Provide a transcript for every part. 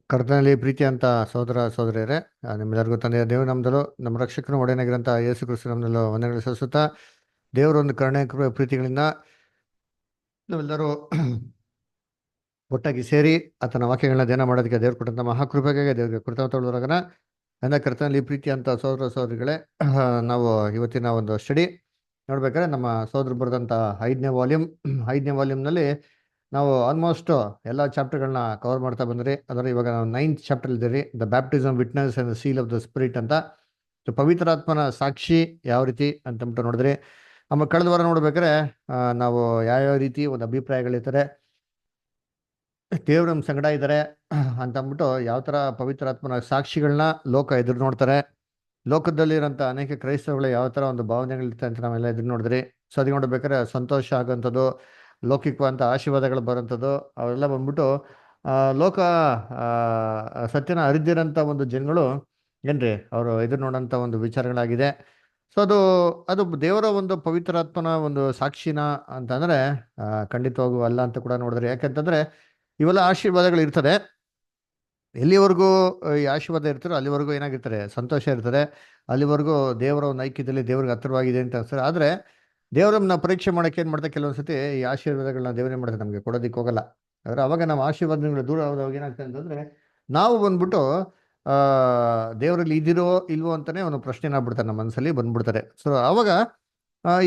ಕರ್ತನಲ್ಲಿ ಪ್ರೀತಿ ಅಂತ ಸಹೋದರ ಸಹೋದರಿಯರೇ, ನಿಮ್ಮೆಲ್ಲರಿಗೂ ತಂದೆಯ ದೇವ ನಮ್ದಲು ನಮ್ಮ ರಕ್ಷಕನ ಒಡೆಯನಾಗಿರಂತ ಯೇಸು ಕ್ರಿಸ್ತು ನಮ್ದಲು ವಂದನೆಗಳು ಸಲ್ಲಿಸುತ್ತಾ, ದೇವರ ಒಂದು ಕರುಣೆ ಪ್ರೀತಿಗಳಿಂದ ನಾವೆಲ್ಲರೂ ಒಟ್ಟಾಗಿ ಸೇರಿ ಆತನ ವಾಕ್ಯಗಳನ್ನ ಧ್ಯಾನ ಮಾಡೋದಕ್ಕೆ ದೇವ್ರು ಕೊಟ್ಟಂತ ಮಹಾಕೃಪೆಗೆ ದೇವರಿಗೆ ಕೃತಜ್ಞತೆಗಳೊರಗನ. ನನ್ನ ಕರ್ತನಲ್ಲಿ ಪ್ರೀತಿ ಅಂತ ಸಹೋದರ ಸಹೋದರಿಗಳೇ, ನಾವು ಇವತ್ತಿನ ಒಂದು ಸ್ಟಡಿ ನೋಡ್ಬೇಕಾದ್ರೆ ನಮ್ಮ ಸಹೋದರ ಬರೆದಂತ ಐದನೇ ವಾಲ್ಯೂಮ್ನಲ್ಲಿ ನಾವು ಆಲ್ಮೋಸ್ಟ್ ಎಲ್ಲ ಚಾಪ್ಟರ್ಗಳನ್ನ ಕವರ್ ಮಾಡ್ತಾ ಬಂದ್ರಿ. ಅದರ ಇವಾಗ ನಾವು 9th ಚಾಪ್ಟರ್ ಇದ್ದೀರಿ, the baptism witness and seal of the spirit ಅಂತ. ಸೊ ಪವಿತ್ರಾತ್ಮನ ಸಾಕ್ಷಿ ಯಾವ ರೀತಿ ಅಂತಂದ್ಬಿಟ್ಟು ನೋಡಿದ್ರಿ. ಆಮೇಲೆ ಕಳೆದ ವಾರ ನೋಡ್ಬೇಕಾದ್ರೆ ನಾವು ಯಾವ್ಯಾವ ರೀತಿ ಒಂದು ಅಭಿಪ್ರಾಯಗಳಿರ್ತಾರೆ, ದೇವ್ರ ನಮ್ಮ ಸಂಗಡ ಇದ್ದಾರೆ ಅಂತ ಅಂದ್ಬಿಟ್ಟು ಯಾವ ಥರ ಪವಿತ್ರಾತ್ಮನ ಸಾಕ್ಷಿಗಳನ್ನ ಲೋಕ ಎದುರು ನೋಡ್ತಾರೆ, ಲೋಕದಲ್ಲಿರೋಂಥ ಅನೇಕ ಕ್ರೈಸ್ತರುಗಳು ಯಾವ ಥರ ಒಂದು ಭಾವನೆಗಳಿರ್ತಾರೆ ಅಂತ ನಾವೆಲ್ಲ ಎದುರು ನೋಡಿದ್ರಿ. ಸೊ ಅದಕ್ಕೆ ನೋಡ್ಬೇಕಾದ್ರೆ ಸಂತೋಷ ಆಗೋಂಥದ್ದು, ಲೌಕಿಕವಂತ ಆಶೀರ್ವಾದಗಳು ಬರೋಂಥದ್ದು ಅವೆಲ್ಲ ಬಂದ್ಬಿಟ್ಟು ಲೋಕ ಸತ್ಯನ ಅರಿದಿರೋಂಥ ಒಂದು ಜನಗಳು ಏನ್ರಿ ಅವರು ಎದುರು ನೋಡೋಂಥ ಒಂದು ವಿಚಾರಗಳಾಗಿದೆ. ಸೊ ಅದು ದೇವರ ಒಂದು ಪವಿತ್ರಾತ್ಮನ ಒಂದು ಸಾಕ್ಷಿನ ಅಂತಂದ್ರೆ ಖಂಡಿತವಾಗೂ ಅಲ್ಲ ಅಂತ ಕೂಡ ನೋಡಿದ್ರಿ. ಯಾಕಂತಂದ್ರೆ ಇವೆಲ್ಲ ಆಶೀರ್ವಾದಗಳು ಇರ್ತದೆ. ಎಲ್ಲಿವರೆಗೂ ಈ ಆಶೀರ್ವಾದ ಇರ್ತಾರೋ ಅಲ್ಲಿವರೆಗೂ ಏನಾಗಿರ್ತಾರೆ, ಸಂತೋಷ ಇರ್ತದೆ. ಅಲ್ಲಿವರೆಗೂ ದೇವರ ಒಂದು ಐಕ್ಯದಲ್ಲಿ ದೇವ್ರಿಗೆ ಹತ್ತಿರವಾಗಿದೆ ಅಂತ ಅನ್ಸ್ತಾರೆ. ಆದರೆ ದೇವರನ್ನ ಪರೀಕ್ಷೆ ಮಾಡೋಕೆ ಏನು ಮಾಡ್ತಾರೆ, ಕೆಲವೊಂದ್ಸತಿ ಈ ಆಶೀರ್ವಾದಗಳನ್ನ ದೇವರೇ ಮಾಡ್ತಾರೆ, ನಮಗೆ ಕೊಡೋದಿಕ್ಕೆ ಹೋಗಲ್ಲ. ಆದರೆ ಅವಾಗ ನಾವು ಆಶೀರ್ವಾದಗಳು ದೂರ ಹೋದಾಗ ಏನಾಗ್ತದೆ ಅಂತಂದ್ರೆ ನಾವು ಬಂದ್ಬಿಟ್ಟು ದೇವರಲ್ಲಿ ಇದಿರೋ ಇಲ್ವೋ ಅಂತಾನೆ ಒಂದು ಪ್ರಶ್ನೆನ ಬಿಡ್ತಾರೆ, ನಮ್ಮ ಮನಸ್ಸಲ್ಲಿ ಬಂದ್ಬಿಡ್ತಾರೆ. ಸೊ ಅವಾಗ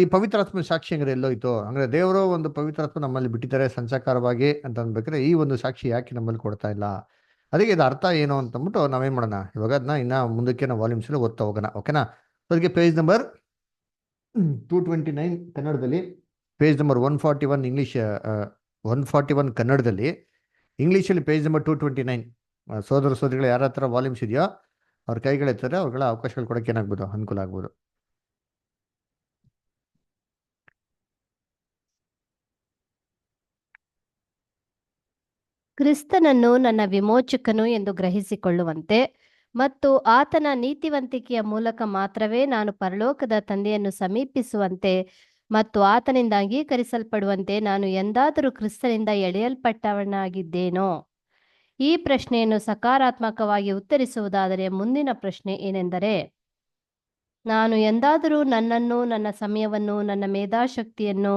ಈ ಪವಿತ್ರಾತ್ಮ ಸಾಕ್ಷಿ ಹಂಗಾರೆ ಎಲ್ಲೋಯ್ತು, ಅಂದ್ರೆ ದೇವರು ಒಂದು ಪವಿತ್ರಾತ್ಮ ನಮ್ಮಲ್ಲಿ ಬಿಟ್ಟಿದ್ದಾರೆ ಸಂಚಕಾರವಾಗಿ ಅಂತ ಅನ್ಬೇಕಾದ್ರೆ ಈ ಒಂದು ಸಾಕ್ಷಿ ಯಾಕೆ ನಮ್ಮಲ್ಲಿ ಕೊಡ್ತಾ ಇಲ್ಲ, ಅದಕ್ಕೆ ಇದು ಅರ್ಥ ಏನು ಅಂತಂದ್ಬಿಟ್ಟು ನಾವೇನ್ ಮಾಡೋಣ, ಇವಾಗ ಅದನ್ನ ಇನ್ನ ಮುಂದಕ್ಕೆ ನಾವು ವಾಲ್ಯೂಮ್ಸ್ ಅಲ್ಲಿ ಓದ್ತಾ ಹೋಗೋಣ. ಓಕೆನಾ? ಅದಕ್ಕೆ ಪೇಜ್ ನಂಬರ್ 229 ಕನ್ನಡದಲ್ಲಿ, ಪೇಜ್ ನಂಬರ್ 141 ಇಂಗ್ಲಿಷ್, 141 ಕನ್ನಡದಲ್ಲಿ, ಇಂಗ್ಲೀಷಲ್ಲಿ ಪೇಜ್ ನಂಬರ್ 229. ಸೋದರ ಸೋದರಿಗಳು ಯಾರ ಹತ್ರ ವಾಲ್ಯೂಮ್ಸ್ ಇದೆಯೋ ಅವ್ರ ಕೈಗಳಿರ್ತಾರೆ, ಅವ್ಗಳ ಅವಕಾಶಗಳು ಕೊಡೋಕೆ ಏನಾಗ್ಬೋದು, ಅನುಕೂಲ ಆಗ್ಬೋದು. ಕ್ರಿಸ್ತನನ್ನು ನನ್ನ ವಿಮೋಚಕನು ಎಂದು ಗ್ರಹಿಸಿಕೊಳ್ಳುವಂತೆ ಮತ್ತು ಆತನ ನೀತಿವಂತಿಕೆಯ ಮೂಲಕ ಮಾತ್ರವೇ ನಾನು ಪರಲೋಕದ ತಂದೆಯನ್ನು ಸಮೀಪಿಸುವಂತೆ ಮತ್ತು ಆತನಿಂದ ಅಂಗೀಕರಿಸಲ್ಪಡುವಂತೆ ನಾನು ಎಂದಾದರೂ ಕ್ರಿಸ್ತನಿಂದ ಎಳೆಯಲ್ಪಟ್ಟವನಾಗಿದ್ದೇನೋ? ಈ ಪ್ರಶ್ನೆಯನ್ನು ಸಕಾರಾತ್ಮಕವಾಗಿ ಉತ್ತರಿಸುವುದಾದರೆ ಮುಂದಿನ ಪ್ರಶ್ನೆ ಏನೆಂದರೆ, ನಾನು ಎಂದಾದರೂ ನನ್ನನ್ನು, ನನ್ನ ಸಮಯವನ್ನು, ನನ್ನ ಮೇಧಾಶಕ್ತಿಯನ್ನು,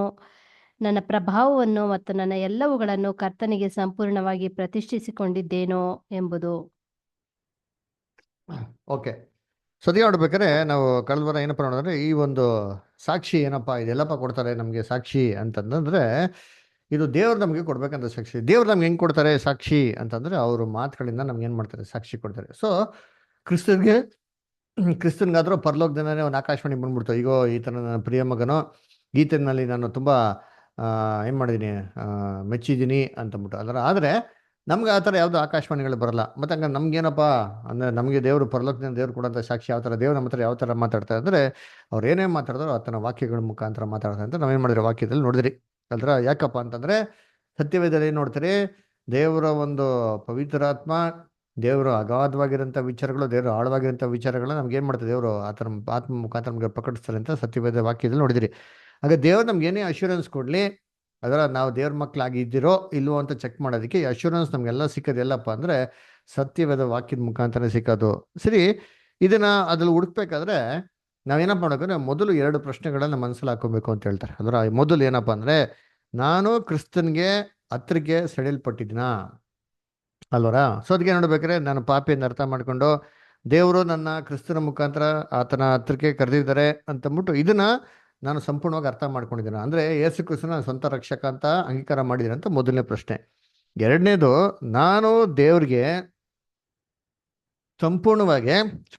ನನ್ನ ಪ್ರಭಾವವನ್ನು ಮತ್ತು ನನ್ನ ಎಲ್ಲವುಗಳನ್ನು ಕರ್ತನಿಗೆ ಸಂಪೂರ್ಣವಾಗಿ ಪ್ರತಿಷ್ಠಿಸಿಕೊಂಡಿದ್ದೇನೋ ಎಂಬುದು. ಓಕೆ, ಸದ್ಯ ನೋಡ್ಬೇಕಾದ್ರೆ ನಾವು ಕಳೆದ ವಾರ ಏನಪ್ಪ ನೋಡಿದ್ರೆ ಈ ಒಂದು ಸಾಕ್ಷಿ ಏನಪ್ಪಾ ಇದೆಲ್ಲಪ್ಪ ಕೊಡ್ತಾರೆ ನಮಗೆ ಸಾಕ್ಷಿ ಅಂತಂದ್ರೆ, ಇದು ದೇವ್ರು ನಮಗೆ ಕೊಡ್ಬೇಕಂತ ಸಾಕ್ಷಿ. ದೇವ್ರು ನಮ್ಗೆ ಹೆಂಗ್ ಕೊಡ್ತಾರೆ ಸಾಕ್ಷಿ ಅಂತಂದ್ರೆ ಅವ್ರ ಮಾತುಗಳಿಂದ ನಮ್ಗೆ ಏನ್ ಮಾಡ್ತಾರೆ, ಸಾಕ್ಷಿ ಕೊಡ್ತಾರೆ. ಸೊ ಕ್ರಿಸ್ತನ್ಗಾದ್ರೂ ಪರಲೋಕದಿಂದಾನೇ ಒಂದು ಆಕಾಶವಾಣಿ ಬಂದ್ಬಿಡ್ತು, ಈಗ ಈತನ ನನ್ನ ಪ್ರಿಯ ಮಗನೋ, ಈತನಲ್ಲಿ ನಾನು ತುಂಬಾ ಏನ್ ಮಾಡಿದೀನಿ, ಮೆಚ್ಚಿದ್ದೀನಿ ಅಂತಂದ್ಬಿಟ್ಟು ಅದರ. ಆದ್ರೆ ನಮ್ಗೆ ಆ ಥರ ಯಾವ್ದು ಆಕಾಶವಾಣಿಗಳು ಬರಲ್ಲ. ಮತ್ತೆ ಹಂಗ ನಮ್ಗೇನಪ್ಪ ಅಂದ್ರೆ ನಮಗೆ ದೇವರು ಪರಲೋಕದಿಂದ ದೇವ್ರು ಕೊಡೋಂಥ ಸಾಕ್ಷಿ ಯಾವ ಥರ, ದೇವ್ರು ನಮ್ಮ ಹತ್ರ ಯಾವ ಥರ ಮಾತಾಡ್ತಾರೆ ಅಂದ್ರೆ ಅವ್ರು ಏನೇ ಮಾತಾಡಿದ್ರು ಆತನ ವಾಕ್ಯಗಳ ಮುಖಾಂತರ ಮಾತಾಡ್ತಾರೆ ಅಂತ ನಾವೇನ್ ಮಾಡಿದ್ರೆ ವಾಕ್ಯದಲ್ಲಿ ನೋಡಿದ್ರಿ ಅಲ್ರ. ಯಾಕಪ್ಪ ಅಂತಂದ್ರೆ ಸತ್ಯವೇದಲ್ಲಿ ಏನ್ ನೋಡ್ತೀರಿ, ದೇವರ ಒಂದು ಪವಿತ್ರಾತ್ಮ, ದೇವರು ಅಗಾಧವಾಗಿರೋಂಥ ವಿಚಾರಗಳು, ದೇವರು ಆಳವಾಗಿರೋಂಥ ವಿಚಾರಗಳನ್ನ ನಮ್ಗೆ ಏನ್ ಮಾಡ್ತಾರೆ, ದೇವರು ಆತನ ಆತ್ಮ ಮುಖಾಂತರ ನಮ್ಗೆ ಪ್ರಕಟಿಸ್ತಾರೆ ಅಂತ ಸತ್ಯವೇದ ವಾಕ್ಯದಲ್ಲಿ ನೋಡಿದಿರಿ. ಹಾಗೆ ದೇವ್ರು ನಮ್ಗೆ ಏನೇ ಅಶ್ಯೂರೆನ್ಸ್ ಕೊಡ್ಲಿ, ಅದರ ನಾವು ದೇವ್ರ ಮಕ್ಕಳಾಗಿ ಇದ್ದೀರೋ ಇಲ್ವೋ ಅಂತ ಚೆಕ್ ಮಾಡೋದಕ್ಕೆ ಈ ಅಶ್ಯೂರೆನ್ಸ್ ನಮ್ಗೆಲ್ಲ ಸಿಕ್ಕೋದು ಎಲ್ಲಪ್ಪ ಅಂದ್ರೆ ಸತ್ಯವೇದ ವಾಕ್ಯದ ಮುಖಾಂತರ ಸಿಕ್ಕೋದು. ಸರಿ, ಇದನ್ನ ಅದ್ರಲ್ಲಿ ಹುಡುಕ್ಬೇಕಾದ್ರೆ ನಾವೇನಪ್ಪ ಮಾಡೋಕೆ, ಮೊದಲು 2 ಪ್ರಶ್ನೆಗಳನ್ನ ಮನಸ್ಸಲ್ಲಿ ಹಾಕೊಬೇಕು ಅಂತ ಹೇಳ್ತಾರೆ. ಅದರ ಮೊದಲು ಏನಪ್ಪ ಅಂದ್ರೆ, ನಾನು ಕ್ರಿಸ್ತನ್ಗೆ ಹತ್ರಕ್ಕೆ ಸೆಳೆಯಲ್ಪಟ್ಟಿದ್ದೀನಾ ಅಲ್ವರ. ಸೊ ಅದಕ್ಕೆ ನೋಡ್ಬೇಕಾದ್ರೆ ನಾನು ಪಾಪಿಯನ್ನು ಅರ್ಥ ಮಾಡ್ಕೊಂಡು ದೇವರು ನನ್ನ ಕ್ರಿಸ್ತನ ಮುಖಾಂತರ ಆತನ ಹತ್ರಕ್ಕೆ ಕರೆದಿದ್ದಾರೆ ಅಂತಂದ್ಬಿಟ್ಟು ಇದನ್ನ ನಾನು ಸಂಪೂರ್ಣವಾಗಿ ಅರ್ಥ ಮಾಡ್ಕೊಂಡಿದ್ದೀನಿ, ಅಂದ್ರೆ ಯೇಸು ಕ್ರಿಸ್ತನ ಸ್ವಂತ ರಕ್ಷಕ ಅಂತ ಅಂಗೀಕಾರ ಮಾಡಿದ್ದೀನಿ ಅಂತ ಮೊದಲನೇ ಪ್ರಶ್ನೆ. ಎರಡನೇದು, ನಾನು ದೇವ್ರಿಗೆ ಸಂಪೂರ್ಣವಾಗಿ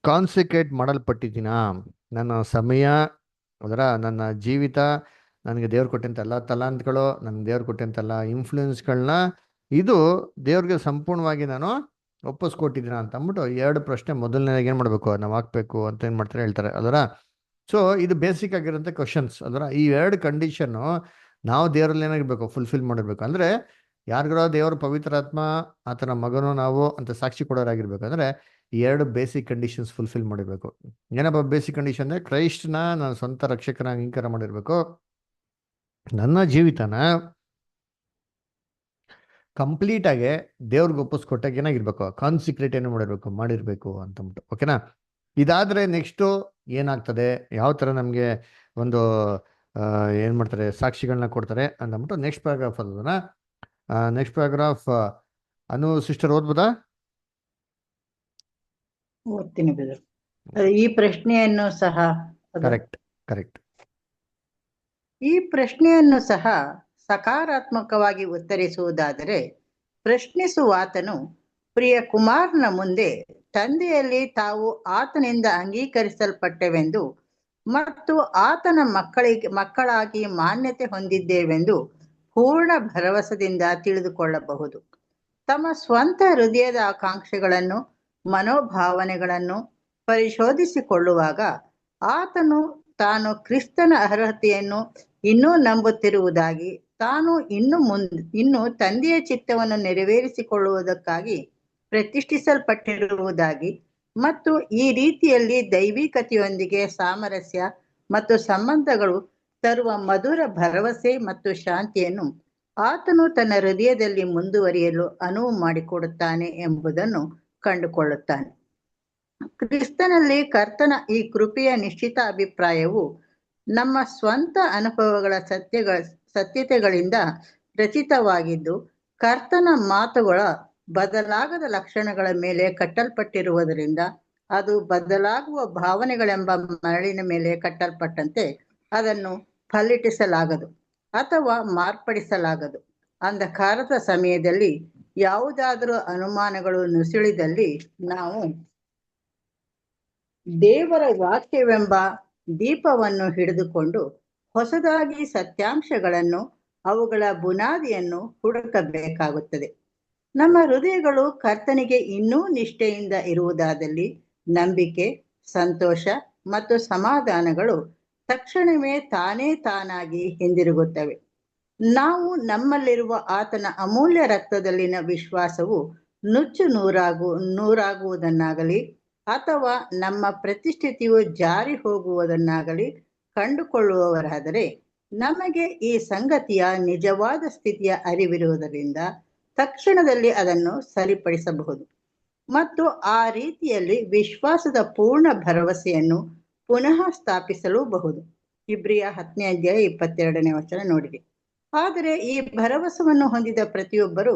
ಕಾನ್ಸಿಕ್ರೇಟ್ ಮಾಡಲ್ಪಟ್ಟಿದ್ದೀನಾ, ನನ್ನ ಸಮಯ, ಅದರ ನನ್ನ ಜೀವಿತ, ನನಗೆ ದೇವ್ರು ಕೊಟ್ಟಂತ ಎಲ್ಲ ತಲಾಂತ್ಗಳು, ನನಗೆ ದೇವ್ರು ಕೊಟ್ಟಂತ ಎಲ್ಲ ಇನ್ಫ್ಲೂಯೆನ್ಸ್ಗಳನ್ನ ಇದು ದೇವ್ರಿಗೆ ಸಂಪೂರ್ಣವಾಗಿ ನಾನು ಒಪ್ಪಿಸ್ಕೊಟ್ಟಿದ್ದೀನ ಅಂತ ಅಂದ್ಬಿಟ್ಟು 2 ಪ್ರಶ್ನೆ ಮೊದಲನೇದಾಗಿ ಏನು ಮಾಡಬೇಕು, ನಾವು ಹಾಕ್ಬೇಕು ಅಂತ ಏನು ಮಾಡ್ತಾರೆ ಹೇಳ್ತಾರೆ ಅದರ. ಸೊ ಇದು ಬೇಸಿಕ್ ಆಗಿರೋಂಥ ಕ್ವಶನ್ಸ್. ಅದರ ಈ 2 ಕಂಡೀಷನ್ನು ನಾವು ದೇವರಲ್ಲಿ ಏನಾಗಿರ್ಬೇಕು, ಫುಲ್ಫಿಲ್ ಮಾಡಿರ್ಬೇಕು. ಅಂದ್ರೆ ಯಾರಿಗಾರ ದೇವರ ಪವಿತ್ರಾತ್ಮ ಆತನ ಮಗನು ನಾವು ಅಂತ ಸಾಕ್ಷಿ ಕೊಡೋರಾಗಿರ್ಬೇಕು ಅಂದ್ರೆ ಈ 2 ಬೇಸಿಕ್ ಕಂಡೀಷನ್ಸ್ ಫುಲ್ಫಿಲ್ ಮಾಡಿರ್ಬೇಕು. ಏನಪ್ಪ ಬೇಸಿಕ್ ಕಂಡೀಷನ್ ಅಂದ್ರೆ, ಕ್ರೈಸ್ಟ್ನ ನಾನು ಸ್ವಂತ ರಕ್ಷಕನ ಅಂಗೀಕಾರ ಮಾಡಿರ್ಬೇಕು, ನನ್ನ ಜೀವಿತನ ಕಂಪ್ಲೀಟಾಗಿ ದೇವ್ರಿಗೆ ಒಪ್ಪಿಸ್ಕೊಟ್ಟಾಗ ಏನಾಗಿರ್ಬೇಕು, ಕಾನ್ಸಿಕ್ರೇಟ್ ಏನು ಮಾಡಿರ್ಬೇಕು ಅಂತಂದ್ಬಿಟ್ಟು. ಓಕೆನಾ? ಇದಾದರೆ ನೆಕ್ಸ್ಟು ಏನಾಗ್ತದೆ, ಯಾವ ಥರ ನಮಗೆ ಒಂದು ಏನು ಮಾಡ್ತಾರೆ, ಸಾಕ್ಷಿಗಳನ್ನ ಕೊಡ್ತಾರೆ ಅಂತಂದ್ಬಿಟ್ಟು ನೆಕ್ಸ್ಟ್ ಪ್ಯಾರಾಗ್ರಾಫ್ ಅಲ್ಲ. ನೆಕ್ಸ್ಟ್ ಪ್ಯಾರಾಗ್ರಾಫ್ ಅನು ಸಿಸ್ಟರ್ ಓದ್ಬೋದಾ? ಓದ್ತೀನಿ ಬ್ರದರ್. ಈ ಪ್ರಶ್ನೆಯನ್ನು ಸಹ ಕರೆಕ್ಟ್. ಈ ಪ್ರಶ್ನೆಯನ್ನು ಸಹ ಸಕಾರಾತ್ಮಕವಾಗಿ ಉತ್ತರಿಸುವುದಾದರೆ, ಪ್ರಶ್ನಿಸುವಾತನು ಪ್ರಿಯ ಕುಮಾರನ ಮುಂದೆ ತಂದೆಯಲ್ಲಿ ತಾವು ಆತನಿಂದ ಅಂಗೀಕರಿಸಲ್ಪಟ್ಟೆವೆಂದು ಮತ್ತು ಆತನ ಮಕ್ಕಳಾಗಿ ಮಾನ್ಯತೆ ಹೊಂದಿದ್ದೇವೆಂದು ಪೂರ್ಣ ಭರವಸೆಯಿಂದ ತಿಳಿದುಕೊಳ್ಳಬಹುದು. ತಮ್ಮ ಸ್ವಂತ ಹೃದಯದ ಆಕಾಂಕ್ಷೆಗಳನ್ನು ಮನೋಭಾವನೆಗಳನ್ನು ಪರಿಶೋಧಿಸಿಕೊಳ್ಳುವಾಗ ಆತನು ತಾನು ಕ್ರಿಸ್ತನ ಅರ್ಹತೆಯನ್ನು ಇನ್ನೂ ನಂಬುತ್ತಿರುವುದಾಗಿ, ತಾನು ಇನ್ನು ತಂದೆಯ ಚಿತ್ತವನ್ನು ನೆರವೇರಿಸಿಕೊಳ್ಳುವುದಕ್ಕಾಗಿ ಪ್ರತಿಷ್ಠಿಸಲ್ಪಟ್ಟಿರುವುದಾಗಿ ಮತ್ತು ಈ ರೀತಿಯಲ್ಲಿ ದೈವಿಕತೆಯೊಂದಿಗೆ ಸಾಮರಸ್ಯ ಮತ್ತು ಸಂಬಂಧಗಳು ತರುವ ಮಧುರ ಭರವಸೆ ಮತ್ತು ಶಾಂತಿಯನ್ನು ಆತನು ತನ್ನ ಹೃದಯದಲ್ಲಿ ಮುಂದುವರಿಯಲು ಅನುವು ಮಾಡಿಕೊಡುತ್ತಾನೆ ಎಂಬುದನ್ನು ಕಂಡುಕೊಳ್ಳುತ್ತಾನೆ. ಕ್ರಿಸ್ತನಲ್ಲಿ ಕರ್ತನ ಈ ಕೃಪೆಯ ನಿಶ್ಚಿತ ಅಭಿಪ್ರಾಯವು ನಮ್ಮ ಸ್ವಂತ ಅನುಭವಗಳ ಸತ್ಯತೆಗಳಿಂದ ರಚಿತವಾಗಿದ್ದು, ಕರ್ತನ ಮಾತುಗಳ ಬದಲಾಗದ ಲಕ್ಷಣಗಳ ಮೇಲೆ ಕಟ್ಟಲ್ಪಟ್ಟಿರುವುದರಿಂದ ಅದು ಬದಲಾಗುವ ಭಾವನೆಗಳೆಂಬ ಮರಳಿನ ಮೇಲೆ ಕಟ್ಟಲ್ಪಟ್ಟಂತೆ ಅದನ್ನು ಫಲಿಟಿಸಲಾಗದು ಅಥವಾ ಮಾರ್ಪಡಿಸಲಾಗದು. ಅಂಧಕಾರದ ಸಮಯದಲ್ಲಿ ಯಾವುದಾದರೂ ಅನುಮಾನಗಳು ನುಸುಳಿದಲ್ಲಿ ನಾವು ದೇವರ ವಾಕ್ಯವೆಂಬ ದೀಪವನ್ನು ಹಿಡಿದುಕೊಂಡು ಹೊಸದಾಗಿ ಸತ್ಯಾಂಶಗಳನ್ನು, ಅವುಗಳ ಬುನಾದಿಯನ್ನು ಹುಡುಕಬೇಕಾಗುತ್ತದೆ. ನಮ್ಮ ಹೃದಯಗಳು ಕರ್ತನಿಗೆ ಇನ್ನೂ ನಿಷ್ಠೆಯಿಂದ ಇರುವುದಾದಲ್ಲಿ ನಂಬಿಕೆ, ಸಂತೋಷ ಮತ್ತು ಸಮಾಧಾನಗಳು ತಕ್ಷಣವೇ ತಾನಾಗಿ ಹಿಂದಿರುಗುತ್ತವೆ. ನಾವು ನಮ್ಮಲ್ಲಿರುವ ಆತನ ಅಮೂಲ್ಯ ರಕ್ತದಲ್ಲಿನ ವಿಶ್ವಾಸವು ನೂರಾಗುವುದನ್ನಾಗಲಿ ಅಥವಾ ನಮ್ಮ ಪ್ರತಿಷ್ಠಿತಿಯು ಜಾರಿ ಹೋಗುವುದನ್ನಾಗಲಿ ಕಂಡುಕೊಳ್ಳುವವರಾದರೆ, ನಮಗೆ ಈ ಸಂಗತಿಯ ನಿಜವಾದ ಸ್ಥಿತಿಯ ಅರಿವಿರುವುದರಿಂದ ತಕ್ಷಣದಲ್ಲಿ ಅದನ್ನು ಸರಿಪಡಿಸಬಹುದು ಮತ್ತು ಆ ರೀತಿಯಲ್ಲಿ ವಿಶ್ವಾಸದ ಪೂರ್ಣ ಭರವಸೆಯನ್ನು ಪುನಃ ಸ್ಥಾಪಿಸಲೂಬಹುದು. ಇಬ್ರಿಯ 10:22 ನೋಡಿರಿ. ಆದರೆ ಈ ಭರವಸೆಯನ್ನು ಹೊಂದಿದ ಪ್ರತಿಯೊಬ್ಬರು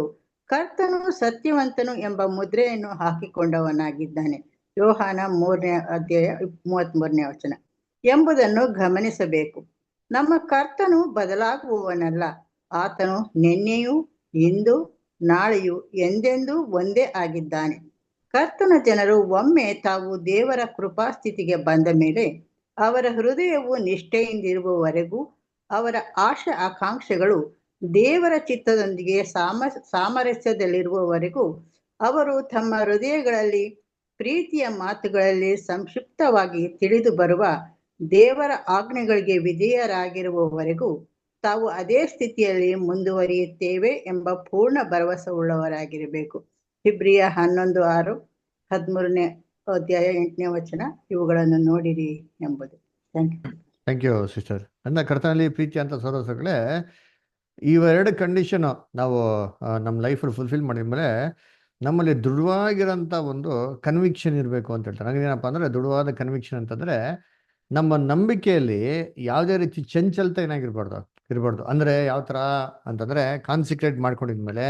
ಕರ್ತನು ಸತ್ಯವಂತನು ಎಂಬ ಮುದ್ರೆಯನ್ನು ಹಾಕಿಕೊಂಡವನಾಗಿದ್ದಾನೆ. ಯೋಹಾನ 3:33 ಎಂಬುದನ್ನು ಗಮನಿಸಬೇಕು. ನಮ್ಮ ಕರ್ತನು ಬದಲಾಗುವವನಲ್ಲ. ಆತನು ನಿನ್ನೆಯೂ ಇಂದು ನಾಳೆಯೂ ಎಂದೆಂದೂ ಒಂದೇ ಆಗಿದ್ದಾನೆ. ಕರ್ತನ ಜನರು ಒಮ್ಮೆ ತಾವು ದೇವರ ಕೃಪಾಸ್ಥಿತಿಗೆ ಬಂದ ಮೇಲೆ ಅವರ ಹೃದಯವು ನಿಷ್ಠೆಯಿಂದಿರುವವರೆಗೂ ಅವರ ಆಕಾಂಕ್ಷೆಗಳು ದೇವರ ಚಿತ್ತದೊಂದಿಗೆ ಸಾಮರಸ್ಯದಲ್ಲಿರುವವರೆಗೂ ಅವರು ತಮ್ಮ ಹೃದಯಗಳಲ್ಲಿ ಪ್ರೀತಿಯ ಮಾತುಗಳಲ್ಲಿ ಸಂಕ್ಷಿಪ್ತವಾಗಿ ತಿಳಿದು ಬರುವ ದೇವರ ಆಜ್ಞೆಗಳಿಗೆ ವಿಧೇಯರಾಗಿರುವವರೆಗೂ ತಾವು ಅದೇ ಸ್ಥಿತಿಯಲ್ಲಿ ಮುಂದುವರಿಯುತ್ತೇವೆ ಎಂಬ ಪೂರ್ಣ ಭರವಸೆ ಉಳ್ಳವರಾಗಿರಬೇಕು. ಇಬ್ರಿಯ 11:6, 13:8 ಇವುಗಳನ್ನು ನೋಡಿರಿ ಎಂಬುದು. Thank you sister. ನನ್ನ ಕರ್ತನಲ್ಲಿ ಪ್ರೀತಿ ಅಂತ ಸಹೋದರಗಳೇ, ಇವೆರಡು ಕಂಡೀಷನು ನಾವು ನಮ್ಮ ಲೈಫಲ್ಲಿ ಫುಲ್ಫಿಲ್ ಮಾಡಿದ್ಮೇಲೆ ನಮ್ಮಲ್ಲಿ ದೃಢವಾಗಿರೋಂಥ ಒಂದು ಕನ್ವಿಕ್ಷನ್ ಇರಬೇಕು ಅಂತ ಹೇಳ್ತಾರೆ. ನನಗೇನಪ್ಪ ಅಂದರೆ, ದೃಢವಾದ ಕನ್ವಿಕ್ಷನ್ ಅಂತಂದರೆ ನಮ್ಮ ನಂಬಿಕೆಯಲ್ಲಿ ಯಾವುದೇ ರೀತಿ ಚಂಚಲತೆ ಇರಬಾರ್ದು. ಅಂದರೆ ಯಾವ ಥರ ಅಂತಂದರೆ, ಕಾನ್ಸಿಕ್ರೇಟ್ ಮಾಡ್ಕೊಂಡಿದ್ಮೇಲೆ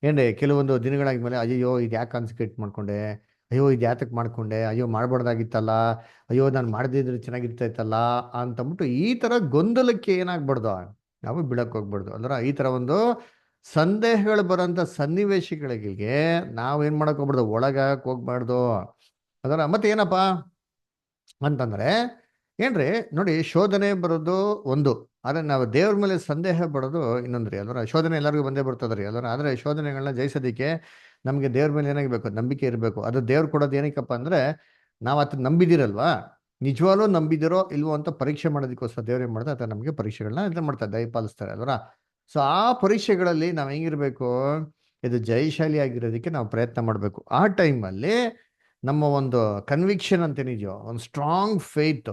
ಏನ್ರಿ ಕೆಲವೊಂದು ದಿನಗಳಾದ್ಮೇಲೆ ಅಯ್ಯೋ ಇದು ಯಾಕೆ ಕಾನ್ಸಿಕ್ರೇಟ್ ಮಾಡ್ಕೊಂಡೆ, ಅಯ್ಯೋ ಇದು ಯಾತಕ್ಕೆ ಮಾಡ್ಕೊಂಡೆ, ಅಯ್ಯೋ ಮಾಡಬಾರ್ದಾಗಿತ್ತಲ್ಲ, ಅಯ್ಯೋ ನಾನು ಮಾಡದಿದ್ರೆ ಚೆನ್ನಾಗಿರ್ತಾಯಿತ್ತಲ್ಲ ಅಂತಂದ್ಬಿಟ್ಟು ಈ ಥರ ಗೊಂದಲಕ್ಕೆ ಏನಾಗ್ಬಾರ್ದು, ನಾವು ಬೀಳಕ್ಕೆ ಹೋಗ್ಬಾರ್ದು. ಅಂದ್ರೆ ಈ ಥರ ಒಂದು ಸಂದೇಹಗಳು ಬರೋಂಥ ಸನ್ನಿವೇಶಗಳಿಗೆ ನಾವೇನು ಮಾಡೋಕೆ ಹೋಗ್ಬಾರ್ದು, ಒಳಗಾಗಕ್ಕೆ ಹೋಗ್ಬಾರ್ದು. ಅದರ ಮತ್ತೆ ಏನಪ್ಪ ಅಂತಂದರೆ ಏನ್ರಿ ನೋಡಿ, ಶೋಧನೆ ಬರೋದು ಒಂದು, ಆದರೆ ನಾವು ದೇವ್ರ ಮೇಲೆ ಸಂದೇಹ ಬರೋದು ಇನ್ನೊಂದು ರೀ. ಅದರ ಶೋಧನೆ ಎಲ್ಲರಿಗೂ ಬಂದೇ ಬರ್ತದೆ ರೀ. ಅದರ ಆದರೆ ಶೋಧನೆಗಳನ್ನ ಜಯಿಸೋದಕ್ಕೆ ನಮಗೆ ದೇವ್ರ ಮೇಲೆ ಏನಾಗಬೇಕು, ನಂಬಿಕೆ ಇರಬೇಕು. ಅದು ದೇವ್ರು ಕೊಡೋದು ಏನಕ್ಕಪ್ಪ ಅಂದರೆ, ನಾವು ಆತ ನಂಬಿದಿರಲ್ವಾ, ನಿಜವಾಗ್ಲೂ ನಂಬಿದಿರೋ ಇಲ್ವೋ ಅಂತ ಪರೀಕ್ಷೆ ಮಾಡೋದಕ್ಕೋಸ್ಕರ ದೇವ್ರು ಏನು ಮಾಡ್ತಾರೆ, ಆತ ನಮಗೆ ಪರೀಕ್ಷೆಗಳನ್ನ ಇದು ಮಾಡ್ತಾರೆ, ದಯಪಾಲಿಸ್ತಾರೆ ಅಲ್ವರ. ಸೊ ಆ ಪರೀಕ್ಷೆಗಳಲ್ಲಿ ನಾವು ಹೆಂಗಿರಬೇಕು, ಇದು ಜಯಶಾಲಿ ಆಗಿರೋದಕ್ಕೆ ನಾವು ಪ್ರಯತ್ನ ಮಾಡಬೇಕು. ಆ ಟೈಮಲ್ಲಿ ನಮ್ಮ ಒಂದು ಕನ್ವಿಕ್ಷನ್ ಅಂತೇನಿದೆಯೋ, ಒಂದು ಸ್ಟ್ರಾಂಗ್ ಫೇತ್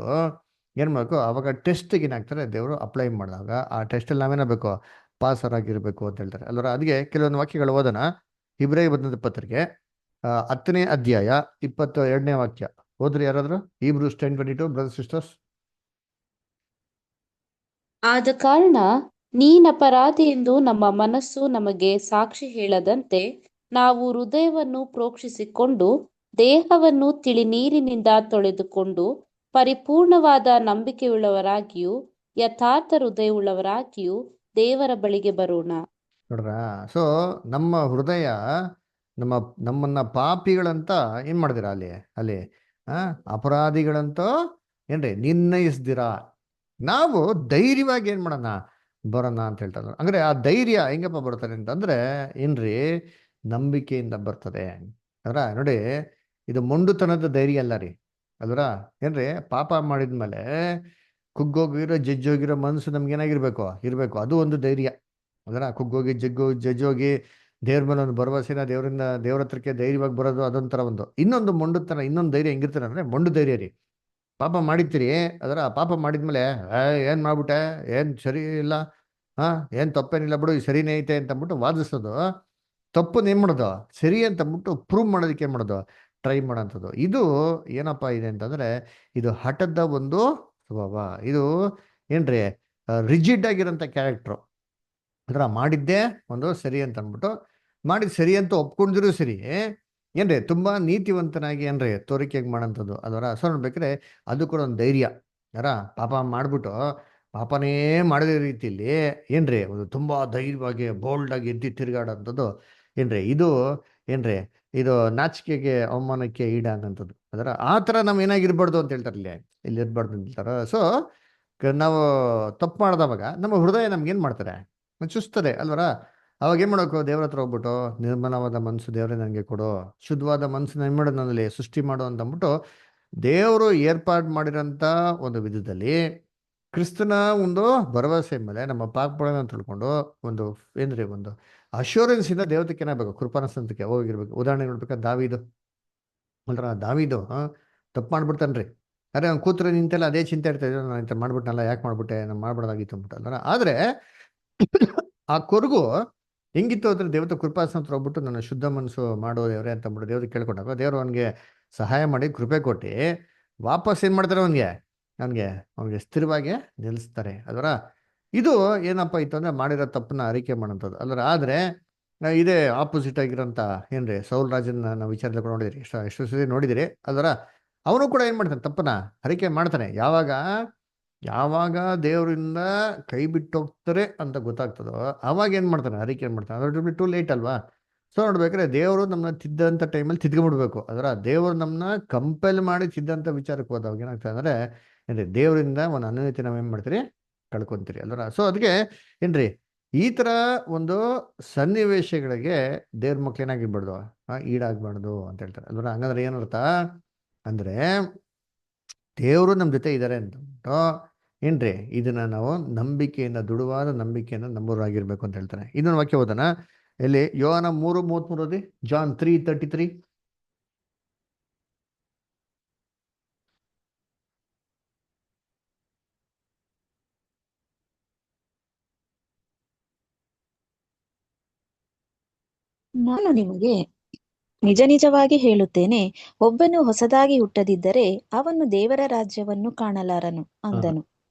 ಏನು ಮಾಡಬೇಕು, ಆವಾಗ ಟೆಸ್ಟಿಗೆ ಏನಾಗ್ತಾರೆ ದೇವರು ಅಪ್ಲೈ ಮಾಡಿದಾಗ ಆ ಟೆಸ್ಟಲ್ಲಿ ನಾವೇನಾಗಬೇಕು, ಪಾಸರಾಗಿರ್ಬೇಕು ಅಂತ ಹೇಳ್ತಾರೆ ಅಲ್ವರ. ಅದಕ್ಕೆ ಕೆಲವೊಂದು ವಾಕ್ಯಗಳು ಓದೋಣ. ಇಬ್ರೇ ಬಂದ ಪತ್ರಿಕೆ 10ನೇ ಅಧ್ಯಾಯ 22ನೇ ವಾಕ್ಯ ಓದ್ರಿ ಯಾರಾದ್ರು. Hebrews 10:22 brother sisters. ಆದ ಕಾರಣ ನೀನಪರಾಧಿ ಎಂದು ನಮ್ಮ ಮನಸ್ಸು ನಮಗೆ ಸಾಕ್ಷಿ ಹೇಳದಂತೆ ನಾವು ಹೃದಯವನ್ನು ಪ್ರೋಕ್ಷಿಸಿಕೊಂಡು ದೇಹವನ್ನು ತಿಳಿ ನೀರಿನಿಂದ ತೊಳೆದುಕೊಂಡು ಪರಿಪೂರ್ಣವಾದ ನಂಬಿಕೆಯುಳ್ಳವರಾಗಿಯೂ ಯಥಾರ್ಥ ಹೃದಯವುಳ್ಳವರಾಗಿಯೂ ದೇವರ ಬಳಿಗೆ ಬರೋಣ. ನೋಡ್ರ, ಸೊ ನಮ್ಮ ಹೃದಯ ನಮ್ಮನ್ನ ಪಾಪಿಗಳಂತ ಏನ್ ಮಾಡಿದಿರ ಅಲ್ಲಿ ಅಪರಾಧಿಗಳಂತ ಏನ್ರಿ ನಿರ್ಣಯಿಸ್ದಿರ ನಾವು ಧೈರ್ಯವಾಗಿ ಏನ್ ಮಾಡೋಣ ಬರೋಣ ಅಂತ ಹೇಳ್ತಾರೆ. ಅಂದ್ರೆ ಆ ಧೈರ್ಯ ಹೆಂಗಪ್ಪ ಬರ್ತಾರೆ ಅಂತಂದ್ರೆ ಏನ್ರಿ ನಂಬಿಕೆಯಿಂದ ಬರ್ತದೆ. ಅದ್ರ ನೋಡಿ, ಇದು ಮೊಂಡುತನದ ಧೈರ್ಯ ಅಲ್ಲ ರೀ ಅಲ್ವರ. ಏನ್ರಿ ಪಾಪ ಮಾಡಿದ್ಮೇಲೆ ಕುಗ್ಗೋಗಿರೋ ಜಜ್ಜೋಗಿರೋ ಮನಸ್ಸು ನಮ್ಗೇನಾಗಿರ್ಬೇಕು ಇರ್ಬೇಕು, ಅದು ಒಂದು ಧೈರ್ಯ. ಅದರ ಕುಗ್ಗೋಗಿ ಜಜ್ಜೋಗಿ ದೇವ್ರ ಮೇಲೆ ಒಂದು ಭರವಸೆನ ದೇವ್ರ ಹತ್ರಕ್ಕೆ ಧೈರ್ಯವಾಗಿ ಬರೋದು, ಅದೊಂಥರ ಒಂದು. ಇನ್ನೊಂದು ಮೊಂಡುತನ, ಇನ್ನೊಂದು ಧೈರ್ಯ ಹೆಂಗಿರ್ತಾರೆ ಅಂದ್ರೆ ಮೊಂಡು ಧೈರ್ಯ ರೀ. ಪಾಪ ಮಾಡಿರ್ತೀರಿ, ಅದರ ಪಾಪ ಮಾಡಿದ್ಮೇಲೆ ಏನ್ ಮಾಡ್ಬಿಟ್ಟೆ, ಏನ್ ಸರಿ ಇಲ್ಲ, ಏನ್ ತಪ್ಪೇನಿಲ್ಲ ಬಿಡು, ಸರಿನೇ ಐತೆ ಅಂತ ಅಂದ್ಬಿಟ್ಟು ವಾದಿಸೋದು. ತಪ್ಪನ್ನ ಏನ್ ಮಾಡೋದು ಸರಿ ಅಂತ ಅಂದ್ಬಿಟ್ಟು ಪ್ರೂವ್ ಮಾಡೋದಕ್ಕೆ ಏನ್ ಮಾಡೋದು ಟ್ರೈ ಮಾಡೋಂಥದ್ದು. ಇದು ಏನಪ್ಪಾ ಇದೆ ಅಂತಂದ್ರೆ ಇದು ಹಠದ ಒಂದು ಸ್ವಭಾವ. ಇದು ಏನ್ರಿ ರಿಜಿಡ್ ಆಗಿರೋಂಥ ಕ್ಯಾರೆಕ್ಟ್ರು. ಅದರ ಮಾಡಿದ್ದೇ ಒಂದು ಸರಿ ಅಂತ ಅಂದ್ಬಿಟ್ಟು ಮಾಡಿದ್ ಸರಿ ಅಂತ ಒಪ್ಕೊಂಡಿದ್ರು ಸರಿ ಏನ್ರಿ ತುಂಬಾ ನೀತಿವಂತನಾಗಿ ಏನ್ರಿ ತೋರಿಕೆಯಾಗಿ ಮಾಡೋಂಥದ್ದು ಅದರ. ಸೊ ನೋಡ್ಬೇಕ್ರೆ ಅದು ಕೂಡ ಒಂದು ಧೈರ್ಯ. ಅದರ ಪಾಪ ಮಾಡ್ಬಿಟ್ಟು ಪಾಪನೇ ಮಾಡದೇ ರೀತಿಯಲ್ಲಿ ಏನ್ರಿ ಒಂದು ತುಂಬಾ ಧೈರ್ಯವಾಗಿ ಬೋಲ್ಡ್ ಆಗಿ ಎದ್ದು ತಿರುಗಾಡೋಂಥದ್ದು ಏನ್ರಿ ಇದು ನಾಚಿಕೆಗೆ ಅವಮಾನಕ್ಕೆ ಈಡಾಗಂಥದ್ದು. ಅದರ ಆ ಥರ ನಾವು ಏನಾಗಿರ್ಬಾರ್ದು ಅಂತ ಹೇಳ್ತಾರೆ ಇಲ್ಲಿ ಇರ್ಬಾರ್ದು ಅಂತ ಹೇಳ್ತಾರೆ. ಸೊ ನಾವು ತಪ್ಪು ಮಾಡಿದವಾಗ ನಮ್ಮ ಹೃದಯ ನಮ್ಗೇನು ಮಾಡ್ತಾರೆ ಚುಸ್ತದೆ ಅಲ್ವರ. ಅವಾಗ ಏನು ಮಾಡೋಕು, ದೇವ್ರ ಹತ್ರ ಹೋಗ್ಬಿಟ್ಟು ನಿರ್ಮಲವಾದ ಮನಸ್ಸು ದೇವರೇ ನನಗೆ ಕೊಡು, ಶುದ್ಧವಾದ ಮನಸ್ಸನ್ನ ಏನು ಮಾಡೋದು ನನ್ನಲ್ಲಿ ಸೃಷ್ಟಿ ಮಾಡು ಅಂತ ಅಂದ್ಬಿಟ್ಟು ದೇವರು ಏರ್ಪಾಡು ಮಾಡಿರೋಂಥ ಒಂದು ವಿಧದಲ್ಲಿ ಕ್ರಿಸ್ತನ ಒಂದು ಭರವಸೆ ಮೇಲೆ ನಮ್ಮ ಪಾಪಗಳನ್ನು ತಿಳ್ಕೊಂಡು ಒಂದು ಏನ್ರಿ ಒಂದು ಅಶ್ಯೂರೆನ್ಸ್ ಇಂದ ದೇವತೆಗೆ ಏನಾಗಬೇಕು, ಕೃಪಾನಸ್ತಂತಕ್ಕೆ ಹೋಗಿರ್ಬೇಕು. ಉದಾಹರಣೆ ನೋಡ್ಬೇಕಾದ್ರೆ ದಾವೀದು ತಪ್ಪು ಮಾಡ್ಬಿಡ್ತಾನ್ರಿ. ಅರೆ ಅವ್ನು ಕೂತ್ರೆ ನಿಂತೆಲ್ಲ ಅದೇ ಚಿಂತೆ ಇರ್ತದೆ, ನಾನು ಇಂಥ ಮಾಡ್ಬಿಟ್ನಲ್ಲ, ಯಾಕೆ ಮಾಡ್ಬಿಟ್ಟೆ, ನಾನು ಮಾಡ್ಬಿಡೋದಾಗಿತ್ತು ಅಂದ್ಬಿಟ್ಟಲ್ಲ. ಆದರೆ ಆ ಕೊರಗು ಹೆಂಗಿತ್ತು ಅಂದ್ರೆ ದೇವತೆ ಕೃಪಾಸನ ಹೋಗ್ಬಿಟ್ಟು ನನ್ನ ಶುದ್ಧ ಮನಸ್ಸು ಮಾಡೋ ದೇವ್ರೆ ಅಂತ ಅಂದ್ಬಿಟ್ಟು ದೇವ್ರಿಗೆ ಕೇಳ್ಕೊಂಡಾಗ ದೇವ್ರು ಅವನಿಗೆ ಸಹಾಯ ಮಾಡಿ ಕೃಪೆ ಕೊಟ್ಟು ವಾಪಸ್ ಏನು ಮಾಡ್ತಾರೆ ಅವನಿಗೆ ಸ್ಥಿರವಾಗಿ ನಿಲ್ಲಿಸ್ತಾರೆ ಅದರ. ಇದು ಏನಪ್ಪ ಇತ್ತು ಅಂದ್ರೆ ಮಾಡಿರೋ ತಪ್ಪನ್ನ ಅರಿಕೆ ಮಾಡೋಂಥದ್ದು ಅಲ್ಲರ. ಆದರೆ ಇದೇ ಆಪೋಸಿಟ್ ಆಗಿರೋಂಥ ಏನ್ರಿ ಸೌಲ್ ರಾಜನ ನಾವು ವಿಚಾರದಲ್ಲಿ ಕೂಡ ನೋಡಿದಿರಿ, ಎಷ್ಟು ಸರಿ ನೋಡಿದಿರಿ ಅದರ. ಅವನು ಕೂಡ ಏನು ಮಾಡ್ತಾನೆ, ತಪ್ಪನ್ನ ಅರಿಕೆ ಮಾಡ್ತಾನೆ. ಯಾವಾಗ ದೇವರಿಂದ ಕೈ ಬಿಟ್ಟು ಹೋಗ್ತಾರೆ ಅಂತ ಗೊತ್ತಾಗ್ತದೋ ಅವಾಗ ಏನು ಮಾಡ್ತಾನೆ, ಅರಿಕೆ ಏನು ಮಾಡ್ತಾನೆ. ಅದ್ರ ಟೂ ಲೇಟ್ ಅಲ್ವಾ. ಸೊ ನೋಡ್ಬೇಕಾದ್ರೆ ದೇವರು ನಮ್ಮನ್ನ ತಿದ್ದಂಥ ಟೈಮಲ್ಲಿ ತಿದ್ಕೊಂಡ್ಬಿಡ್ಬೇಕು. ಅದರ ದೇವರು ನಮ್ಮನ್ನ ಕಂಪೆಲ್ ಮಾಡಿ ತಿದ್ದಂಥ ವಿಚಾರಕ್ಕೆ ಹೋದವಾಗ ಏನಾಗ್ತದೆ ಅಂದರೆ ಏನ್ರಿ ದೇವರಿಂದ ಒಂದು ಅನ್ಯೋನ್ಯತೆ ನಾವೇನು ಮಾಡ್ತೀರಿ ಕಳ್ಕೊಂತೀರಿ ಅಲ್ವರ. ಸೊ ಅದಕ್ಕೆ ಏನ್ರಿ ಈ ಥರ ಒಂದು ಸನ್ನಿವೇಶಗಳಿಗೆ ದೇವ್ರ ಮಕ್ಳು ಏನಾಗಿರ್ಬಾರ್ದು ಈಡಾಗಬಾರ್ದು ಅಂತ ಹೇಳ್ತಾರೆ ಅಲ್ವರ. ಹಂಗಂದ್ರೆ ಏನರ್ಥ ಅಂದರೆ ದೇವರು ನಮ್ಮ ಜೊತೆ ಇದ್ದಾರೆ ಅಂತಂದ್ಬಿಟ್ಟು ಏನ್ರಿ ಇದನ್ನ ನಾವು ನಂಬಿಕೆಯಿಂದ ದೃಢವಾದ ನಂಬಿಕೆಯಿಂದ ನಂಬೋರಾಗಿರ್ಬೇಕು ಅಂತ ಹೇಳ್ತಾನೆ. ಇನ್ನೊಂದು ವಾಕ್ಯ ಓದೋಣ. ಇಲ್ಲಿ ಯೋಹಾನ 3:33 ಓದಿ. ಜಾನ್ 3:33. ನಾನು ನಿಮಗೆ ನಿಜ ನಿಜವಾಗಿ ಹೇಳುತ್ತೇನೆ, ಒಬ್ಬನು ಹೊಸದಾಗಿ ಹುಟ್ಟದಿದ್ದರೆ ಅವನು ದೇವರ ರಾಜ್ಯವನ್ನು ಕಾಣಲಾರನು ಅಂದನು.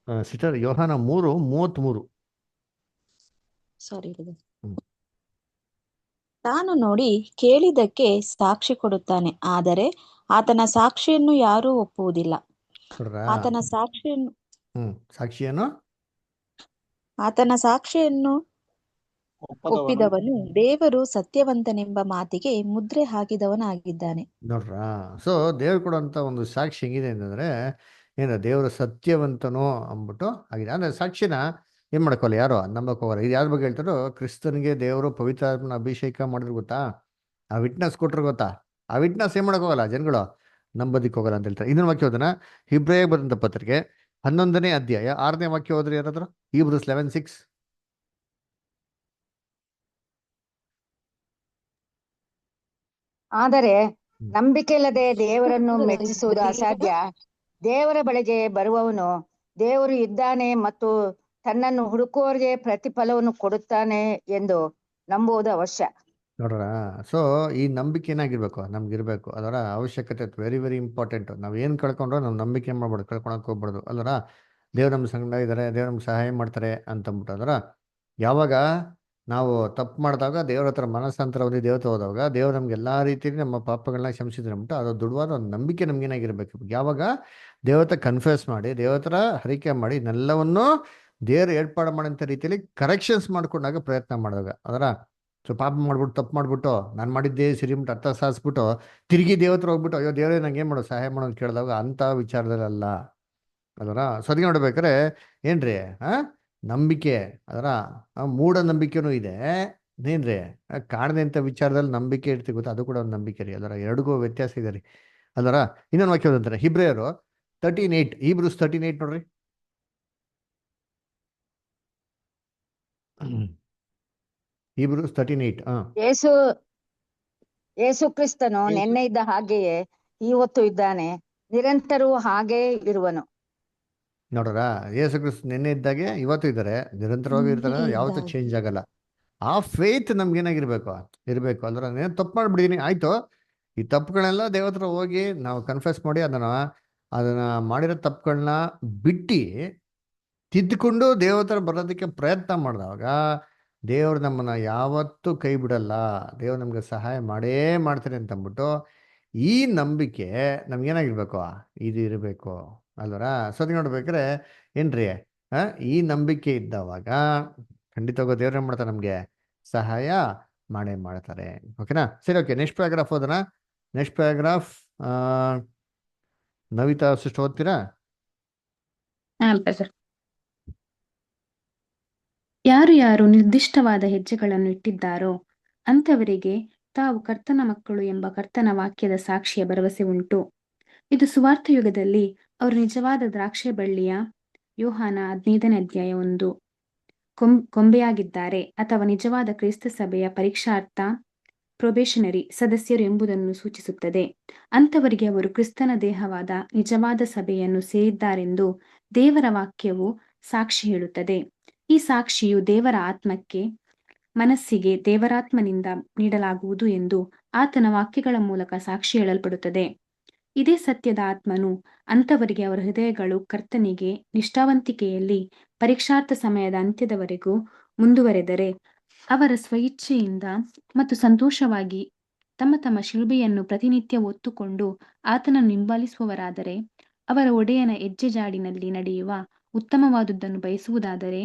ಸಿಸ್ಟರ್ ಯೋಹಾನ 3:33. ಸಾರಿ, ತಾನು ನೋಡಿ ಕೇಳಿದ್ದಕ್ಕೆ ಸಾಕ್ಷಿ ಕೊಡುತ್ತಾನೆ, ಆದರೆ ಆತನ ಸಾಕ್ಷಿಯನ್ನು ಯಾರೂ ಒಪ್ಪುವುದಿಲ್ಲ. ಆತನ ಸಾಕ್ಷಿಯನ್ನು ಒಪ್ಪಿದವನು ದೇವರು ಸತ್ಯವಂತನೆಂಬ ಮಾತಿಗೆ ಮುದ್ರೆ ಹಾಕಿದವನಾಗಿದ್ದಾನೆ. ನೋಡ್ರ, ಸೊ ದೇವ್ರು ಕೊಡುವಂತ ಒಂದು ಸಾಕ್ಷಿ ಹೆಂಗಿದೆ ಅಂತಂದ್ರೆ ದೇವರು ಸತ್ಯವಂತನೋ ಅಂದ್ಬಿಟ್ಟು ಆಗಿದೆ. ಅಂದ್ರೆ ಸಾಕ್ಷಿನ ಏನ್ ಮಾಡ್ಕೋಲ್ಲ, ಯಾರು ನಂಬಕ್ ಹೋಗಲ್ಲ. ಇದು ಯಾರ ಬಗ್ಗೆ ಹೇಳ್ತಾರೋ, ಕ್ರಿಸ್ತನಿಗೆ ದೇವರು ಪವಿತ್ರಾತ್ಮನ ಅಭಿಷೇಕ ಮಾಡಿದ್ರು ಗೊತ್ತಾ, ಆ ವಿಟ್ನೆಸ್ ಕೊಟ್ರು ಗೊತ್ತಾ, ಆ ವಿಟ್ನೆಸ್ ಏನ್ ಮಾಡಕ್ ಹೋಗಲ್ಲ, ಜನಗಳು ನಂಬೋದಿಕ್ ಹೋಗಲ್ಲ ಅಂತ ಹೇಳ್ತಾರೆ. ಇನ್ನೊಂದು ವಾಕ್ಯ ಹೋದನ ಹಿಬ್ರಿಯರಿಗೆ ಬರೆದಂತ ಪತ್ರಿಕೆ 11ನೇ ಅಧ್ಯಾಯ 6ನೇ ವಾಕ್ಯ ಹೋದ್ರಿ ಯಾರಾದ್ರು. Hebrews 11:6. ಆದರೆ ನಂಬಿಕೆ ಇಲ್ಲದೆ ದೇವರನ್ನು ಮೆಚ್ಚಿಸುವುದು ಅಸಾಧ್ಯ. ದೇವರ ಬಳಿಗೆ ಬರುವವನು ದೇವರು ಇದ್ದಾನೆ ಮತ್ತು ತನ್ನನ್ನು ಹುಡುಕುವವರಿಗೆ ಪ್ರತಿಫಲವನ್ನು ಕೊಡುತ್ತಾನೆ ಎಂದು ನಂಬುವುದು ಅವಶ್ಯ. ನೋಡ್ರ. ಸೊ ಈ ನಂಬಿಕೆ ಏನಾಗಿರ್ಬೇಕು ನಮ್ಗಿರ್ಬೇಕು. ಅದರ ಅವಶ್ಯಕತೆ ವೆರಿ ವೆರಿ ಇಂಪಾರ್ಟೆಂಟ್. ನಾವ್ ಏನ್ ಕಳ್ಕೊಂಡ್ರು ನಾವು ನಂಬಿಕೆ ಮಾಡ್ಬಾರ್ದು, ಕಳ್ಕೊಳಕ್ ಹೋಗ್ಬಾರ್ದು ಅಲ್ವರ. ದೇವ್ರು ನಮ್ಮ ಸಂಗಡ ಇದ್ದಾರೆ, ದೇವ್ರು ನಮ್ಗೆ ಸಹಾಯ ಮಾಡ್ತಾರೆ ಅಂತಂದ್ಬಿಟ್ಟು ಅದರ ಯಾವಾಗ ನಾವು ತಪ್ಪು ಮಾಡಿದಾಗ ದೇವ್ರ ಹತ್ರ ಮನಸ್ಸಾಂತರ ಹೊಂದಿ ದೇವತೆ ಹೋದಾಗ ದೇವ್ರು ನಮ್ಗೆ ಎಲ್ಲಾ ರೀತಿಯಲ್ಲಿ ನಮ್ಮ ಪಾಪಗಳನ್ನ ಕ್ಷಮಿಸಿದ್ರೆ ಅಂದ್ಬಿಟ್ಟು ಅದು ದೃಢವಾದ ಒಂದು ನಂಬಿಕೆ ನಮ್ಗೆ ಏನಾಗಿರ್ಬೇಕು. ಯಾವಾಗ ದೇವತೆ ಕನ್ಫ್ಯೂಸ್ ಮಾಡಿ ದೇವತರ ಹರಿಕೆ ಮಾಡಿ ಇದನ್ನೆಲ್ಲವನ್ನು ದೇವ್ರು ಏರ್ಪಾಡು ಮಾಡೋಂಥ ರೀತಿಯಲ್ಲಿ ಕರೆಕ್ಷನ್ಸ್ ಮಾಡ್ಕೊಂಡಾಗ ಪ್ರಯತ್ನ ಮಾಡಿದಾಗ ಅದರ. ಸೊ ಪಾಪ ಮಾಡ್ಬಿಟ್ಟು ತಪ್ಪು ಮಾಡ್ಬಿಟ್ಟು ನಾನು ಮಾಡಿದ್ದೇ ಸಿರಿಬಿಟ್ಟು ಅರ್ಥ ಸಾಧಿಸ್ಬಿಟ್ಟು ತಿರುಗಿ ದೇವತ್ರ ಹೋಗ್ಬಿಟ್ಟು ಅಯ್ಯೋ ದೇವರೇ ನಂಗೆ ಏನು ಮಾಡೋದು ಸಹಾಯ ಮಾಡೋದು ಕೇಳಿದಾಗ ಅಂಥ ವಿಚಾರದಲ್ಲ ಅದರ. ಸೊ ಅದಕ್ಕೆ ನೋಡ್ಬೇಕಾರೆ ಏನ್ರಿ ನಂಬಿಕೆ ಅದರ ಮೂಢ ನಂಬಿಕೆನೂ ಇದೆ. ಏನ್ರಿ ಕಾಣದೆ ಅಂತ ವಿಚಾರದಲ್ಲಿ ನಂಬಿಕೆ ಇರ್ತೀವಿ ಗೊತ್ತಾ, ಅದು ಕೂಡ ಒಂದು ನಂಬಿಕೆ ರೀ. ಅದರ ಎರಡಿಗೂ ವ್ಯತ್ಯಾಸ ಇದೆ ರೀ ಅದರ. ಇನ್ನೊಂದು ವಾಕ್ಯ ಅಂತಾರೆ ಹಿಬ್ರಿಯರು 13:8, Hebrews 13:8 ನೋಡ್ರಿ. Hebrews 13:8. ಯೇಸು ಯೇಸು ಕ್ರಿಸ್ತನು ನೆನ್ನೆ ಇದ್ದ ಹಾಗೆಯೇ ಇವತ್ತು ಇದ್ದಾನೆ, ನಿರಂತರವೂ ಹಾಗೇ ಇರುವನು. ನೋಡ್ರ, ಯೇಸು ಕ್ರಿಸ್ತ ನಿನ್ನೆ ಇದ್ದಾಗೆ ಇವತ್ತು ಇದ್ದಾರೆ, ನಿರಂತರವಾಗಿ ಇರ್ತಾರೆ, ಯಾವತ್ತೂ ಚೇಂಜ್ ಆಗಲ್ಲ. ಆ ಫೇತ್ ನಮ್ಗೆ ಏನಾಗಿರ್ಬೇಕು ಇರಬೇಕು. ಅಂದ್ರೆ ನಾನು ತಪ್ಪು ಮಾಡ್ಬಿಟ್ಟಿದೀನಿ, ಆಯ್ತು, ಈ ತಪ್ಪುಗಳನ್ನೆಲ್ಲ ದೇವತ್ರ ಹೋಗಿ ನಾವು ಕನ್ಫೆಸ್ ಮಾಡಿ ಅದನ್ನ ಮಾಡಿರೋ ತಪ್ಪುಗಳನ್ನ ಬಿಟ್ಟು ತಿದ್ದುಕೊಂಡು ದೇವತರ ಬರೋದಕ್ಕೆ ಪ್ರಯತ್ನ ಮಾಡಿದಾಗ ದೇವ್ರು ನಮ್ಮನ್ನ ಯಾವತ್ತೂ ಕೈ ಬಿಡಲ್ಲ, ದೇವ್ರು ನಮ್ಗೆ ಸಹಾಯ ಮಾಡೇ ಮಾಡ್ತಾರೆ ಅಂತಂದ್ಬಿಟ್ಟು ಈ ನಂಬಿಕೆ ನಮ್ಗೇನಾಗಿರ್ಬೇಕು ಇದು ಇರಬೇಕು ಅಲ್ವರ. ಸರಿ ನೋಡ್ಬೇಕಾರೆ ಏನ್ರಿ ಈ ನಂಬಿಕೆ ಇದ್ದವಾಗ ಖಂಡಿತವಾಗೂ ದೇವ್ರು ಏನ್ ಮಾಡ್ತಾರೆ, ನಮ್ಗೆ ಸಹಾಯ ಮಾಡೇ ಮಾಡ್ತಾರೆ. ಓಕೆನಾ? ಸರಿ, ಓಕೆ. ನೆಕ್ಸ್ಟ್ ಪ್ಯಾರಾಗ್ರಾಫ್ ಓದೋಣ. ನೆಕ್ಸ್ಟ್ ಪ್ಯಾರಾಗ್ರಾಫ್ ನವಿತಾ ಸಿಸ್ಟರ್ ಓದ್ತೀರಾ? ಯಾರು ಯಾರು ನಿರ್ದಿಷ್ಟವಾದ ಹೆಜ್ಜೆಗಳನ್ನು ಇಟ್ಟಿದ್ದಾರೋ ಅಂಥವರಿಗೆ ತಾವು ಕರ್ತನ ಮಕ್ಕಳು ಎಂಬ ಕರ್ತನ ವಾಕ್ಯದ ಸಾಕ್ಷಿಯ ಭರವಸೆ ಉಂಟು. ಇದು ಸುವಾರ್ಥ ಯುಗದಲ್ಲಿ ಅವರು ನಿಜವಾದ ದ್ರಾಕ್ಷೆ ಬಳ್ಳಿಯ ಯೋಹಾನ 15:1 ಕೊಂಬೆಯಾಗಿದ್ದಾರೆ ಅಥವಾ ನಿಜವಾದ ಕ್ರೈಸ್ತ ಸಭೆಯ ಪರೀಕ್ಷಾರ್ಥ ಪ್ರೊಬೇಷನರಿ ಸದಸ್ಯರು ಎಂಬುದನ್ನು ಸೂಚಿಸುತ್ತದೆ. ಅಂಥವರಿಗೆ ಅವರು ಕ್ರಿಸ್ತನ ದೇಹವಾದ ನಿಜವಾದ ಸಭೆಯನ್ನು ಸೇರಿದ್ದಾರೆಂದು ದೇವರ ವಾಕ್ಯವು ಸಾಕ್ಷಿ ಹೇಳುತ್ತದೆ. ಈ ಸಾಕ್ಷಿಯು ದೇವರ ಆತ್ಮಕ್ಕೆ, ಮನಸ್ಸಿಗೆ ದೇವರಾತ್ಮನಿಂದ ನೀಡಲಾಗುವುದು ಎಂದು ಆತನ ವಾಕ್ಯಗಳ ಮೂಲಕ ಸಾಕ್ಷಿ ಹೇಳಲ್ಪಡುತ್ತದೆ. ಇದೇ ಸತ್ಯದ ಆತ್ಮನು ಅಂಥವರಿಗೆ ಅವರ ಹೃದಯಗಳು ಕರ್ತನಿಗೆ ನಿಷ್ಠಾವಂತಿಕೆಯಲ್ಲಿ ಪರೀಕ್ಷಾರ್ಥ ಸಮಯದ ಅಂತ್ಯದವರೆಗೂ ಮುಂದುವರೆದರೆ ಅವರ ಸ್ವಇಚ್ಛೆಯಿಂದ ಮತ್ತು ಸಂತೋಷವಾಗಿ ತಮ್ಮ ತಮ್ಮ ಶಿಲುಬೆಯನ್ನು ಪ್ರತಿನಿತ್ಯ ಹೊತ್ತುಕೊಂಡು ಆತನನ್ನು ಹಿಂಬಾಲಿಸುವವರಾದರೆ, ಅವರ ಒಡೆಯನ ಹೆಜ್ಜೆ ಜಾಡಿನಲ್ಲಿ ನಡೆಯುವ ಉತ್ತಮವಾದುದನ್ನು ಬಯಸುವುದಾದರೆ,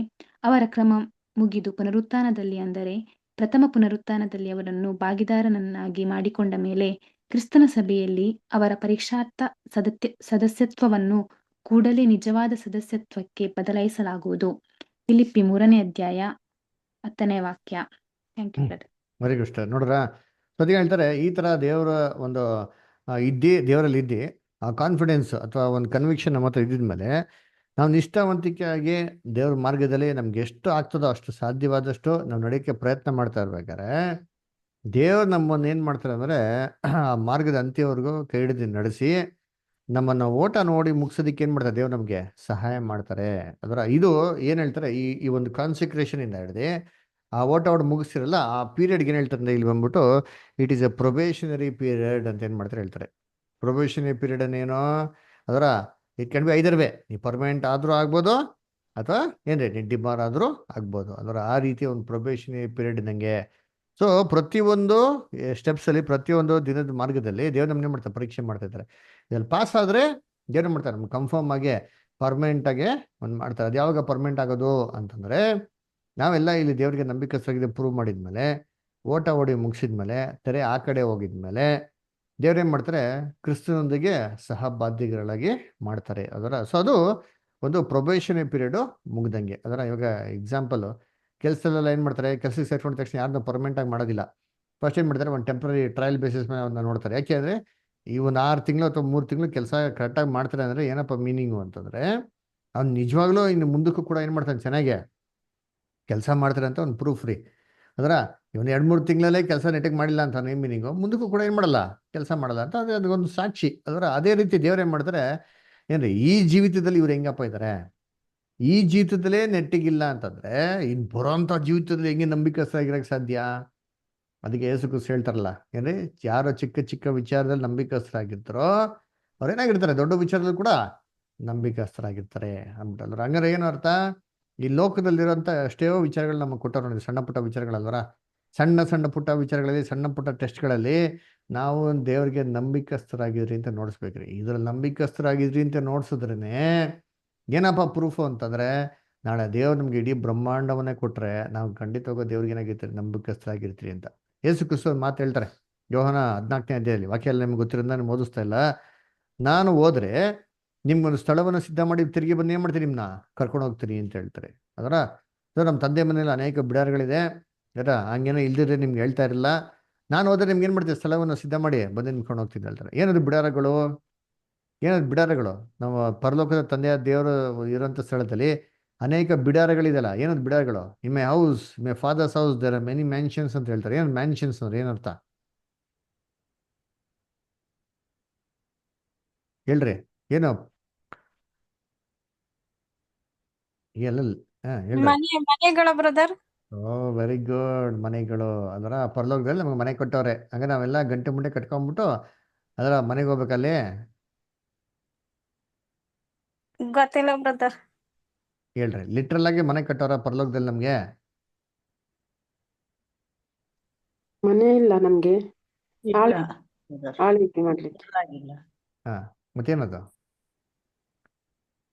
ಅವರ ಕ್ರಮ ಮುಗಿದು ಪುನರುತ್ಥಾನದಲ್ಲಿ, ಅಂದರೆ ಪ್ರಥಮ ಪುನರುತ್ಥಾನದಲ್ಲಿ ಅವರನ್ನು ಭಾಗಿದಾರನನ್ನಾಗಿ ಮಾಡಿಕೊಂಡ ಮೇಲೆ ಕ್ರಿಸ್ತನ ಸಭೆಯಲ್ಲಿ ಅವರ ಪರೀಕ್ಷಾರ್ಥ ಸದಸ್ಯತ್ವವನ್ನು ಕೂಡಲೇ ನಿಜವಾದ ಸದಸ್ಯತ್ವಕ್ಕೆ ಬದಲಾಯಿಸಲಾಗುವುದು. ಫಿಲಿಪ್ಪಿ 3:10 ವಾಕ್ಯ. Thank you brother. Very good star. ನೋಡ್ರ, ಸದ್ಯ ಹೇಳ್ತಾರೆ ಈ ತರ ದೇವರ ಒಂದು ದೇವರಲ್ಲಿ ಇದ್ದಿ ಆ ಕಾನ್ಫಿಡೆನ್ಸ್ ಅಥವಾ ಒಂದು ಕನ್ವಿಕ್ಷನ್ ನಮ್ಮ ಹತ್ರ ಇದ್ದಿದ್ಮೇಲೆ ನಾವು ನಿಷ್ಠಾವಂತಿಕೆಯಾಗಿ ದೇವ್ರ ಮಾರ್ಗದಲ್ಲಿ ನಮ್ಗೆ ಎಷ್ಟು ಆಗ್ತದೋ ಅಷ್ಟು ಸಾಧ್ಯವಾದಷ್ಟು ನಾವು ನಡೆಯೋಕ್ಕೆ ಪ್ರಯತ್ನ ಮಾಡ್ತಾ ಇರ್ಬೇಕಾದ್ರೆ ದೇವ್ರು ನಮ್ಮನ್ನು ಏನು ಮಾಡ್ತಾರೆ ಅಂದರೆ ಆ ಮಾರ್ಗದ ಅಂತ್ಯವರೆಗೂ ಕೈ ಹಿಡಿದು ನಡೆಸಿ ನಮ್ಮನ್ನು ಓಟ ನೋಡಿ ಮುಗಿಸೋದಕ್ಕೆ ಏನು ಮಾಡ್ತಾರೆ, ದೇವ್ರು ನಮಗೆ ಸಹಾಯ ಮಾಡ್ತಾರೆ. ಅದರ ಇದು ಏನು ಹೇಳ್ತಾರೆ, ಈ ಒಂದು ಕಾನ್ಸಂಟ್ರೇಷನ್ ಇಂದ ಹಿಡಿದು ಆ ಓಟ ಮುಗಿಸ್ತಿರಲ್ಲ ಆ ಪೀರಿಯಡ್ಗೆ ಏನು ಹೇಳ್ತಾರೆ ಇಲ್ಲಿ ಬಂದ್ಬಿಟ್ಟು it is A probationary period ಅಂತ ಏನು ಮಾಡ್ತಾರೆ ಹೇಳ್ತಾರೆ. ಪ್ರೊಬೇಷನರಿ ಪೀರಿಯಡ್ ಅನ್ನೇನೋ ಅದರ it can be either way, ನೀವು ಪರ್ಮನೆಂಟ್ ಆದರೂ ಆಗ್ಬೋದು ಅಥವಾ ಏನ್ರಿ ನೀವು ಡಿಮಾರ್ ಆದರೂ ಆಗ್ಬೋದು. ಅದರ ಆ ರೀತಿ ಒಂದು ಪ್ರೊಬೇಷನರಿ ಪೀರಿಯಡ್ ಇದ್ದಂಗೆ. ಸೊ ಪ್ರತಿಯೊಂದು ಸ್ಟೆಪ್ಸಲ್ಲಿ ಪ್ರತಿಯೊಂದು ದಿನದ ಮಾರ್ಗದಲ್ಲಿ ದೇವ್ರು ನಮ್ಮನ್ನೇ ಮಾಡ್ತಾರೆ, ಪರೀಕ್ಷೆ ಮಾಡ್ತಾ ಇದ್ದಾರೆ. ಇದ್ರಲ್ಲಿ ಪಾಸ್ ಆದರೆ ದೇವ್ರು ಮಾಡ್ತಾರೆ ನಮ್ಗೆ ಕನ್ಫರ್ಮ್ ಆಗಿ ಪರ್ಮನೆಂಟಾಗೆ ಒಂದು ಮಾಡ್ತಾರೆ. ಅದು ಯಾವಾಗ ಪರ್ಮನೆಂಟ್ ಆಗೋದು ಅಂತಂದರೆ ನಾವೆಲ್ಲ ಇಲ್ಲಿ ದೇವರಿಗೆ ನಂಬಿಕಸ್ಥರಾಗಿದೆ ಪ್ರೂವ್ ಮಾಡಿದ್ಮೇಲೆ, ಓಟ ಓಡಿ ಮುಗಿಸಿದ್ಮೇಲೆ, ತೆರೆ ಆ ಕಡೆ ಹೋಗಿದ್ಮೇಲೆ ದೇವ್ರೇನು ಮಾಡ್ತಾರೆ, ಕ್ರಿಸ್ತನೊಂದಿಗೆ ಸಹಬಾಧ್ಯಗಳಾಗಿ ಮಾಡ್ತಾರೆ. ಅದರ ಸೊ ಅದು ಒಂದು ಪ್ರೊಬೇಷನರಿ ಪೀರಿಯಡು ಮುಗ್ದಂಗೆ. ಅದರ ಇವಾಗ ಎಕ್ಸಾಂಪಲು ಕೆಲಸದಲ್ಲೆಲ್ಲ ಏನು ಮಾಡ್ತಾರೆ, ಕೆಲಸಕ್ಕೆ ಸೇರ್ಕೊಂಡ ತಕ್ಷಣ ಯಾರನ್ನೂ ಪರ್ಮನೆಂಟಾಗಿ ಮಾಡೋದಿಲ್ಲ. ಫಸ್ಟ್ ಏನು ಮಾಡ್ತಾರೆ, ಒಂದು ಟೆಂಪ್ರರಿ ಟ್ರಯಲ್ ಬೇಸಿಸ್ ಮೇಲೆ ಅವ್ರನ್ನ ನೋಡ್ತಾರೆ. ಯಾಕೆ ಅಂದರೆ ಈ ಒಂದು 6 ತಿಂಗಳು ಅಥವಾ 3 ತಿಂಗಳು ಕೆಲಸ ಕರೆಕ್ಟಾಗಿ ಮಾಡ್ತಾರೆ ಅಂದರೆ ಏನಪ್ಪ ಮೀನಿಂಗು ಅಂತಂದರೆ ಅವ್ನು ನಿಜವಾಗ್ಲೂ ಇನ್ನು ಮುಂದಕ್ಕೂ ಕೂಡ ಏನು ಮಾಡ್ತಾನೆ, ಚೆನ್ನಾಗೆ ಕೆಲಸ ಮಾಡ್ತಾರೆ ಅಂತ ಒಂದು ಪ್ರೂಫ್ ರೀ. ಅದರ ಇವನು 2-3 ತಿಂಗಳಲ್ಲೇ ಕೆಲಸ ನೆಟ್ಟಿಗೆ ಮಾಡಿಲ್ಲ ಅಂತ ಏನು ಮೀನಿಂಗು, ಮುಂದಕ್ಕೂ ಕೂಡ ಏನು ಮಾಡಲ್ಲ, ಕೆಲಸ ಮಾಡಲ್ಲ ಅಂತ ಅದೊಂದು ಸಾಕ್ಷಿ. ಅದರ ಅದೇ ರೀತಿ ದೇವ್ರು ಏನು ಮಾಡ್ತಾರೆ, ಏನ್ರಿ ಈ ಜೀವಿತದಲ್ಲಿ ಇವ್ರು ಹೆಂಗಪ್ಪ ಇದ್ದಾರೆ, ಈ ಜೀವಿತದಲ್ಲೇ ನೆಟ್ಟಿಗಿಲ್ಲ ಅಂತಂದ್ರೆ ಇನ್ ಬರೋಂಥ ಜೀವಿತದಲ್ಲಿ ಹೆಂಗೆ ನಂಬಿಕಸ್ಥರಾಗಿರಕ್ಕೆ ಸಾಧ್ಯ? ಅದಕ್ಕೆ ಯೇಸು ಕ್ರಿಸ್ತ ಹೇಳ್ತಾರಲ್ಲ, ಏನ್ರಿ, ಯಾರೋ ಚಿಕ್ಕ ಚಿಕ್ಕ ವಿಚಾರದಲ್ಲಿ ನಂಬಿಕಸ್ಥರಾಗಿರ್ತಾರೋ ಅವ್ರೇನಾಗಿರ್ತಾರೆ, ದೊಡ್ಡ ವಿಚಾರದಲ್ಲಿ ಕೂಡ ನಂಬಿಕಸ್ಥರಾಗಿರ್ತಾರೆ ಅಂದ್ಬಿಟ್ಟಲ್ರ. ಹಂಗಾರೆ ಏನು ಅರ್ಥ? ಈ ಲೋಕದಲ್ಲಿರೋಂಥ ಎಷ್ಟೋ ವಿಚಾರಗಳು ನಮಗೆ ಕೊಟ್ಟವ್ರು ನೋಡಿ, ಸಣ್ಣ ಪುಟ್ಟ ವಿಚಾರಗಳಲ್ವರ. ಸಣ್ಣ ಸಣ್ಣ ಪುಟ್ಟ ವಿಚಾರಗಳಲ್ಲಿ, ಸಣ್ಣ ಪುಟ್ಟ ಟೆಸ್ಟ್ಗಳಲ್ಲಿ ನಾವು ದೇವರಿಗೆ ನಂಬಿಕಸ್ಥರಾಗಿದ್ರಿ ಅಂತ ನೋಡಿಸ್ಬೇಕ್ರಿ. ಇದ್ರಲ್ಲಿ ನಂಬಿಕಸ್ಥರಾಗಿದ್ರಿ ಅಂತ ನೋಡ್ಸಿದ್ರೇನೆ ಏನಪ್ಪ ಪ್ರೂಫು ಅಂತಂದ್ರೆ, ನಾಳೆ ದೇವ್ರು ನಮ್ಗೆ ಇಡೀ ಬ್ರಹ್ಮಾಂಡವನ್ನೇ ಕೊಟ್ರೆ ನಾವು ಖಂಡಿತವಾಗೂ ದೇವ್ರಿಗೆ ಏನಾಗಿರ್ತೀರಿ, ನಂಬಿಕಸ್ಥರಾಗಿರ್ತೀರಿ ಅಂತ ಯೇಸು ಕ್ರಿಸ್ತ ಒಂದು ಮಾತು ಹೇಳ್ತಾರೆ. ಯೋಹನ 14ನೇ ಅಧ್ಯಾಯದಲ್ಲಿ, ವಾಕ್ಯ ಎಲ್ಲ ನಿಮ್ಗೆ ಗೊತ್ತಿರೋದು ನಾನು ಓದಿಸ್ತಾ ಇಲ್ಲ. ನಾನು ಹೋದ್ರೆ ನಿಮ್ಗೊಂದು ಸ್ಥಳವನ್ನು ಸಿದ್ಧ ಮಾಡಿ ತಿರುಗಿ ಬಂದು ಏನ್ ಮಾಡ್ತೀನಿ, ನಿಮ್ನ ಕರ್ಕೊಂಡು ಹೋಗ್ತೀನಿ ಅಂತ ಹೇಳ್ತಾರೆ. ಅದರ ನಮ್ಮ ತಂದೆ ಮನೇಲಿ ಅನೇಕ ಬಿಡಾರಗಳಿದೆ, ಹಂಗೇನೋ ಇಲ್ದಿದ್ರೆ ನಿಮ್ಗೆ ಹೇಳ್ತಾ ಇರಲಿಲ್ಲ. ನಾನು ಹೋದ್ರೆ ನಿಮ್ಗೆ ಏನು ಮಾಡ್ತೀನಿ, ಸ್ಥಳವನ್ನು ಸಿದ್ಧ ಮಾಡಿ ಬಂದು ನಿಮ್ಕೊಂಡು ಹೋಗ್ತೀನಿ ಹೇಳ್ತಾರೆ. ಏನದು ಬಿಡಾರಗಳು? ಏನದು ಬಿಡಾರಗಳು? ನಮ್ಮ ಪರಲೋಕದ ತಂದೆಯ ದೇವರು ಇರೋಂಥ ಸ್ಥಳದಲ್ಲಿ ಅನೇಕ ಬಿಡಾರಗಳಿದೆಯಲ್ಲ, ಏನದು ಬಿಡಾರಗಳು? In my house, my father's house there are many mansions ಅಂತ ಹೇಳ್ತಾರೆ. ಏನು ಮ್ಯಾನ್ಷನ್ಸ್ ಅಂದ್ರೆ ಏನರ್ಥ ಹೇಳ್ರಿ? ಏನು ಎಲ್ಲ ಹೇಳ್ರಿ. ಮನೆಗಳ ಬ್ರದರ್. ಓ ವೆರಿ ಗುಡ್. ಮನೆಗಳು ಅದರ ಪರಲೋಕದಲ್ಲಿ ನಮಗೆ ಮನೆ ಕೊಟ್ಟವ್ರೆ. ಹಂಗೆ ನಾವೆಲ್ಲ ಗಂಟೆ ಮುಂಡೆ ಕಟ್ಕೊಂಡ್ಬಿಟ್ಟು ಅದರ ಮನೆಗೆ ಹೋಗ್ಬೇಕಲ್ಲಿ. ಗೊತ್ತಿಲ್ಲ ಬ್ರದರ್. ಹೇಳ್ರಿ, ಲಿಟ್ರಲ್ ಆಗಿ ಮನೆ ಕಟ್ಟವ್ರ ಪರಲೋಕದಲ್ಲಿ ನಮ್ಗೆ? ಮನೆ ಇಲ್ಲ ನಮ್ಗೆ, ಇಲ್ಲ ಆಳ್ವಿಕೆ ಮಾಡ್ಲಿಕ್ಕೆ. ಆಗಿಲ್ಲ. ಮತ್ತೇನದು?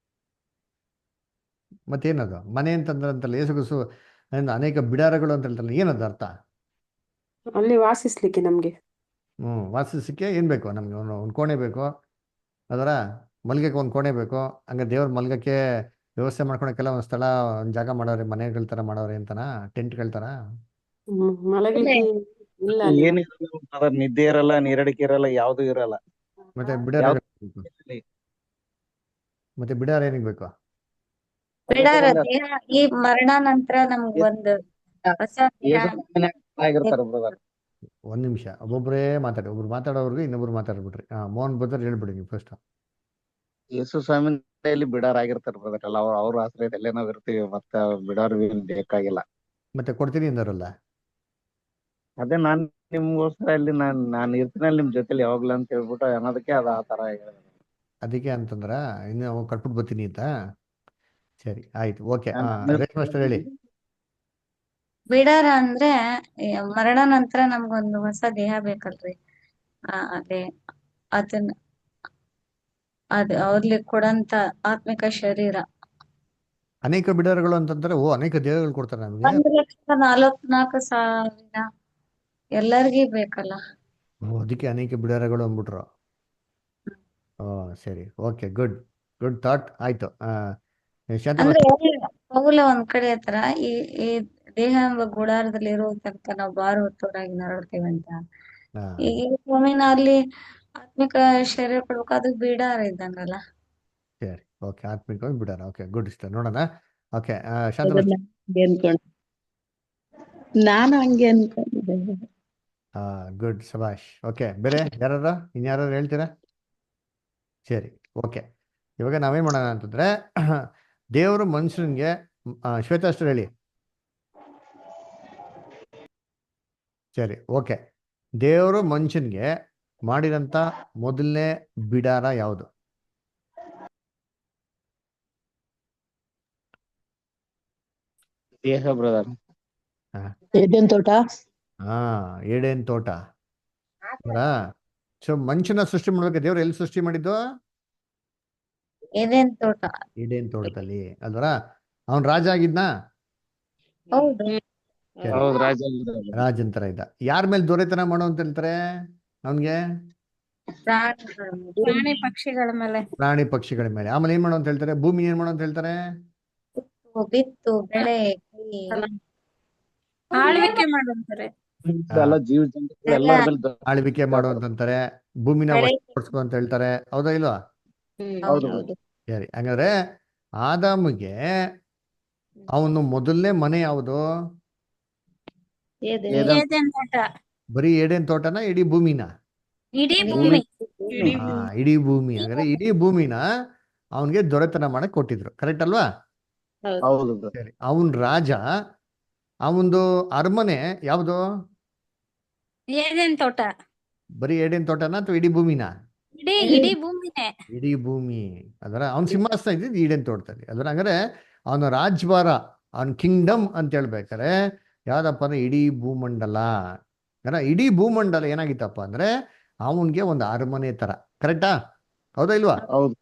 ಮತ್ತೇನದು ಮನೆ ಅಂತಂದ್ರೆ? ಅಂತಲ್ಲ ಯೇಸು ಕ್ರಿಸ್ತು ಅನೇಕ ಬಿಡಾರಗಳು ಅಂತ ಹೇಳ್ತಾರಲ್ಲ, ಏನದು ಅರ್ಥ? ಅಲ್ಲಿ ವಾಸಿಸ್ಲಿಕ್ಕೆ ನಮ್ಗೆ. ವಾಸಿಸಕ್ಕೆ ಏನ್ ಬೇಕು ನಮ್ಗೆ? ಒಂದು ಕೋಣೆ ಬೇಕು, ಅದರ ಮಲ್ಗಕ್ಕೆ ಒಂದು ಕೋಣೆ ಬೇಕು. ಹಂಗೆ ದೇವ್ರ ಮಲ್ಗಕ್ಕೆ ವ್ಯವಸ್ಥೆ ಮಾಡ್ಕೊಳಕ್ಕೆಲ್ಲ ಒಂದು ಸ್ಥಳ, ಒಂದು ಜಾಗ ಮಾಡವ್ರೆ, ಮನೆಗಳ ತರ ಮಾಡವ್ರೆ ಅಂತನ, ಟೆಂಟ್ಗಳ ತರ. ಮಲಗ್ಲಿಕ್ಕೆ ಇಲ್ಲ ಅಲ್ಲಿ. ಏನಿರಲ್ಲ, ನಿದ್ದೆ ಇರಲ್ಲ, ನೀರಡಿಕೆ ಇರಲ್ಲ, ಯಾವ್ದು ಇರಲ್ಲ. ಮತ್ತೆ ಬಿಡಾರ ಮತ್ತೆ ಬಿಡಾರ ಏನಿಗೆ ಬೇಕು? ಬಿಡಾರ ದೇಹ ಈ ಮರಣ ನಂತರ ನಮ್ಗ್ ಒಂದು ಹೊಸ ದೇಹ ಆಗಿರ್ತಾರೆ ಬ್ರದರ್. ಒಂದ್ ನಿಮಿಷ, ಒಬ್ಬೊಬ್ಬರೇ ಮಾತಾಡಿ. ಒಬ್ರು ಮಾತಾಡೋರ್ಗು ಇನ್ನೊಬ್ರು ಮಾತಾಡ್ಬಿಟ್ರಿ. ಮೋಹನ್ ಬದರ್ ಹೇಳ್ಬಿಡಿ ನೀವು ಫಸ್ಟ್. ಯೇಸು ಸ್ವಾಮಿಯಲ್ಲಿ ಬಿಡಾರ ಆಗಿರ್ತಾರೆ ಬ್ರದರ್ ಎಲ್ಲ. ಅವ್ರ ಆಶ್ರಯದಲ್ಲೇ ನಾವ್ ಇರ್ತೀವಿ, ಮತ್ತೆ ಬಿಡಾರ್ ಬೇಕಾಗಿಲ್ಲ. ಮತ್ತೆ ಕೊಡ್ತೀನಿ ಅಂದಾರಲ್ಲ. ಅದೇ ನಾನ್ ನಿಮ್ಗೋಸ್ಕರ ಅಲ್ಲಿ ನಾನ್ ಇರ್ತೀನಲ್ಲ ನಿಮ್ ಜೊತೆಲಿ ಯಾವಾಗ್ಲೂ ಅಂತ ಹೇಳ್ಬಿಟ್ಟು ಅನ್ನೋದಕ್ಕೆ ಅದ ಆ ತರ ಹೇಳಿದ್ರು. ಅದಕ್ಕೆ ಅಂತಂದ್ರ ಇನ್ನು ಕಟ್ಬಿಟ್ಟು ಬರ್ತೀನಿ ಅಂತ. ಸರಿ ಆಯ್ತು, ಓಕೆ. ರೇಷ್ಮೆ ಮಾಸ್ಟರ್ ಹೇಳಿ. ಬಿಡಾರ ಅಂದ್ರೆ ಮರಣ ನಂತರ ನಮ್ಗೊಂದು ಹೊಸ ದೇಹ ಬೇಕಲ್ರಿ. ಅದೇ ಅದನ್ನ ಅವ್ರಿಗೆ ಕೊಡಂತ ಆತ್ಮಿಕ ಶರೀರ. ಅನೇಕ ಬಿಡಾರಗಳು ಅಂತಂದ್ರೆ ಅನೇಕ ದೇಹಗಳು ಕೊಡ್ತಾರೆ ನಮಗೆ. 1,44,000 ಎಲ್ಲರಿಗೂ ಬೇಕಲ್ಲ. ಅದಕ್ಕೆ ಅನೇಕ ಬಿಡಾರಗಳು ಅಂದ್ಬಿಟ್ರು. ಸರಿ, ಓಕೆ, ಗುಡ್ ಗುಡ್ ಥಾಟ್. ಆಯ್ತು. ಅಂದ್ರೆ ಪೌಲ ಒಂದ್ ಕಡೆ ಹತ್ರ ಈ ದೇಹ ಎಂಬ ಗುಡಾರದಲ್ಲಿ ಇರುವ ತನಕ ನಾವು ಭಾರ ಹೊತ್ತವರಾಗಿ ನರಳ್ತೇವೆ ಅಂತ. ಈ ಸ್ವಾಮಿನ ಅಲ್ಲಿ ಆತ್ಮಿಕ ಶರೀರ ಕೊಡ್ಬೇಕು, ಅದು ಬಿಡಾರ ಇದ್ದಂಗಲ್ಲ. ಸರಿ, ಓಕೆ, ಆತ್ಮಿಕವಾಗಿ ಬಿಡಾರ. ಓಕೆ, ಗುಡ್ ಇಷ್ಟ ನೋಡೋಣ. ಓಕೆ, ನಾನು ಹಂಗೆ ಅನ್ಕೊಂಡಿದ್ದೆ. ಗುಡ್, ಶಬಾಷ್. ಓಕೆ, ಬೇರೆ ಯಾರು ಇನ್ಯಾರು ಹೇಳ್ತೀರಾ? ಸರಿ, ಓಕೆ. ಇವಾಗ ನಾವೇನ್ ಮಾಡೋಣ ಅಂತಂದ್ರೆ, ದೇವರು ಮನುಷ್ಯನಿಗೆ ಶ್ವೇತಾಸ್ತ್ರ ಹೇಳಿ. ಸರಿ, ಓಕೆ. ದೇವರು ಮನುಷ್ಯನ್ಗೆ ಮಾಡಿದಂತ ಮೊದಲನೇ ಬಿಡಾರ ಯಾವುದು? ದೇಹ ಬ್ರದರ್. ಏದೇನ್ ತೋಟ. ಏಡೇನ್ ತೋಟ. ಸೊ ಮನುಷ್ಯನ ಸೃಷ್ಟಿ ಮಾಡ್ಬೇಕು ದೇವ್ರು ಎಲ್ಲಿ ಸೃಷ್ಟಿ ಮಾಡಿದ್ದು? ಏನೇನ್ ತೋಟ. ಏಡೇನ್ ತೋಟದಲ್ಲಿ ಅಲ್ವರ. ಅವನ್ ರಾಜ ಆಗಿದ್ನಾ? ಹೌದು. ಹೌದು, ರಾಜನ್ ತರ ಇದ್ದ. ಯಾರ ಮೇಲೆ ದೊರೆತನ ಮಾಡೋ ಅಂತ ಹೇಳ್ತಾರೆ ಅವನ್ಗೆ? ಪ್ರಾಣಿ ಪಕ್ಷಿಗಳ ಮೇಲೆ. ಪ್ರಾಣಿ ಪಕ್ಷಿಗಳ ಮೇಲೆ. ಆಮೇಲೆ ಏನ್ ಮಾಡೋ ಅಂತ ಹೇಳ್ತಾರೆ? ಭೂಮಿ ಏನ್ ಮಾಡೋ ಅಂತ ಹೇಳ್ತಾರೆ? ಬಿತ್ತು ಬೆಳೆ ಆಳ್ವಿಕೆ ಮಾಡಂತಾರೆ. ಆಳ್ವಿಕೆ ಮಾಡುವಂತಾರೆ. ಭೂಮಿನ ವಶಪಡಿಸ್ಕೊ ಅಂತ ಹೇಳ್ತಾರೆ. ಹೌದಾ ಇಲ್ವಾ? ಸರಿ, ಹಂಗಾದ್ರೆ ಆದಾಮಿಗೆ ಅವನು ಮೊದಲನೇ ಮನೆ ಯಾವುದು? ಬರೀ ಏಡೇನ್ ತೋಟನ ಇಡೀ ಭೂಮಿನ? ಇಡೀ ಭೂಮಿ. ಇಡೀ ಭೂಮಿ. ಹಾಗಾದ್ರೆ ಇಡೀ ಭೂಮಿನ ಅವನ್ಗೆ ದೊರೆತನ ಮಾಡಕ್ ಕೊಟ್ಟಿದ್ರು. ಕರೆಕ್ಟ್ ಅಲ್ವಾ? ಹೌದು ಬ್ರದರ್. ಸರಿ, ಅವನ್ ರಾಜ, ಅವನದು ಅರಮನೆ ಯಾವುದು? ಏನೇನ್ ತೋಟ ಬರೀ ಏಡೇನ್ ತೋಟನ ಅಥವಾ ಇಡೀ ಭೂಮಿನ? ಇಡೀ ಭೂಮಿನೇ. ಇಡೀ ಭೂಮಿ. ಅದರ ಅವನ ಸಿಂಹಾಸನ ಇದ್ದಿದ್ದು ಈಡೇನ್ ತೋಟದಲ್ಲಿ. ಅದರ ಹಂಗಾರೆ ಅವನ ರಾಜ್ಭಾರ, ಅವನ ಕಿಂಗ್ಡಮ್ ಅಂತ ಹೇಳ್ಬೇಕಾರೆ ಯಾವ್ದಪ್ಪ ಅಂದ್ರೆ ಇಡೀ ಭೂಮಂಡಲ. ಇಡೀ ಭೂಮಂಡಲ ಏನಾಗಿತ್ತಪ್ಪ ಅಂದ್ರೆ ಅವನ್ಗೆ ಒಂದು ಅರಮನೆ ತರ. ಕರೆಕ್ಟಾ? ಹೌದಾ ಇಲ್ವಾ? ಹೌದು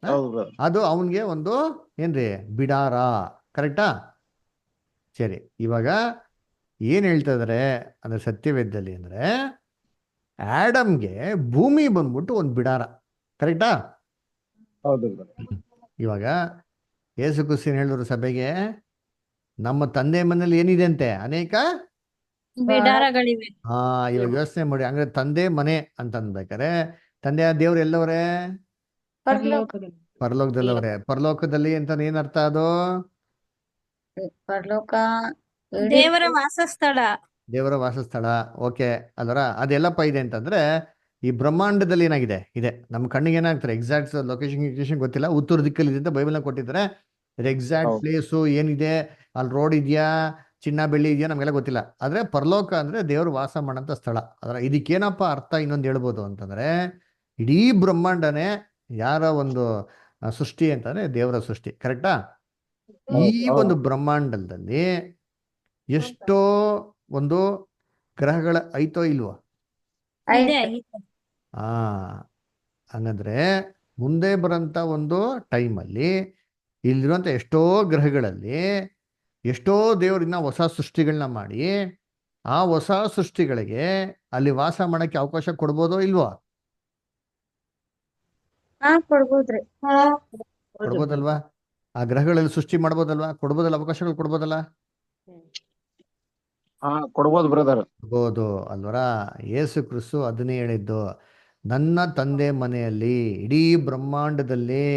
ಹ? ಹೌದು ಬ್ರದರ್. ಅದು ಅವನ್ಗೆ ಒಂದು ಏನ್ರಿ ಬಿಡಾರ. ಕರೆಕ್ಟಾ? ಸರಿ, ಇವಾಗ ಏನ್ ಹೇಳ್ತಾ ಇದಾರೆ ಅಂದ್ರೆ ಸತ್ಯವೇದದಲ್ಲಿ ಅಂದ್ರೆ ಆಡಮ್ಗೆ ಭೂಮಿ ಬಂದ್ಬಿಟ್ಟು ಒಂದು ಬಿಡಾರ. ಕರೆಕ್ಟಾ? ಹೌದು ಬ್ರದರ್. ಇವಾಗ ಯೇಸು ಕ್ರಿಸ್ತನ್ ಹೇಳಿದ್ರು ಸಭೆಗೆ, ನಮ್ಮ ತಂದೆ ಮನೇಲಿ ಏನಿದೆ ಅಂತೆ? ಅನೇಕ. ಬಿಡಾರಗಳಿವೆ. ಇವಾಗ ಯೋಚನೆ ಮಾಡಿ, ಹಂಗಾರೆ ತಂದೆ ಮನೆ ಅಂತ ಅನ್ಬೇಕಾರೆ ತಂದೆಯ ದೇವ್ರು ಎಲ್ಲವ್ರೆ? ಪರಲೋಕದಲ್ಲವ್ರೆ. ಪರಲೋಕದಲ್ಲಿ ಅಂತ ಏನರ್ಥ ಅದು? ಪರಲೋಕ ದೇವರ ವಾಸಸ್ಥಳ. ದೇವರ ವಾಸಸ್ಥಳ. ಓಕೆ. ಅದರ ಅದೆಲ್ಲಪ್ಪ ಇದೆ ಅಂತಂದ್ರೆ ಈ ಬ್ರಹ್ಮಾಂಡದಲ್ಲಿ ಏನಾಗಿದೆ ಇದೆ. ನಮ್ಮ ಕಣ್ಣಿಗೆ ಏನಾಗ್ತಾರೆ ಎಕ್ಸಾಕ್ಟ್ ಲೊಕೇಶನ್ ಗೊತ್ತಿಲ್ಲ, ಉತ್ತರ ದಿಕ್ಕಲ್ಲಿ ಇದೆ ಅಂತ ಬೈಬಲ್ನ ಕೊಟ್ಟಿದ್ದಾರೆ. ಎಕ್ಸಾಕ್ಟ್ ಹೌದು. ಪ್ಲೇಸು ಏನಿದೆ, ಅಲ್ಲಿ ರೋಡ್ ಇದೆಯಾ, ಚಿನ್ನ ಬೆಳ್ಳಿ ಇದೆಯಾ, ನಮಗೆಲ್ಲ ಗೊತ್ತಿಲ್ಲ. ಆದ್ರೆ ಪರಲೋಕ ಅಂದ್ರೆ ದೇವರು ವಾಸ ಮಾಡೋಂಥ ಸ್ಥಳ. ಅದರ ಇದಕ್ಕೇನಪ್ಪ ಅರ್ಥ ಇನ್ನೊಂದು ಹೇಳ್ಬೋದು ಅಂತಂದ್ರೆ ಇಡೀ ಬ್ರಹ್ಮಾಂಡನೇ ಯಾರ ಒಂದು ಸೃಷ್ಟಿ ಅಂತಂದ್ರೆ ದೇವರ ಸೃಷ್ಟಿ. ಕರೆಕ್ಟಾ? ಈ ಒಂದು ಬ್ರಹ್ಮಾಂಡದಲ್ಲಿ ಎಷ್ಟೋ ಒಂದು ಗ್ರಹಗಳ ಐತೋ ಇಲ್ವೋ? ಇದೆ. ಆ ಹಂಗಂದ್ರೆ ಮುಂದೆ ಬರೋಂಥ ಒಂದು ಟೈಮಲ್ಲಿ ಇಲ್ಲಿರುವಂಥ ಎಷ್ಟೋ ಗ್ರಹಗಳಲ್ಲಿ ಎಷ್ಟೋ ದೇವರಿನ ಹೊಸ ಸೃಷ್ಟಿಗಳನ್ನ ಮಾಡಿ ಆ ಹೊಸ ಸೃಷ್ಟಿಗಳಿಗೆ ಅಲ್ಲಿ ವಾಸ ಮಾಡಕ್ಕೆ ಅವಕಾಶ ಕೊಡ್ಬೋದೋ ಇಲ್ವೋ? ಕೊಡ್ಬೋದ್ರಿ. ಕೊಡ್ಬೋದಲ್ವಾ? ಆ ಗ್ರಹಗಳಲ್ಲಿ ಸೃಷ್ಟಿ ಮಾಡ್ಬೋದಲ್ವಾ? ಕೊಡ್ಬೋದಲ್ಲ? ಅವಕಾಶಗಳು ಕೊಡ್ಬೋದಲ್ಲ? ಕೊಡ್ಬೋದು ಬ್ರದರ್. ಕೊಡ್ಬೋದು ಅಲ್ವರ? ಯೇಸು ಕ್ರಿಸ್ತು ಅದನ್ನೇ ಹೇಳಿದ್ದು, ನನ್ನ ತಂದೆ ಮನೆಯಲ್ಲಿ ಇಡೀ ಬ್ರಹ್ಮಾಂಡದಲ್ಲಿ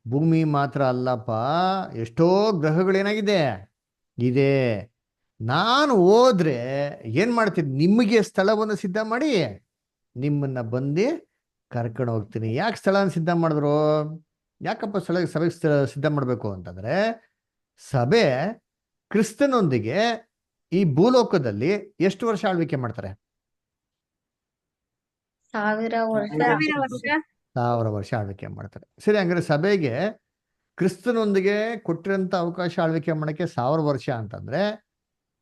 ಭೂಮಿ ಮಾತ್ರ ಅಲ್ಲಪ್ಪ, ಎಷ್ಟೋ ಗ್ರಹಗಳೇನಾಗಿದೆ ಇದೆ. ನಾನು ಹೋದ್ರೆ ಏನ್ ಮಾಡ್ತೀನಿ? ನಿಮಗೆ ಸ್ಥಳವನ್ನು ಸಿದ್ಧ ಮಾಡಿ ನಿಮ್ಮನ್ನ ಬಂದು ಕರ್ಕೊಂಡು ಹೋಗ್ತೀನಿ. ಯಾಕೆ ಸ್ಥಳನ ಸಿದ್ಧ ಮಾಡಿದ್ರು? ಯಾಕಪ್ಪ ಸಭೆಗೆ ಸಿದ್ಧ ಮಾಡಬೇಕು ಅಂತಂದ್ರೆ ಸಭೆ ಕ್ರಿಸ್ತನೊಂದಿಗೆ ಈ ಭೂಲೋಕದಲ್ಲಿ ಎಷ್ಟು ವರ್ಷ ಆಳ್ವಿಕೆ ಮಾಡ್ತಾರೆ? 1000 ವರ್ಷ. 1000 ವರ್ಷ ಆಳ್ವಿಕೆ ಮಾಡ್ತಾರೆ. ಸರಿ, ಹಂಗಾರೆ ಸಭೆಗೆ ಕ್ರಿಸ್ತನೊಂದಿಗೆ ಕೊಟ್ಟಿರೋಂಥ ಅವಕಾಶ ಆಳ್ವಿಕೆ ಮಾಡಕ್ಕೆ 1000 ವರ್ಷ ಅಂತಂದ್ರೆ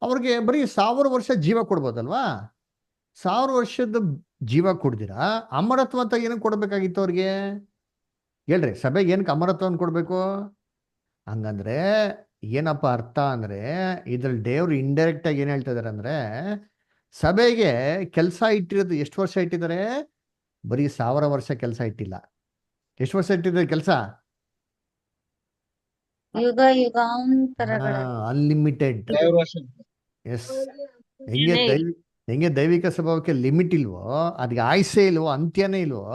ಅವ್ರಿಗೆ ಬರೀ 1000 ವರ್ಷ ಜೀವ ಕೊಡ್ಬೋದಲ್ವಾ? 1000 ವರ್ಷದ ಜೀವ ಕೊಡ್ದಿರಾ ಅಮರತ್ವ ಅಂತ ಏನಕ್ಕೆ ಕೊಡ್ಬೇಕಾಗಿತ್ತು ಅವ್ರಿಗೆ? ಹೇಳ್ರಿ, ಸಭೆಗೆ ಏನಕ್ಕೆ ಅಮರತ್ವವನ್ನು ಕೊಡ್ಬೇಕು? ಹಂಗಂದ್ರೆ ಏನಪ್ಪ ಅರ್ಥ ಅಂದ್ರೆ ಇದ್ರಲ್ಲಿ ದೇವ್ರು ಇಂಡೈರೆಕ್ಟ್ ಆಗಿ ಏನ್ ಹೇಳ್ತಾ ಇದಾರೆ ಅಂದ್ರೆ ಸಭೆಗೆ ಕೆಲಸ ಇಟ್ಟಿರೋದು ಎಷ್ಟು ವರ್ಷ ಇಟ್ಟಿದ್ದಾರೆ? ಬರೀ 1000 ವರ್ಷ ಕೆಲಸ ಇಟ್ಟಿಲ್ಲ. ಎಷ್ಟು ವರ್ಷ ಇಟ್ಟಿದ್ದಾರೆ ಕೆಲಸ? ಯುಗ ಯುಗಾಂತರಗಳ. ಅನ್ಲಿಮಿಟೆಡ್. ಎಸ್. ಹೆಂಗೆ ದೈವಿಕ ಸ್ವಭಾವಕ್ಕೆ ಲಿಮಿಟ್ ಇಲ್ವೋ, ಅದಕ್ಕೆ ಆಯ್ಸೆ ಇಲ್ವೋ, ಅಂತ್ಯನೇ ಇಲ್ವೋ,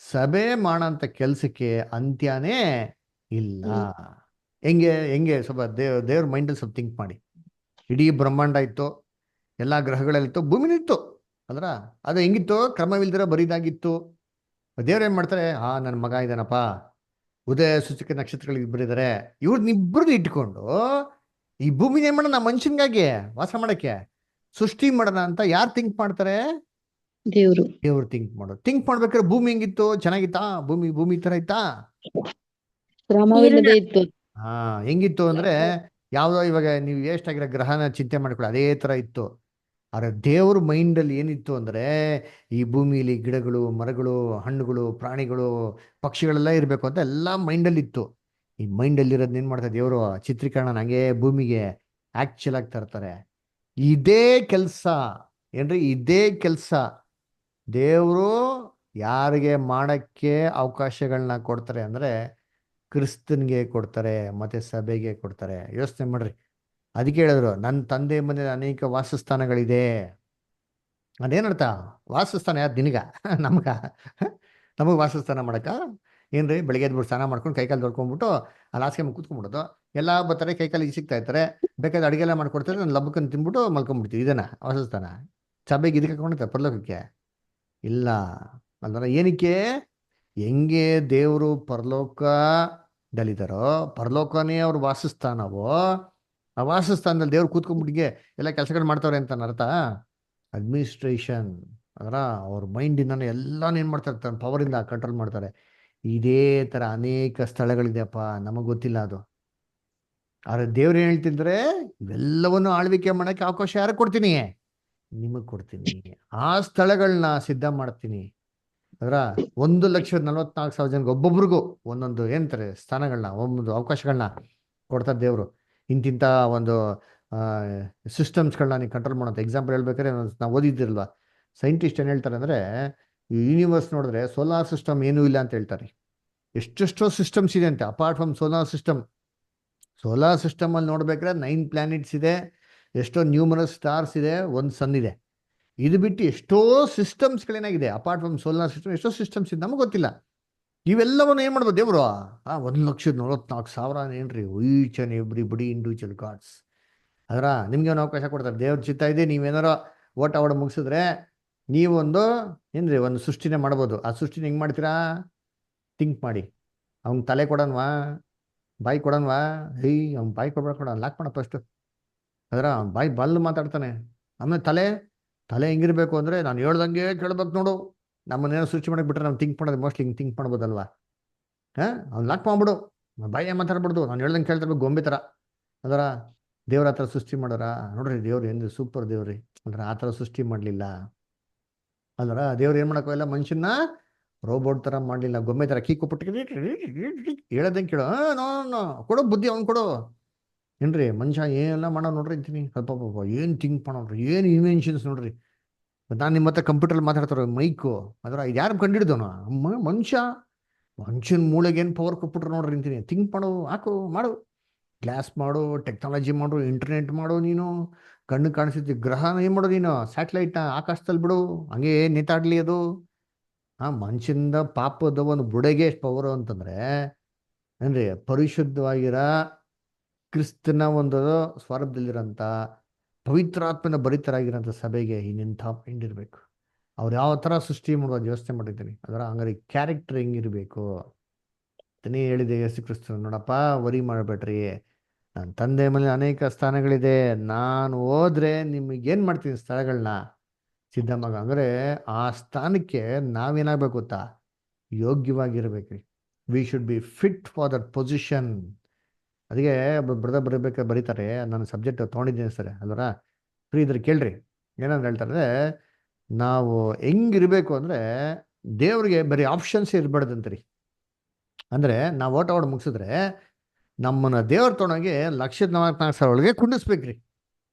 ಸಭೆ ಮಾಡೋಂಥ ಕೆಲ್ಸಕ್ಕೆ ಅಂತ್ಯನೇ ಇಲ್ಲ. ಹೆಂಗೆ ಸ್ವಲ್ಪ ದೇವ್ರ ಮೈಂಡಲ್ಲಿ ಸ್ವಲ್ಪ ಥಿಂಕ್ ಮಾಡಿ. ಇಡೀ ಬ್ರಹ್ಮಾಂಡ ಇತ್ತು, ಎಲ್ಲ ಗ್ರಹಗಳಲ್ಲಿತ್ತು, ಭೂಮಿನೂ ಇತ್ತು ಅಲ್ರ? ಅದು ಹೆಂಗಿತ್ತು? ಕ್ರಮವಿಲ್ದಿರ ಬರೀದಾಗಿತ್ತು. ದೇವ್ರು ಏನ್ ಮಾಡ್ತಾರೆ? ನನ್ನ ಮಗ ಇದ್ದಾನಪ್ಪ, ಉದಯ ಸೂಚಕ ನಕ್ಷತ್ರಗಳಿಗೆ ಬರೀತಾರೆ, ಇವ್ರನ್ನಿಬ್ಬರನ್ನ ಇಟ್ಕೊಂಡು ಈ ಭೂಮಿನ ಏನ್ ಮಾಡೋಣ ಮನುಷ್ಯನ್ಗಾಗಿ ವಾಸ ಮಾಡಕ್ಕೆ ಸೃಷ್ಟಿ ಮಾಡೋಣ ಅಂತ ಯಾರು ಥಿಂಕ್ ಮಾಡ್ತಾರೆ? ದೇವ್ರು ಥಿಂಕ್ ಮಾಡೋದು. ಥಿಂಕ್ ಮಾಡ್ಬೇಕಾದ್ರೆ ಭೂಮಿ ಹೆಂಗಿತ್ತು? ಚೆನ್ನಾಗಿತ್ತಾ? ಭೂಮಿ ತರ ಇತ್ತಾ? ಹೆಂಗಿತ್ತು ಅಂದ್ರೆ ಯಾವ್ದೋ ಇವಾಗ ನೀವು ಎಷ್ಟಾಗಿರೋ ಗ್ರಹನ ಚಿಂತೆ ಮಾಡ್ಕೊಳ್ಳಿ, ಅದೇ ತರ ಇತ್ತು. ಆದ್ರೆ ದೇವ್ರ ಮೈಂಡಲ್ಲಿ ಏನಿತ್ತು ಅಂದ್ರೆ ಈ ಭೂಮಿಲಿ ಗಿಡಗಳು, ಮರಗಳು, ಹಣ್ಣುಗಳು, ಪ್ರಾಣಿಗಳು, ಪಕ್ಷಿಗಳೆಲ್ಲ ಇರಬೇಕು ಅಂತ ಎಲ್ಲ ಮೈಂಡಲ್ಲಿ ಇತ್ತು. ಈ ಮೈಂಡಲ್ಲಿ ಇರೋದನ್ನ ಏನ್ ಮಾಡ್ತಾರೆ ದೇವರು? ಚಿತ್ರೀಕರಣ ಹಂಗೆ ಭೂಮಿಗೆ ಆಕ್ಚುಲ್ ಆಗಿ ತರ್ತಾರೆ. ಇದೇ ಕೆಲಸ ಏನ್ರಿ? ಇದೇ ಕೆಲಸ ದೇವರು ಯಾರಿಗೆ ಮಾಡಕ್ಕೆ ಅವಕಾಶಗಳನ್ನ ಕೊಡ್ತಾರೆ ಅಂದ್ರೆ ಕ್ರಿಸ್ತನ್ಗೆ ಕೊಡ್ತಾರೆ, ಮತ್ತೆ ಸಭೆಗೆ ಕೊಡ್ತಾರೆ. ಯೋಚನೆ ಮಾಡ್ರಿ. ಅದಕ್ಕೆ ಹೇಳಿದ್ರು, ನನ್ನ ತಂದೆ ಮನೆಯಲ್ಲಿ ಅನೇಕ ವಾಸಸ್ಥಾನಗಳಿದೆ. ಅದೇನರ್ಥ? ವಾಸಸ್ಥಾನ ಯಾರು? ನಿನಗ? ನಮಗೆ ವಾಸಸ್ಥಾನ ಮಾಡಕ ಏನ್ರಿ? ಬೆಳಗ್ಗೆ ಎದ್ಬಿಟ್ಟು ಸ್ನಾನ ಮಾಡ್ಕೊಂಡು ಕೈಕಾಲು ತೊಳ್ಕೊಂಡ್ಬಿಟ್ಟು ಅಲ್ಲಿ ಹಾಸಿಗೆ ಮೇಲೆ ಕೂತ್ಕೊಂಡ್ಬಿಡೋದು, ಎಲ್ಲ ಬರ್ತಾರೆ, ಕೈಕಾಲಿಗೆ ಸಿಗ್ತಾ ಇರ್ತಾರೆ, ಬೇಕಾದ್ರೆ ಅಡುಗೆ ಎಲ್ಲ ಮಾಡ್ಕೊಡ್ತಾರೆ, ನಾನು ಲಬ್ಬಕ್ಕನ್ನು ತಿನ್ಬಿಟ್ಟು ಮಲ್ಕೊಂಡ್ಬಿಡ್ತೀವಿ. ಇದೇನಾ ವಾಸಸ್ಥಾನ? ಸಭೆಗೆ ಇದಕ್ಕೆ ಕೊಂಡಿರ್ತಾರೆ ಪರಲೋಕಕ್ಕೆ? ಇಲ್ಲ. ಅಂದ್ರೆ ಏನಕ್ಕೆ? ಹೆಂಗೆ ದೇವರು ಪರಲೋಕ ದಲಿತರೋ, ಪರಲೋಕನೇ ಅವ್ರ ವಾಸಸ್ಥಾನವೋ, ಆ ವಾಸಸ್ಥಾನದಲ್ಲಿ ದೇವ್ರು ಕೂತ್ಕೊಂಡ್ಬಿಟ್ಟಿಗೆ ಎಲ್ಲ ಕೆಲಸಗಳು ಮಾಡ್ತಾವ್ರೆ ಅಂತ ಅರ್ಥ. ಅಡ್ಮಿನಿಸ್ಟ್ರೇಷನ್ ಅದರ ಅವ್ರ ಮೈಂಡಿಂದಾನೆ ಎಲ್ಲಾನು ಏನು ಮಾಡ್ತಾರೆ, ತನ್ನ ಪವರಿಂದ ಕಂಟ್ರೋಲ್ ಮಾಡ್ತಾರೆ. ಇದೇ ಥರ ಅನೇಕ ಸ್ಥಳಗಳಿದೆಯಪ್ಪ, ನಮಗೆ ಗೊತ್ತಿಲ್ಲ ಅದು. ಆದ್ರೆ ದೇವ್ರು ಏನು ಹೇಳ್ತಿದ್ರೆ, ಇವೆಲ್ಲವನ್ನು ಆಳ್ವಿಕೆ ಮಾಡೋಕ್ಕೆ ಅವಕಾಶ ಯಾರು ಕೊಡ್ತೀನಿ? ನಿಮಗೆ ಕೊಡ್ತೀನಿ. ಆ ಸ್ಥಳಗಳನ್ನ ಸಿದ್ಧ ಮಾಡ್ತೀನಿ. ಅದರ 1,44,000 ಜನಕ್ಕೆ ಒಬ್ಬೊಬ್ರಿಗೂ ಒಂದೊಂದು ಏನಂತಾರೆ ಸ್ಥಾನಗಳನ್ನ, ಒಂದೊಂದು ಅವಕಾಶಗಳನ್ನ ಕೊಡ್ತಾರೆ ದೇವರು. ಇಂತಿಂಥ ಒಂದು ಸಿಸ್ಟಮ್ಸ್ಗಳನ್ನ ನೀವು ಕಂಟ್ರೋಲ್ ಮಾಡೋಂಥ. ಎಕ್ಸಾಂಪಲ್ ಹೇಳ್ಬೇಕಾದ್ರೆ ನಾವು ಓದಿದ್ದಿರಲ್ವ, ಸೈಂಟಿಸ್ಟ್ ಏನು ಹೇಳ್ತಾರೆ ಅಂದರೆ, ಈ ಯೂನಿವರ್ಸ್ ನೋಡಿದ್ರೆ ಸೋಲಾರ್ ಸಿಸ್ಟಮ್ ಏನೂ ಇಲ್ಲ ಅಂತ ಹೇಳ್ತಾರೆ. ಎಷ್ಟೆಷ್ಟೋ ಸಿಸ್ಟಮ್ಸ್ ಇದೆ ಅಂತೆ apart from solar system. Solar ಸಿಸ್ಟಮಲ್ಲಿ ನೋಡ್ಬೇಕಾದ್ರೆ 9 ಪ್ಲಾನೆಟ್ಸ್ ಇದೆ, ಎಷ್ಟೋ ನ್ಯೂಮರಸ್ ಸ್ಟಾರ್ಸ್ ಇದೆ, ಒಂದು ಸನ್ ಇದೆ. ಇದು ಬಿಟ್ಟು ಎಷ್ಟೋ ಸಿಸ್ಟಮ್ಸ್ಗಳೇನಾಗಿದೆ ಅಪಾರ್ಟ್ ಫ್ರಮ್ ಸೋಲಾರ್ ಸಿಸ್ಟಮ್, ಎಷ್ಟೋ ಸಿಸ್ಟಮ್ಸ್ ಇದೆ, ನಮಗೆ ಗೊತ್ತಿಲ್ಲ. ಇವೆಲ್ಲವನ್ನು ಏನು ಮಾಡ್ಬೋದು ದೇವರು? 1,44,000 ಏನ್ರಿ, each and everybody individual gods. ಅದರ ನಿಮ್ಗೆ ಒಂದು ಅವಕಾಶ ಕೊಡ್ತಾರೆ. ದೇವ್ರ ಚಿತ್ತ ಇದೆ, ನೀವೇನಾರೋ ಓಟ ಓಡ ಮುಗಿಸಿದ್ರೆ ನೀವೊಂದು ಏನ್ರಿ ಒಂದು ಸೃಷ್ಟಿನೇ ಮಾಡ್ಬೋದು. ಆ ಸೃಷ್ಟಿನ ಹೆಂಗೆ ಮಾಡ್ತೀರಾ? ಥಿಂಕ್ ಮಾಡಿ. ಅವ್ನ ತಲೆ ಕೊಡೋಣವಾ, ಬಾಯಿ ಕೊಡೋಣವಾ? ಅವ್ನು ಬಾಯಿ ಕೊಡ ಲಾಕ್ ಮಾಡ ಫಸ್ಟು. ಅದರ ಬಾಯಿ ಬಲ್ಲು ಮಾತಾಡ್ತಾನೆ. ಆಮೇಲೆ ತಲೆ ಹೆಂಗಿರ್ಬೇಕು ಅಂದರೆ, ನಾನು ಹೇಳ್ದಂಗೆ ಕೇಳ್ಬೇಕು ನೋಡು. ನಮ್ಮನ್ನೇನೋ ಸೃಷ್ಟಿ ಮಾಡಕ್ಕೆ ಬಿಟ್ರೆ ನಾವು ಥಿಂಕ್ ಮಾಡೋದು ಮೋಸ್ಟ್ಲಿ ಹಿಂಗೆ ಥಿಂಕ್ ಮಾಡ್ಬೋದಲ್ವಾ? ಅವ್ನು ಲಾಕ್ ಮಾಡ್ಬಿಡು, ಬಾಯಿ ಮಾತಾಡ್ಬಿಡ್ದು, ನಾನು ಹೇಳ್ದಂಗೆ ಕೇಳ್ತಿರ್ಬೇಕು ಗೊಂಬೆ ಥರ. ಅದರ ದೇವ್ರ ಆ ಥರ ಸೃಷ್ಟಿ ಮಾಡೋರ ನೋಡ್ರಿ. ದೇವ್ರು ಏನು ಸೂಪರ್ ದೇವ್ರಿ. ಅಂದ್ರೆ ಆ ಥರ ಸೃಷ್ಟಿ ಮಾಡಲಿಲ್ಲ. ಅಲ್ವರ ದೇವ್ರು ಏನು ಮಾಡೋಕ್ಕೋಲ್ಲ, ಮನುಷ್ಯನ ರೋಬೋಟ್ ಥರ ಮಾಡಲಿಲ್ಲ, ಗೊಂಬೆ ಥರ ಕೀ ಕೊಟ್ಬಿಟ್ಟು ಹೇಳೋದಂಗೆ ಕೇಳೋ. ನೋ ಕೊಡು ಬುದ್ಧಿ, ಅವ್ನು ಕೊಡು. ಏನ್ರಿ ಮನುಷ್ಯ ಏನೆಲ್ಲ ಮಾಡೋ ನೋಡ್ರಿ ಅಂತೀನಿ. ಸ್ವಲ್ಪ ಏನು ಥಿಂಕ್ ಮಾಡೋಣ್ರಿ, ಏನು ಇನ್ವೆನ್ಷನ್ಸ್ ನೋಡ್ರಿ. ನಾನು ನಿಮ್ಮ ಹತ್ರ ಕಂಪ್ಯೂಟರ್ ಮಾತಾಡ್ತಾರ ಮೈಕು, ಅದರ ಇದು ಯಾರು ಕಂಡಿಡ್ದವನು? ಮನುಷ್ಯನ ಮೂಳೆಗೆ ಏನು ಪವರ್ ಕೊಟ್ಬಿಟ್ರು ನೋಡ್ರಿ ಅಂತೀನಿ. ಥಿಂಕ್ ಮಾಡು, ಹಾಕು, ಮಾಡು, ಗ್ಲಾಸ್ ಮಾಡು, ಟೆಕ್ನಾಲಜಿ ಮಾಡು, ಇಂಟರ್ನೆಟ್ ಮಾಡು, ನೀನು ಕಣ್ಣು ಕಾಣಿಸುತ್ತೆ ಗ್ರಹನ ಏನು ಮಾಡು, ನೀನು ಸ್ಯಾಟಲೈಟ್ನ ಆಕಾಶದಲ್ಲಿ ಬಿಡು, ಹಂಗೆ ನೇತಾಡ್ಲಿ ಅದು. ಮನುಷ್ಯನಿಂದ ಪಾಪದ ಒಂದು ಬುಡೆಗೆ ಎಷ್ಟು ಪವರು ಅಂತಂದ್ರೆ ಏನ್ರಿ, ಪರಿಶುದ್ಧವಾಗಿರೋ ಕ್ರಿಸ್ತನ ಒಂದು ಸ್ವರೂಪದಲ್ಲಿರೋಂಥ ಪವಿತ್ರಾತ್ಮನ ಭರಿತರಾಗಿರೋಂಥ ಸಭೆಗೆ ಇನ್ನೆಂಥ ಮೈಂಡ್ ಇರಬೇಕು. ಅವ್ರು ಯಾವ ಥರ ಸೃಷ್ಟಿ ಮಾಡೋದು ಯೋಚನೆ ಮಾಡಿದ್ದೀನಿ. ಅದರ ಹಂಗಾರೆ ಕ್ಯಾರೆಕ್ಟರ್ ಹೆಂಗಿರಬೇಕು ಅಂತನೇ ಹೇಳಿದೆ ಯೇಸು ಕ್ರಿಸ್ತನು. ನೋಡಪ್ಪ, ವರಿ ಮಾಡಬೇಡ್ರಿ, ನನ್ನ ತಂದೆ ಮೇಲೆ ಅನೇಕ ಸ್ಥಾನಗಳಿದೆ, ನಾನು ಹೋದ್ರೆ ನಿಮಗೇನು ಮಾಡ್ತೀನಿ, ಸ್ಥಳಗಳನ್ನ ಸಿದ್ಧ ಮಗ. ಅಂದರೆ ಆ ಸ್ಥಾನಕ್ಕೆ ನಾವೇನಾಗಬೇಕು ಗೊತ್ತಾ? ಯೋಗ್ಯವಾಗಿರ್ಬೇಕ್ರಿ. We should be fit for that position. ಅದಕ್ಕೆ ಬರೀತಾರೆ, ನಾನು ಸಬ್ಜೆಕ್ಟ್ ತೊಗೊಂಡಿದ್ದೀನಿ ಸರ್ ಅಲ್ವರ, ಫ್ರೀ ಇದ್ರೆ ಕೇಳ್ರಿ. ಏನಂತ ಹೇಳ್ತಾರೆ, ನಾವು ಹೆಂಗಿರ್ಬೇಕು ಅಂದರೆ ದೇವ್ರಿಗೆ ಬರೀ ಆಪ್ಷನ್ಸ್ ಇರಬಾರ್ದಂತ್ರಿ. ಅಂದರೆ ನಾವು ಓಟ ಮುಗಿಸಿದ್ರೆ ನಮ್ಮನ್ನು ದೇವ್ರ ತೊಗೊಂಡೋಗಿ 1,44,000 ಒಳಗೆ ಕುಂಡಿಸ್ಬೇಕ್ರಿ.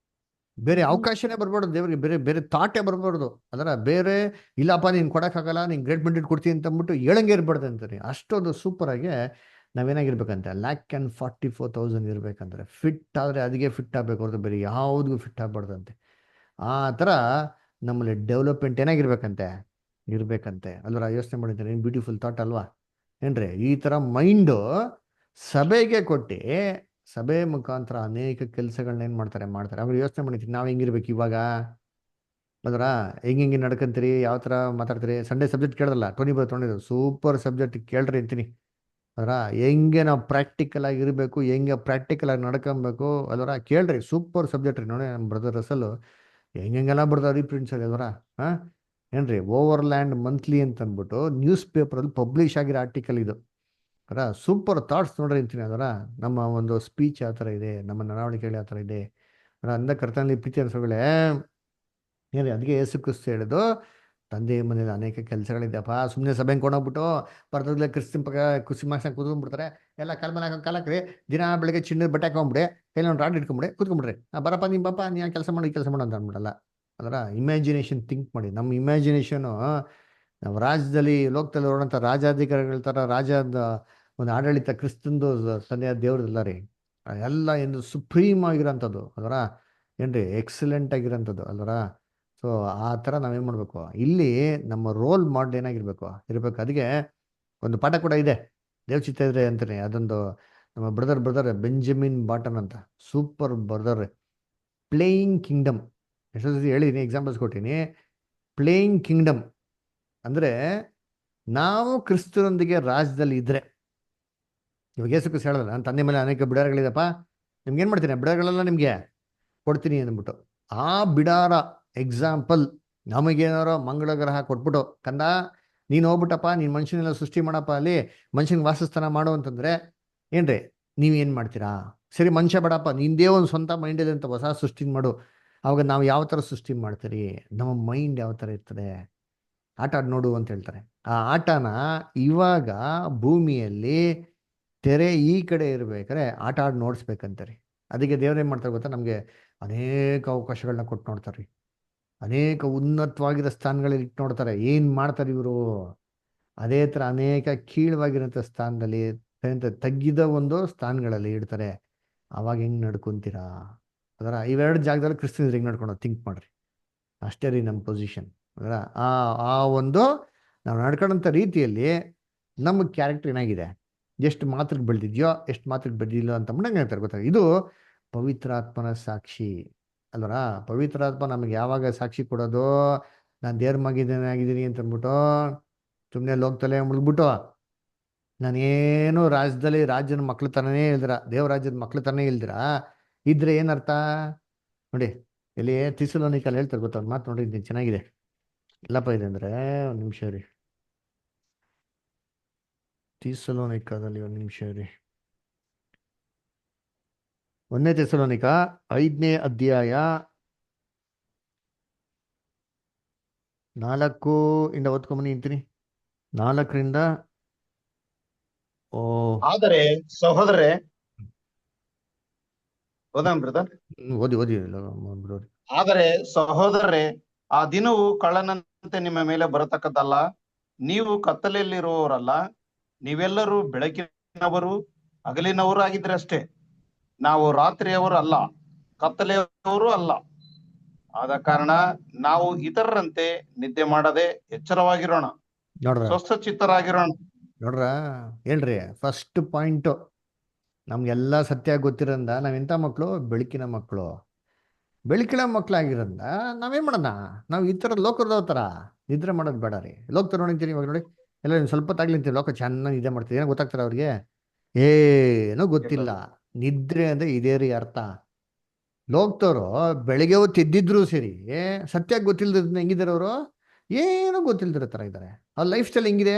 ಬೇರೆ ಅವಕಾಶನೇ ಬರ್ಬಾರ್ದು ದೇವ್ರಿಗೆ, ಬೇರೆ ಥಾಟೇ ಬರ್ಬಾರ್ದು. ಅದರ ಬೇರೆ ಇಲ್ಲಪ್ಪ ನೀನು ಕೊಡೋಕ್ಕಾಗಲ್ಲ, ನೀನು ಗ್ರೇಟ್ ಮೆಂಟೆಡ್ ಕೊಡ್ತೀನಿ ಅಂತ ಅಂದ್ಬಿಟ್ಟು ಹೇಳಂಗೆ ಇರಬಾರ್ದು ಅಂತಾರೆ. ಅಷ್ಟೊಂದು ಸೂಪರಾಗಿ ನಾವೇನಾಗಿರ್ಬೇಕಂತೆ 1,44,000 ಇರ್ಬೇಕಂದ್ರೆ ಫಿಟ್ ಆದರೆ ಅದಕ್ಕೆ ಫಿಟ್ ಆಗಬೇಕು ಹೊರತು ಬೇರೆ ಯಾವುದಿಗೂ ಫಿಟ್ ಆಗಬಾರ್ದಂತೆ. ಆ ಥರ ನಮ್ಮಲ್ಲಿ ಡೆವಲಪ್ಮೆಂಟ್ ಏನಾಗಿರ್ಬೇಕಂತೆ ಇರಬೇಕಂತೆ ಅಲ್ವರ. ಯೋಚನೆ ಮಾಡಿದ್ದಾರೆ, ಏನು ಬ್ಯೂಟಿಫುಲ್ ಥಾಟ್ ಅಲ್ವಾ? ಏನ್ರಿ, ಈ ಥರ ಮೈಂಡು ಸಭೆಗೆ ಕೊಟ್ಟು ಸಭೆ ಮುಖಾಂತರ ಅನೇಕ ಕೆಲಸಗಳನ್ನ ಏನು ಮಾಡ್ತಾರೆ. ಅವ್ರು ಯೋಚನೆ ಮಾಡಿರ್ತೀವಿ ನಾವು ಹೆಂಗಿರ್ಬೇಕು ಇವಾಗ ಅಲ್ವರ. ಹೆಂಗೆ ನಡ್ಕೊಂತೀರಿ, ಯಾವ ಥರ ಮಾತಾಡ್ತೀರಿ. ಸಂಡೇ ಸಬ್ಜೆಕ್ಟ್ ಕೇಳಿದ್ರಲ್ಲ, ತೊಗೊಂಡಿದ್ದು ಸೂಪರ್ ಸಬ್ಜೆಕ್ಟ್ ಕೇಳ್ರಿ ಅಂತೀನಿ. ಅದರ ಹೆಂಗೆ ನಾವು ಪ್ರಾಕ್ಟಿಕಲ್ ಆಗಿರಬೇಕು, ಹೆಂಗೆ ಪ್ರಾಕ್ಟಿಕಲ್ ಆಗಿ ನಡ್ಕೊಬೇಕು ಅದರ ಕೇಳ್ರಿ. ಸೂಪರ್ ಸಬ್ಜೆಕ್ಟ್ ರೀ. ನೋಡಿ ನಮ್ಮ ಬ್ರದರ್ ರಸಲು ಹೆಂಗೆಲ್ಲ ಬರ್ತಾರೆ ರೀಪ್ರಿಂಟ್ಸ್ ಆಗಿ ಅದರ. ಏನ್ರಿ, ಓವರ್ಲ್ಯಾಂಡ್ ಮಂತ್ಲಿ ಅಂತ ಅಂದ್ಬಿಟ್ಟು ನ್ಯೂಸ್ ಪೇಪರಲ್ಲಿ ಪಬ್ಲಿಷ್ ಆಗಿರೋ ಆರ್ಟಿಕಲ್ ಇದು. ಅದರ ಸೂಪರ್ ಥಾಟ್ಸ್ ನೋಡ್ರಿ ಅಂತೀನಿ. ಅದರ ನಮ್ಮ ಒಂದು ಸ್ಪೀಚ್ ಆ ಥರ ಇದೆ, ನಮ್ಮ ನಡವಳಿಕೆಗಳು ಆ ಥರ ಇದೆ. ಅಂದ ಕರ್ತನಲ್ಲಿ ಪ್ರೀತಿ ಅನ್ಸೋಗಳೇ ಏನ್ರಿ, ಅದಕ್ಕೆ ಯೇಸು ಕ್ರಿಸ್ತ ಹೇಳಿದ್ದು, ತಂದೆ ಮನೇಲಿ ಅನೇಕ ಕೆಲಸಗಳಿದ್ದೆಪ್ಪ. ಸುಮ್ಮನೆ ಸಭೆ ಕೊಂಡೋಗ್ಬಿಟ್ಟು ಪರದಲ್ಲೇ ಕ್ರಿಸ್ಮಸ್ ಕೂತ್ಕೊಂಡ್ಬಿಡ್ತಾರೆ. ಎಲ್ಲ ಕಾಲ ಮೇಲೆ ಕಾಲಕ್ರಿ ದಿನ ಬೆಳಗ್ಗೆ ಚಿನ್ನದ ಬಟ್ಟೆ ಹಾಕೊಂಡ್ಬಿಡಿ, ಕೈಲಿ ಒಂದು ರಾಡ್ ಇಟ್ಕೊಂಬಿಡಿ, ಕೂತ್ಕೊಂಡ್ಬಿಡ್ರಿ. ಬರಪ್ಪ ನಿಮ್ಮ ಪಾಪ ನೀನು ಕೆಲಸ ಮಾಡಿ ಅಂತ ಅಂದ್ಬಿಡಲ್ಲ. ಅದರ ಇಮ್ಯಾಜಿನೇಷನ್ ಥಿಂಕ್ ಮಾಡಿ. ನಮ್ಮ ಇಮ್ಯಾಜಿನೇಷನು ನಾವು ರಾಜ್ಯದಲ್ಲಿ ಲೋಕದಲ್ಲಿ ಹೊರಡಂಥ ರಾಜಾಧಿಕಾರಿಗಳ ಥರ ರಾಜ್ಯದ ಒಂದು ಆಡಳಿತ ಕ್ರಿಸ್ತಂದು ತಂದೆಯ ದೇವ್ರದಲ್ಲ ರೀ. ಎಲ್ಲ ಎಂದು ಸುಪ್ರೀಮ್ ಆಗಿರೋಂಥದ್ದು ಅದರ. ಏನ್ರಿ, ಎಕ್ಸಲೆಂಟ್ ಆಗಿರೋಂಥದ್ದು ಅಲ್ವರ. ಸೊ ಆ ಥರ ನಾವೇನು ಮಾಡಬೇಕು, ಇಲ್ಲಿ ನಮ್ಮ ರೋಲ್ ಮಾಡಲ್ ಏನಾಗಿರ್ಬೇಕು ಇರಬೇಕು. ಅದಕ್ಕೆ ಒಂದು ಪಾಠ ಕೂಡ ಇದೆ, ದೇವಚಿತ್ತ ಇದ್ರೆ ಅಂತಾನೆ. ಅದೊಂದು ನಮ್ಮ ಬ್ರದರ್ ಬೆಂಜಮಿನ್ ಬಾಟನ್ ಅಂತ ಸೂಪರ್ ಬ್ರದರ್. ಪ್ಲೇಯಿಂಗ್ ಕಿಂಗ್ಡಮ್ ಎಷ್ಟೋ ಸತಿ ಹೇಳಿದ್ದೀನಿ, ಎಕ್ಸಾಂಪಲ್ಸ್ ಕೊಟ್ಟಿನಿ. ಪ್ಲೇಯಿಂಗ್ ಕಿಂಗ್ಡಮ್ ಅಂದರೆ ನಾವು ಕ್ರಿಸ್ತನೊಂದಿಗೆ ರಾಜ್ಯದಲ್ಲಿ ಇದ್ರೆ ಇವಾಗ ಯೇಸು ಕ್ರಿಸ್ತ ಹೇಳಿದ್ರೆ ನನ್ನ ತಂದೆ ಮೇಲೆ ಅನೇಕ ಬಿಡಾರಗಳಿದಪ್ಪ, ನಿಮ್ಗೆ ಏನು ಮಾಡ್ತೀನಿ, ಬಿಡಾರಗಳೆಲ್ಲ ನಿಮಗೆ ಕೊಡ್ತೀನಿ ಅಂದ್ಬಿಟ್ಟು. ಆ ಬಿಡಾರ ಎಕ್ಸಾಂಪಲ್ ನಮಗೇನಾರೋ ಮಂಗಳ ಗ್ರಹ ಕೊಟ್ಬಿಟ್ಟು, ಕಂದ ನೀನು ಹೋಗ್ಬಿಟ್ಟಪ್ಪ, ನೀನು ಮನುಷ್ಯನೆಲ್ಲ ಸೃಷ್ಟಿ ಮಾಡಪ್ಪ, ಅಲ್ಲಿ ಮನುಷ್ಯನಿಗೆ ವಾಸಸ್ಥಾನ ಮಾಡು ಅಂತಂದ್ರೆ ಏನ್ರಿ ನೀವೇನು ಮಾಡ್ತೀರಾ? ಸರಿ ಮನುಷ್ಯ ಬೇಡಪ್ಪ, ನಿಂದೇ ಒಂದು ಸ್ವಂತ ಮೈಂಡಲ್ಲಿ ಅಂತ ಹೊಸ ಸೃಷ್ಟಿ ಮಾಡು. ಅವಾಗ ನಾವು ಯಾವ ಥರ ಸೃಷ್ಟಿ ಮಾಡ್ತೀರಿ? ನಮ್ಮ ಮೈಂಡ್ ಯಾವ ಥರ ಇರ್ತದೆ, ಆಟ ಆಡಿ ನೋಡು ಅಂತ ಹೇಳ್ತಾರೆ. ಆ ಆಟನ ಇವಾಗ ಭೂಮಿಯಲ್ಲಿ ತೆರೆ ಈ ಕಡೆ ಇರ್ಬೇಕಾರೆ ಆಟ ಆಡಿ ನೋಡಿಸ್ಬೇಕಂತಾರೆ. ಅದಕ್ಕೆ ದೇವ್ರು ಏನು ಮಾಡ್ತಾರೆ ಗೊತ್ತಾ, ನಮಗೆ ಅನೇಕ ಅವಕಾಶಗಳನ್ನ ಕೊಟ್ಟು ನೋಡ್ತಾರೆ. ಅನೇಕ ಉನ್ನತವಾಗಿರೋ ಸ್ಥಾನಗಳಲ್ಲಿ ಇಟ್ಟು ನೋಡ್ತಾರೆ. ಏನು ಮಾಡ್ತಾರೆ ಇವರು? ಅದೇ ಥರ ಅನೇಕ ಕೀಳವಾಗಿರೋಂಥ ಸ್ಥಾನದಲ್ಲಿ ತಗ್ಗಿದ ಒಂದು ಸ್ಥಾನಗಳಲ್ಲಿ ಇಡ್ತಾರೆ. ಅವಾಗ ಹೆಂಗೆ ನಡ್ಕೊಂತೀರಾ? ಅದರ ಇವೆರಡು ಜಾಗದಲ್ಲಿ ಕ್ರಿಸ್ತನಿದ್ರೆ ಹೆಂಗೆ ನಡ್ಕೊಂಡು ಥಿಂಕ್ ಮಾಡ್ರಿ. ಅಷ್ಟೇ ರೀ ನಮ್ಮ ಪೊಸಿಷನ್. ಅದರ ಆ ಒಂದು ನಾವು ನಡ್ಕೊಳ್ಳೋಂಥ ರೀತಿಯಲ್ಲಿ ನಮ್ಮ ಕ್ಯಾರೆಕ್ಟರ್ ಏನಾಗಿದೆ, ಎಷ್ಟು ಮಾತ್ರಕ್ಕೆ ಬೆಳೆದಿದ್ಯೋ ಎಷ್ಟು ಮಾತ್ರಕ್ಕೆ ಬೆಳೆದಿಲ್ಲ ಅಂತ ನಂಗೆ ಹೇಳ್ತಾರೆ ಗೊತ್ತಾ. ಇದು ಪವಿತ್ರಾತ್ಮನ ಸಾಕ್ಷಿ ಅಲ್ವರ. ಪವಿತ್ರಾತ್ಮ ನಮಗೆ ಯಾವಾಗ ಸಾಕ್ಷಿ ಕೊಡೋದು, ನಾನು ದೇವ್ರ ಆಗಿದ್ದೀನಿ ಅಂತ ಅಂದ್ಬಿಟ್ಟು ಸುಮ್ಮನೆ ಲೋಕದಲ್ಲೇ ಮುಳುಗ್ಬಿಟ್ಟು ನಾನೇನು ರಾಜ್ಯದ ಮಕ್ಳ ತರನೇ ಇಲ್ದಿರ, ದೇವ್ರ ರಾಜ್ಯದ ಮಕ್ಳ ತರನೇ ಇಲ್ದಿರ ಇದ್ರೆ ಏನರ್ಥ ನೋಡಿ. ಎಲ್ಲಿ ಥೆಸಲೋನಿಕಲ್ಲಿ ಹೇಳ್ತಾರೆ ಗೊತ್ತಾ, ಒಂದು ಮಾತು ನೋಡಿದ್ದೀನಿ, ಚೆನ್ನಾಗಿದೆ. ಎಲ್ಲಪ್ಪ ಇದೆ ಅಂದರೆ ಒಂದು ನಿಮಿಷ ರೀ, ಥೆಸಲೋನಿಕದಲ್ಲಿ ಒಂದು ನಿಮಿಷ ರೀ. 1 ಥೆಸಲೋನಿಕ 5ನೇ ಅಧ್ಯಾಯ 4 ಓದ್ಕೊಂಬನಿ ಅಂತೀನಿ. 4ರಿಂದ ಆದರೆ ಸಹೋದರೇ, ಓದಾಮ್ ಬ್ರದರ್. ಓದಿ ಆದರೆ ಸಹೋದರರೇ, ಆ ದಿನವು ಕಳ್ಳನಂತೆ ನಿಮ್ಮ ಮೇಲೆ ಬರತಕ್ಕದ್ದಲ್ಲ. ನೀವು ಕತ್ತಲೆಯಲ್ಲಿರುವವರಲ್ಲ, ನೀವೆಲ್ಲರೂ ಬೆಳಕಿನವರು ಹಗಲಿನವರು ಆಗಿದ್ರೆ ಅಷ್ಟೇ. ನಾವು ರಾತ್ರಿಯವರು ಅಲ್ಲ, ಕತ್ತಲೆಯವರು ಅಲ್ಲ. ಆದ ಕಾರಣ ನಾವು ಇತರರಂತೆ ನಿದ್ದೆ ಮಾಡದೆ ಎಚ್ಚರವಾಗಿರೋಣ, ಸ್ವಸ್ಥಚಿತ್ತರಾಗಿರೋಣ. ನೋಡ್ರ ಹೇಳ್ರಿ, ಫಸ್ಟ್ ಪಾಯಿಂಟು ನಮ್ಗೆಲ್ಲ ಸತ್ಯ ಗೊತ್ತಿರೋದ್ರಿಂದ ನಾವೆಂಥ ಮಕ್ಕಳು? ಬೆಳಕಿನ ಮಕ್ಕಳು. ಬೆಳಕಿನ ಮಕ್ಕಳಾಗಿರೋದ್ರಿಂದ ನಾವೇನು ಮಾಡೋಣ? ನಾವು ಈ ಥರ ಲೋಕದ ಥರ ನಿದ್ರೆ ಮಾಡೋದು ಬೇಡ ರೀ. ಲೋಕ ನೋಡಿರ್ತೀನಿ ಇವಾಗ ನೋಡಿ, ಎಲ್ಲ ಸ್ವಲ್ಪ ತಾಗ್ಲಿಂತೀವಿ, ಲೋಕ ಚೆನ್ನಾಗಿ ನಿದ್ದೆ ಮಾಡ್ತೀವಿ. ಏನೋ ಗೊತ್ತಾಗ್ತಾರೆ ಅವ್ರಿಗೆ? ಏನೂ ಗೊತ್ತಿಲ್ಲ. ನಿದ್ರೆ ಅಂದರೆ ಇದೇ ರೀ ಅರ್ಥ. ಲೋಕದವರು ಬೆಳಗ್ಗೆ ಹೊತ್ತು ಎದ್ದಿದ್ರು ಸರಿ, ಸತ್ಯ ಗೊತ್ತಿಲ್ಲದ ಹೆಂಗಿದ್ದಾರೆ ಅವರು? ಏನೂ ಗೊತ್ತಿಲ್ದಿರೋ ಥರ ಇದ್ದಾರೆ. ಅವ್ರ ಲೈಫ್ ಸ್ಟೈಲ್ ಹೆಂಗಿದೆ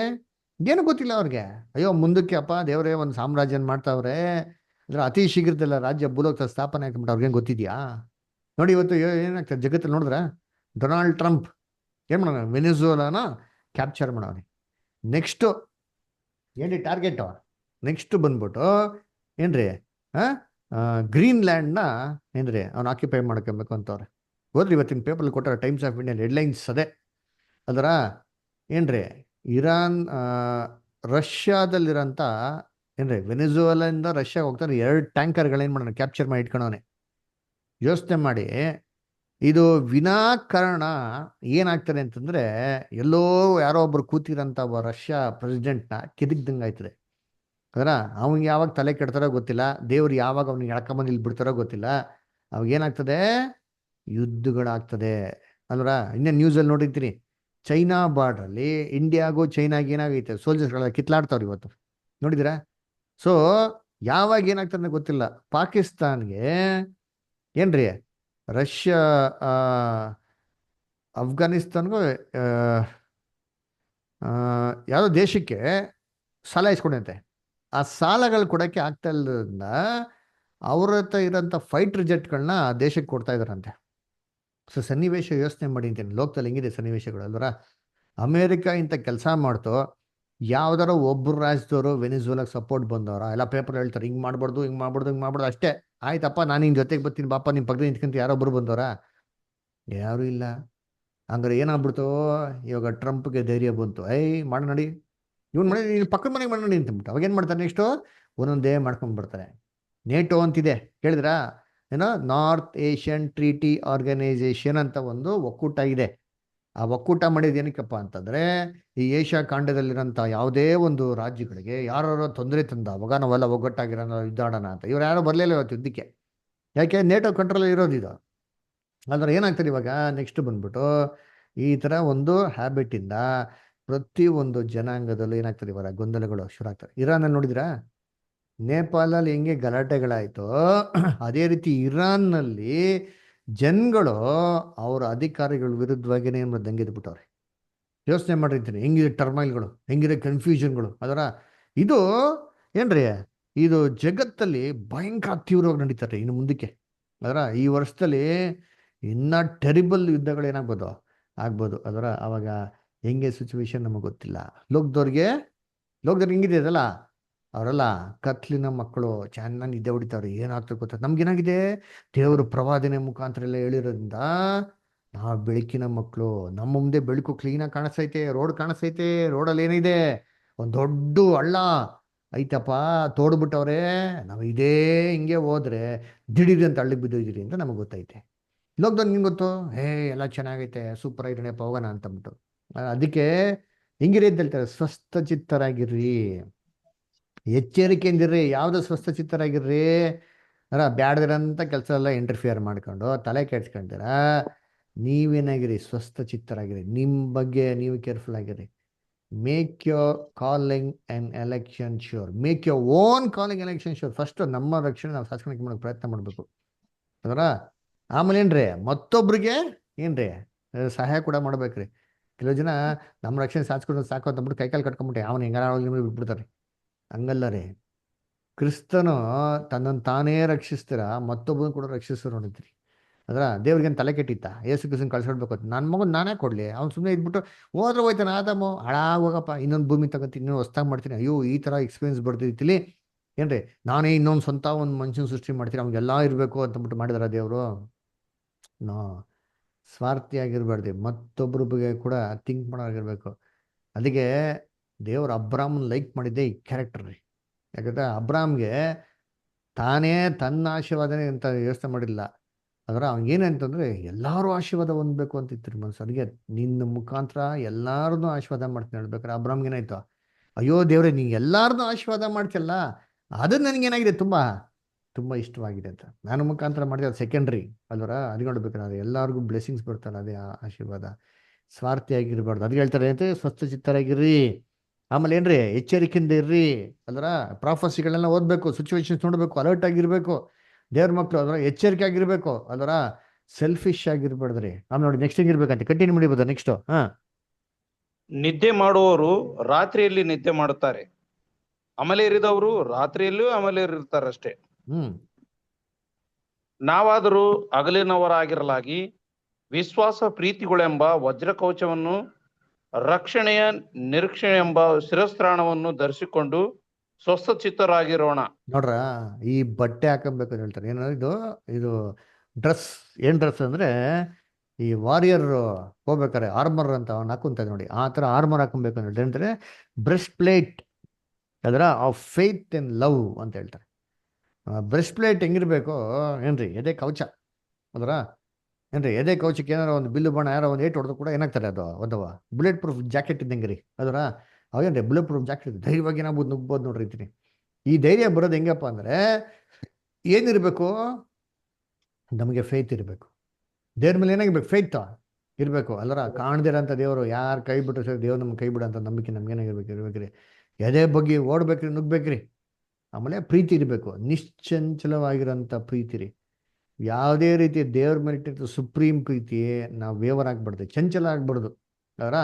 ಏನೂ ಗೊತ್ತಿಲ್ಲ ಅವ್ರಿಗೆ. ಅಯ್ಯೋ ಮುಂದಕ್ಕೆ ಅಪ್ಪ ದೇವರೇ ಒಂದು ಸಾಮ್ರಾಜ್ಯನ ಮಾಡ್ತಾವ್ರೆ ಅಂದ್ರೆ ಅತಿ ಶೀಘ್ರದಲ್ಲ ರಾಜ್ಯ ಭೂಲೋಕದ ಸ್ಥಾಪನೆ ಆಗ್ಬಿಟ್ಟು ಅವ್ರಿಗೇನು ಗೊತ್ತಿದ್ಯಾ? ನೋಡಿ ಇವತ್ತು ಏನಾಗ್ತದೆ ಜಗತ್ತಲ್ಲಿ ನೋಡಿದ್ರೆ, ಡೊನಾಲ್ಡ್ ಟ್ರಂಪ್ ಏನು ಮಾಡೋಣ, ವೆನಿಜುವೆಲಾನ ಕ್ಯಾಪ್ಚರ್ ಮಾಡೋನೆ. ನೆಕ್ಸ್ಟು ಏನ್ರಿ ಟಾರ್ಗೆಟು? ನೆಕ್ಸ್ಟ್ ಬಂದ್ಬಿಟ್ಟು ಏನ್ರಿ ಗ್ರೀನ್ಲ್ಯಾಂಡ್ನ ಏನ್ರಿ ಅವ್ನು ಆಕ್ಯುಪೈ ಮಾಡ್ಕೊಬೇಕು ಅಂತವ್ರೆ. ಹೋದ್ರಿ ಇವತ್ತಿನ ಪೇಪರ್ಲ್ಲಿ ಕೊಟ್ಟಾರೆ, ಟೈಮ್ಸ್ ಆಫ್ ಇಂಡಿಯನ್ ಹೆಡ್ಲೈನ್ಸ್ ಅದೇ ಅದರ. ಏನ್ರಿ ಇರಾನ್ ರಷ್ಯಾದಲ್ಲಿರೋಂಥ ಏನ್ರಿ ವೆನಿಜುವೆಲಾದಿಂದ ರಷ್ಯಾಗೆ ಹೋಗ್ತಾರೆ 2 ಟ್ಯಾಂಕರ್ಗಳೇನು ಮಾಡೋಣ ಕ್ಯಾಪ್ಚರ್ ಮಾಡಿ ಇಟ್ಕೊಳ್ಳೋನೆ. ಯೋಚನೆ ಮಾಡಿ, ಇದು ವಿನಾಕಾರಣ ಏನಾಗ್ತದೆ ಅಂತಂದರೆ, ಎಲ್ಲೋ ಯಾರೋ ಒಬ್ರು ಕೂತಿರೋಂಥ ರಷ್ಯಾ ಪ್ರೆಸಿಡೆಂಟ್ನ ಕೆದಕ್ದಂಗೆ ಆಯ್ತದೆ. ಅದರ ಅವ್ನಿಗೆ ಯಾವಾಗ ತಲೆ ಕೆಡ್ತಾರೋ ಗೊತ್ತಿಲ್ಲ, ದೇವ್ರು ಯಾವಾಗ ಅವ್ನಿಗೆ ಎಳ್ಕೊಂಬಂದು ಇಲ್ಲಿ ಬಿಡ್ತಾರೋ ಗೊತ್ತಿಲ್ಲ. ಅವಾಗ ಏನಾಗ್ತದೆ? ಯುದ್ಧಗಳಾಗ್ತದೆ ಅಲ್ವರ. ಇನ್ನೇ ನ್ಯೂಸಲ್ಲಿ ನೋಡಿರ್ತೀನಿ, ಚೈನಾ ಬಾರ್ಡ್ರಲ್ಲಿ ಇಂಡಿಯಾಗೂ ಚೈನಾಗೆ ಏನಾಗೈತೆ, ಸೋಲ್ಜರ್ಸ್ಗಳೆಲ್ಲ ಕಿತ್ಲಾಡ್ತಾವ್ರು ಇವತ್ತು, ನೋಡಿದಿರಾ? ಸೊ ಯಾವಾಗ ಏನಾಗ್ತದೆ ಗೊತ್ತಿಲ್ಲ. ಪಾಕಿಸ್ತಾನ್ಗೆ ಏನ್ರಿ ರಷ್ಯಾ ಅಫ್ಘಾನಿಸ್ತಾನ್ಗೂ ಯಾವುದೋ ದೇಶಕ್ಕೆ ಸಾಲ ಇಸ್ಕೊಂಡಂತೆ. ಆ ಸಾಲಗಳು ಕೊಡೋಕ್ಕೆ ಆಗ್ತಾ ಇಲ್ಲದ್ರಿಂದ ಅವ್ರ ಹತ್ರ ಇರೋಂಥ ಫೈಟರ್ ಜೆಟ್ಗಳನ್ನ ದೇಶಕ್ಕೆ ಕೊಡ್ತಾ ಇದಾರಂತೆ. ಸೊ ಸನ್ನಿವೇಶ ಯೋಚನೆ ಮಾಡಿ ಅಂತೀನಿ, ಲೋಕದಲ್ಲಿ ಹೆಂಗಿದೆ ಸನ್ನಿವೇಶಗಳು ಅಲ್ವರ. ಅಮೇರಿಕ ಇಂಥ ಕೆಲಸ ಮಾಡ್ತು, ಯಾವ್ದಾರ ಒಬ್ಬರು ರಾಜ್ಯದವರು ವೆನಿಜುವೆಲಾಗೆ ಸಪೋರ್ಟ್ ಬಂದವರ ಎಲ್ಲ ಪೇಪರ್ ಹೇಳ್ತಾರೆ, ಹಿಂಗೆ ಮಾಡ್ಬಾರ್ದು ಹಿಂಗೆ ಮಾಡ್ಬಾರ್ದು ಹಿಂಗೆ ಮಾಡ್ಬಾರ್ದು. ಅಷ್ಟೇ ಆಯ್ತಪ್ಪ, ನಾನು ಹಿಂಗೆ ಜೊತೆಗೆ ಬರ್ತೀನಿ ಬಾಪ, ನಿಮ್ಮ ಪಕ್ಕದ ನಿಂತ್ಕೊಂತ ಯಾರೊಬ್ಬರು ಬಂದವರ? ಯಾರೂ ಇಲ್ಲ. ಹಂಗಾರೆ ಏನಾಗ್ಬಿಡ್ತು, ಇವಾಗ ಟ್ರಂಪ್ಗೆ ಧೈರ್ಯ ಬಂತು, ಮಾಡಿ ನೋಡಿ ಇವ್ನು ಮಾಡಿ, ನೀನು ಪಕ್ಕದ ಮನೆಗೆ ಮಾಡಿ ನೋಡಿ ಅಂತಂದ್ಬಿಟ್ಟು ಅವಾಗ ಏನು ಮಾಡ್ತಾರೆ? ನೆಕ್ಸ್ಟು ಒಂದೊಂದೇ ಮಾಡ್ಕೊಂಡು ಬರ್ತಾರೆ. ನೇಟೋ ಅಂತಿದೆ ಕೇಳಿದ್ರಾ? ಏನೋ ನಾರ್ತ್ ಏಷ್ಯನ್ ಟ್ರೀಟಿ ಆರ್ಗನೈಸೇಷನ್ ಅಂತ ಒಂದು ಒಕ್ಕೂಟ ಇದೆ. ಆ ಒಕ್ಕೂಟ ಮಾಡಿದ ಏನಕ್ಕಪ್ಪ ಅಂತಂದರೆ, ಈ ಏಷ್ಯಾ ಖಂಡದಲ್ಲಿರೋಂಥ ಯಾವುದೇ ಒಂದು ರಾಜ್ಯಗಳಿಗೆ ಯಾರೋ ತೊಂದರೆ ತಂದ ಅವಾಗ ನಾವೆಲ್ಲ ಒಗ್ಗಟ್ಟಾಗಿರೋ ಯುದ್ಧಾಡೋಣ ಅಂತ. ಇವ್ರು ಯಾರೋ ಬರಲಿಲ್ಲ ಇವತ್ತು ಯುದ್ಧಕ್ಕೆ, ಯಾಕೆ? NATO control ಇರೋದಿದು. ಆದರೆ ಏನಾಗ್ತದೆ ಇವಾಗ ನೆಕ್ಸ್ಟ್ ಬಂದ್ಬಿಟ್ಟು ಈ ಥರ ಒಂದು ಹ್ಯಾಬಿಟಿಂದ ಪ್ರತಿ ಒಂದು ಜನಾಂಗದಲ್ಲೂ ಏನಾಗ್ತದೆ ಇವಾಗ ಗೊಂದಲಗಳು ಶುರು ಆಗ್ತವೆ. ಇರಾನಲ್ಲಿ ನೋಡಿದ್ರಾ? ನೇಪಾಳಲ್ಲಿ ಹೆಂಗೆ ಗಲಾಟೆಗಳಾಯ್ತೋ ಅದೇ ರೀತಿ ಇರಾನ್ನಲ್ಲಿ ಜನಗಳು ಅವರ ಅಧಿಕಾರಿಗಳ ವಿರುದ್ಧವಾಗಿನೇ ದಂಗೆದ್ಬಿಟ್ಟವ್ರೆ. ಯೋಚನೆ ಮಾಡಿರ್ತೀನಿ ಹೆಂಗಿದೆ ಟರ್ಮೈಲ್ಗಳು, ಹೆಂಗಿದೆ ಕನ್ಫ್ಯೂಷನ್ಗಳು. ಅದರ ಇದು ಏನ್ರಿ, ಇದು ಜಗತ್ತಲ್ಲಿ ಭಯಂಕರ ತೀವ್ರವಾಗಿ ನಡೀತಾರೆ ಇನ್ನು ಮುಂದಕ್ಕೆ. ಅದರ ಈ ವರ್ಷದಲ್ಲಿ ಇನ್ನ ಟೆರಿಬಲ್ ಯುದ್ಧಗಳು ಏನಾಗ್ಬೋದು, ಆಗ್ಬೋದು. ಅದರ ಅವಾಗ ಹೆಂಗೆ ಸಿಚುವೇಶನ್ ನಮಗೆ ಗೊತ್ತಿಲ್ಲ. ಲೋಕದವ್ರಿಗೆ ಹೆಂಗಿದೆ ಅದಲ್ಲ, ಅವರೆಲ್ಲ ಕತ್ಲಿನ ಮಕ್ಕಳು ಚೆನ್ನಾಗಿ ನಿದ್ದೆ ಹೊಡಿತಾವ್ರೆ. ಏನಾಗ್ತದೆ ಗೊತ್ತ, ನಮ್ಗೇನಾಗಿದೆ, ದೇವರು ಪ್ರವಾದನೆ ಮುಖಾಂತರ ಎಲ್ಲ ಹೇಳಿರೋದ್ರಿಂದ ನಾವು ಬೆಳಕಿನ ಮಕ್ಕಳು. ನಮ್ಮ ಮುಂದೆ ಬೆಳಕು ಕ್ಲೀನಾಗಿ ಕಾಣಿಸ್ತೈತೆ, ರೋಡ್ ಕಾಣಿಸ್ತೈತೆ. ರೋಡಲ್ಲಿ ಏನಿದೆ, ಒಂದು ದೊಡ್ಡ ಹಳ್ಳ ಐತಪ್ಪ, ತೋಡ್ಬಿಟ್ಟವ್ರೆ. ನಾವು ಇದೇ ಹಿಂಗೆ ಹೋದ್ರೆ ದಿಢೀರ್ ಅಂತ ಹಳ್ಳಿಗೆ ಬಿದ್ದೋಯ್ದಿರಿ ಅಂತ ನಮಗೆ ಗೊತ್ತೈತೆ. ಲೋಕದಲ್ಲಿ ನಿಮ್ಗೆ ಗೊತ್ತು, ಎಲ್ಲ ಚೆನ್ನಾಗೈತೆ, ಸೂಪರ್ ಆಗಿರಣೆಪ್ಪ, ಹೋಗೋಣ ಅಂತಂದ್ಬಿಟ್ಟು. ಅದಕ್ಕೆ ಹಿಂಗಿರಿ ಅಂತ ಹೇಳ್ತಾರೆ, ಸ್ವಸ್ಥ ಚಿತ್ತರಾಗಿರ್ರಿ, ಎಚ್ಚರಿಕೆಯಿಂದಿರ್ರಿ. ಯಾವ್ದು ಸ್ವಸ್ಥ ಚಿತ್ತರಾಗಿರ್ರಿ, ಬ್ಯಾಡದಿರಂತ ಕೆಲಸ ಎಲ್ಲ ಇಂಟರ್ಫಿಯರ್ ಮಾಡ್ಕೊಂಡು ತಲೆ ಕೆಡ್ಸ್ಕೊಂತೀರ. ನೀವೇನಾಗಿರಿ, ಸ್ವಸ್ಥ ಚಿತ್ತರಾಗಿರಿ, ನಿಮ್ಮ ಬಗ್ಗೆ ನೀವು ಕೇರ್ಫುಲ್ ಆಗಿರಿ. Make your calling and election sure. Make your own calling election sure. First ನಮ್ಮ ರಕ್ಷಣೆ ನಾವು ಶಾಸನಕ್ಕೆ ಮಾಡೋಕೆ ಪ್ರಯತ್ನ ಮಾಡಬೇಕು. ಅದರ ಆಮೇಲೆ ಏನ್ರಿ, ಮತ್ತೊಬ್ರಿಗೆ ಏನ್ರಿ ಸಹಾಯ ಕೂಡ ಮಾಡ್ಬೇಕ್ರಿ. ಕೆಲವು ಜನ ನಮ್ಮ ರಕ್ಷಣೆ ಸಾಧಿಸ್ಕೊಂಡು ಸಾಕು ಅಂತಂದ್ಬಿಟ್ಟು ಕೈಕಾಲು ಕಟ್ಕೊಂಡ್ಬಿಟ್ಟು ಅವನು ಹೆಂಗಾರ ಬಿಟ್ಬಿಡ್ತಾರೆ. ಹಂಗಲ್ಲ ರೀ, ಕ್ರಿಸ್ತನು ತನ್ನನ್ನು ತಾನೇ ರಕ್ಷಿಸ್ತೀರ, ಮತ್ತೊಬ್ಬನ ಕೂಡ ರಕ್ಷಿಸ್ತಾರೆ ನೋಡಿದ್ರಿ. ಅದರ ದೇವ್ರಿಗೇನು ತಲೆ ಕೆಟ್ಟಿತ್ತ, ಏಸು ಕ್ರಿಸ್ತನ ಕಳ್ಸಿಡ್ಬೇಕು ಅಂತ. ನನ್ನ ಮಗನ ನಾನೇ ಕೊಡಲಿ, ಅವ್ನು ಸುಮ್ಮನೆ ಇದ್ಬಿಟ್ಟು ಹೋದ್ರೆ ಹೋಯ್ತಾನೆ, ಆದಮ್ಮ ಹಾಳಾಗೋಗಪ್ಪ, ಇನ್ನೊಂದು ಭೂಮಿ ತಗೋತೀನಿ, ಇನ್ನೊಂದು ಹೊಸ್ತಾಗಿ ಮಾಡ್ತೀನಿ. ಅಯ್ಯೋ ಈ ಥರ ಎಕ್ಸ್ಪೀರಿಯನ್ಸ್ ಬರ್ತಿರ್ತಿಲಿ ಏನ್ರಿ, ನಾನೇ ಇನ್ನೊಂದು ಸ್ವಂತ ಒಂದು ಮನುಷ್ಯನ ಸೃಷ್ಟಿ ಮಾಡ್ತೀನಿ, ಅವ್ನಿಗೆಲ್ಲ ಇರಬೇಕು ಅಂತಂದ್ಬಿಟ್ಟು ಮಾಡಿದಾರ ದೇವರು. ನೋ, ಸ್ವಾರ್ಥಿಯಾಗಿರ್ಬಾರ್ದು, ಮತ್ತೊಬ್ಬರ ಬಗ್ಗೆ ಕೂಡ ಥಿಂಕ್ ಮಾಡೋಗಿರ್ಬೇಕು. ಅದಕ್ಕೆ ದೇವ್ರು ಅಬ್ರಾಮ್ನ ಲೈಕ್ ಮಾಡಿದ್ದೆ ಈ ಕ್ಯಾರೆಕ್ಟರ್ ರೀ. ಯಾಕಂದ್ರೆ ಅಬ್ರಾಮ್ಗೆ ತಾನೇ ತನ್ನ ಆಶೀರ್ವಾದನೇ ಅಂತ ಯೋಚನೆ ಮಾಡಿಲ್ಲ. ಅದರ ಅವ್ನಿಗೇನಂತಂದ್ರೆ ಎಲ್ಲರೂ ಆಶೀರ್ವಾದ ಹೊಂದಬೇಕು ಅಂತಿತ್ತು ಮನಸ್ಸು. ಅದಕ್ಕೆ ನಿನ್ನ ಮುಖಾಂತರ ಎಲ್ಲಾರನ್ನೂ ಆಶೀರ್ವಾದ ಮಾಡ್ತೀನಿ ಹೇಳ್ಬೇಕಾರೆ ಅಬ್ರಾಮ್ಗೇನಾಯ್ತು, ಅಯ್ಯೋ ದೇವ್ರೆ ನೀ ಎಲ್ಲಾರನ್ನೂ ಆಶೀರ್ವಾದ ಮಾಡ್ತಿಯಲ್ಲ, ಅದು ನನಗೇನಾಗಿದೆ ತುಂಬಾ ತುಂಬ ಇಷ್ಟವಾಗಿದೆ ಅಂತ. ನಾನು ಮುಖಾಂತರ ಮಾಡಿದೆ ಅದು ಸೆಕೆಂಡ್ರಿ ಅಲ್ವರ. ಅದು ನೋಡ್ಬೇಕಾದ್ರೆ ಅದು ಎಲ್ಲರಿಗೂ ಬ್ಲೆಸ್ಸಿಂಗ್ಸ್ ಬರ್ತಾರೆ, ಅದೇ ಆಶೀರ್ವಾದ. ಸ್ವಾರ್ಥಿಯಾಗಿರ್ಬಾರ್ದು. ಅದಕ್ಕೆ ಹೇಳ್ತಾರೆ ಅಂತ, ಸ್ವಸ್ಥ ಚಿತ್ತರಾಗಿರ್ರಿ. ಆಮೇಲೆ ಏನ್ರಿ, ಎಚ್ಚರಿಕೆಯಿಂದ ಇರ್ರಿ. ಅಲ್ವರ ಪ್ರಾಫಸಿಗಳನ್ನೆಲ್ಲ ಓದಬೇಕು, ಸಿಚುವೇಶನ್ಸ್ ನೋಡಬೇಕು, ಅಲರ್ಟ್ ಆಗಿರ್ಬೇಕು. ದೇವ್ರ ಮಕ್ಕಳು ಅದರ ಎಚ್ಚರಿಕೆ ಆಗಿರ್ಬೇಕು. ಅದರ ಸೆಲ್ಫಿಶ್ ಆಗಿರ್ಬಾರ್ದ್ರಿ. ಆಮೇಲೆ ನೋಡಿ ನೆಕ್ಸ್ಟ್ ಹೆಂಗಿರ್ಬೇಕಂತ ಕಂಟಿನ್ಯೂ ಮಾಡಿಬೋದ ನೆಕ್ಸ್ಟ್. ನಿದ್ದೆ ಮಾಡುವವರು ರಾತ್ರಿಯಲ್ಲಿ ನಿದ್ದೆ ಮಾಡುತ್ತಾರೆ, ಅಮಲೇರಿದವರು ರಾತ್ರಿಯಲ್ಲೂ ಅಮಲೇರಿರ್ತಾರಷ್ಟೇ. ನಾವಾದರೂ ಹಗಲಿನವರಾಗಿರಲಾಗಿ ವಿಶ್ವಾಸ ಪ್ರೀತಿಗಳೆಂಬ ವಜ್ರಕವಚವನ್ನು, ರಕ್ಷಣೆಯ ನಿರೀಕ್ಷೆ ಎಂಬ ಶಿರಸ್ತ್ರಾಣವನ್ನು ಧರಿಸಿಕೊಂಡು ಸ್ವಸ್ಥ ಚಿತ್ತರಾಗಿರೋಣ. ನೋಡ್ರ, ಈ ಬಟ್ಟೆ ಹಾಕೊಬೇಕು ಅಂತ ಹೇಳ್ತಾರೆ. ಏನೋ ಇದು ಡ್ರೆಸ್. ಏನ್ ಡ್ರೆಸ್ ಅಂದ್ರೆ, ಈ ವಾರಿಯರ್ ಹೋಗ್ಬೇಕಾರೆ ಆರ್ಮರ್ ಅಂತ ಅವ್ನು ಹಾಕೊಂತಾರೆ ನೋಡಿ, ಆ ಥರ ಆರ್ಮರ್ ಹಾಕೊಬೇಕು ಅಂತ ಹೇಳ್ತಾರೆ. ಏನಂತಾರೆ, ಬ್ರೆಸ್ಟ್ ಪ್ಲೇಟ್ ಅದರ ಆಫ್ ಫೇತ್ ಅಂಡ್ ಲವ್ ಅಂತ ಹೇಳ್ತಾರೆ. ಬ್ರೆಸ್ಟ್ ಪ್ಲೇಟ್ ಹೆಂಗಿರ್ಬೇಕು ಏನ್ರಿ, ಎದೆ ಕವಚ. ಅದರ ಏನ್ರಿ, ಎದೆ ಕವಚಕ್ಕೆ ಏನಾರ ಒಂದು ಬಿಲ್ಲು ಬಾಣ ಯಾರೋ ಒಂದು ಏಟ್ ಹೊಡೆದು ಕೂಡ ಏನಾಗ್ತಾರೆ, ಅದು ಒಂದವ ಬುಲೆಟ್ ಪ್ರೂಫ್ ಜಾಕೆಟ್ ಇದ್ದಂಗೆ ರೀ. ಅದರ ಅವೇನ್ರಿ ಬುಲೆಟ್ ಪ್ರೂಫ್ ಜಾಕೆಟ್ ಧೈರ್ಯವಾಗಿ ಏನಾಗ್ಬೋದು, ನುಗ್ಬೋದು ನೋಡ್ರಿ ಇರ್ತೀನಿ. ಈ ಧೈರ್ಯ ಬರೋದು ಹೆಂಗಪ್ಪ ಅಂದರೆ ಏನಿರಬೇಕು, ನಮಗೆ ಫೇತ್ ಇರಬೇಕು. ದೇವ್ರ ಮೇಲೆ ಏನಾಗಿರ್ಬೇಕು, ಫೇತ್ ಇರಬೇಕು. ಅಲ್ಲರ ಕಾಣ್ದಿರಂಥ ದೇವರು ಯಾರು ಕೈ ಬಿಟ್ಟರು ಸರಿ, ದೇವ್ರು ನಮ್ಗೆ ಕೈ ಬಿಡೋಂಥ ನಂಬಿಕೆ ನಮ್ಗೇನಾಗಿರ್ಬೇಕ್ರಿ. ಎದೆ ಬಗ್ಗೆ ಓಡ್ಬೇಕ್ರಿ, ನುಗ್ಬೇಕ್ರಿ. ಆಮೇಲೆ ಪ್ರೀತಿ ಇರಬೇಕು, ನಿಶ್ಚಂಚಲವಾಗಿರೋಂಥ ಪ್ರೀತಿ ರೀ. ಯಾವುದೇ ರೀತಿ ದೇವ್ರ ಮೇಲೆ ಇಟ್ಟಿರ್ತ ಸುಪ್ರೀಂ ಪ್ರೀತಿ ನಾವು ವೇವರ್ ಆಗ್ಬಾರ್ದು, ಚಂಚಲ ಆಗ್ಬಾರ್ದು. ಅದರ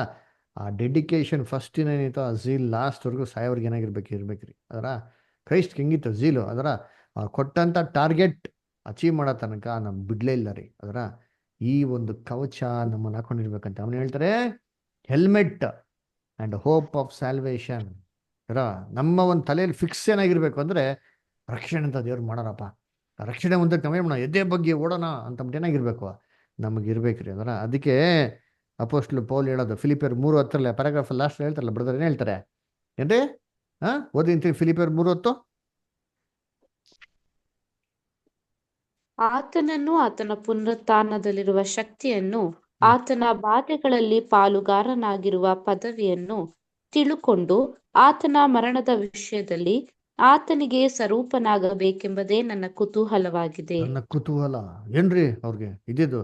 ಆ ಡೆಡಿಕೇಶನ್ ಫಸ್ಟ್ ಏನಿತ್ತು, ಆ ಝೀಲ್ ಲಾಸ್ಟ್ವರೆಗೂ ಸಾಯೋರ್ಗೆ ಇರ್ಬೇಕ್ರಿ. ಅದರ ಕ್ರೈಸ್ಟ್ ಹೆಂಗಿತ್ತು ಝೀಲು. ಅದರ ಕೊಟ್ಟಂಥ ಟಾರ್ಗೆಟ್ ಅಚೀವ್ ಮಾಡೋ ತನಕ ನಮ್ಮ ಬಿಡ್ಲೇ ಇಲ್ಲ ರೀ. ಅದರ ಈ ಒಂದು ಕವಚ ನಮ್ಮನ್ನು ಹಾಕೊಂಡಿರ್ಬೇಕಂತ ಅವನು ಹೇಳ್ತಾರೆ. Helmet and hope of salvation. ಅದರ ನಮ್ಮ ಒಂದು ತಲೆಯಲ್ಲಿ ಫಿಕ್ಸ್ ಏನಾಗಿರ್ಬೇಕು ಅಂದರೆ, ರಕ್ಷಣೆ ಅಂತ ದೇವ್ರು ಮಾಡೋರಪ್ಪ, ರಕ್ಷಣೆ ಮುಂದಕ್ಕೆ ನಾವೇನು ಮಾಡೋಣ, ಎದೆ ಬಗ್ಗೆ ಓಡೋಣ ಅಂತಂದ್ಬಿಟ್ಟು ಏನಾಗಿರ್ಬೇಕು, ನಮಗಿರ್ಬೇಕ್ರಿ. ಅದರ ಅದಕ್ಕೆ ಅಪೋಸ್ಟ್ಲ್ ಪೌಲ್ ಹೇಳೋದು ಫಿಲಿಪಿಯರ್ 3:10 ಪ್ಯಾರಾಗ್ರಾಫ್ ಲಾಸ್ಟ್ ಹೇಳ್ತಾರಲ್ಲ ಬ್ರದರ್, ಏನು ಹೇಳ್ತಾರೆ ಏನ್ರಿ? ಓದಿಂತೀನಿ ಫಿಲಿಪಿಯರ್ 3:10. ಆತನನ್ನು, ಆತನ ಪುನರುತ್ಥಾನದಲ್ಲಿರುವ ಶಕ್ತಿಯನ್ನು, ಆತನ ಬಾಧೆಗಳಲ್ಲಿ ಪಾಲುಗಾರನಾಗಿರುವ ಪದವಿಯನ್ನು ತಿಳುಕೊಂಡು ಆತನ ಮರಣದ ವಿಷಯದಲ್ಲಿ ಆತನಿಗೆ ಸ್ವರೂಪನಾಗಬೇಕೆಂಬುದೇ ನನ್ನ ಕುತೂಹಲವಾಗಿದೆ. ನನ್ನ ಕುತೂಹಲ ಏನ್ರಿ ಅವ್ರಿಗೆ ಇದ್ದಿದ್ದು,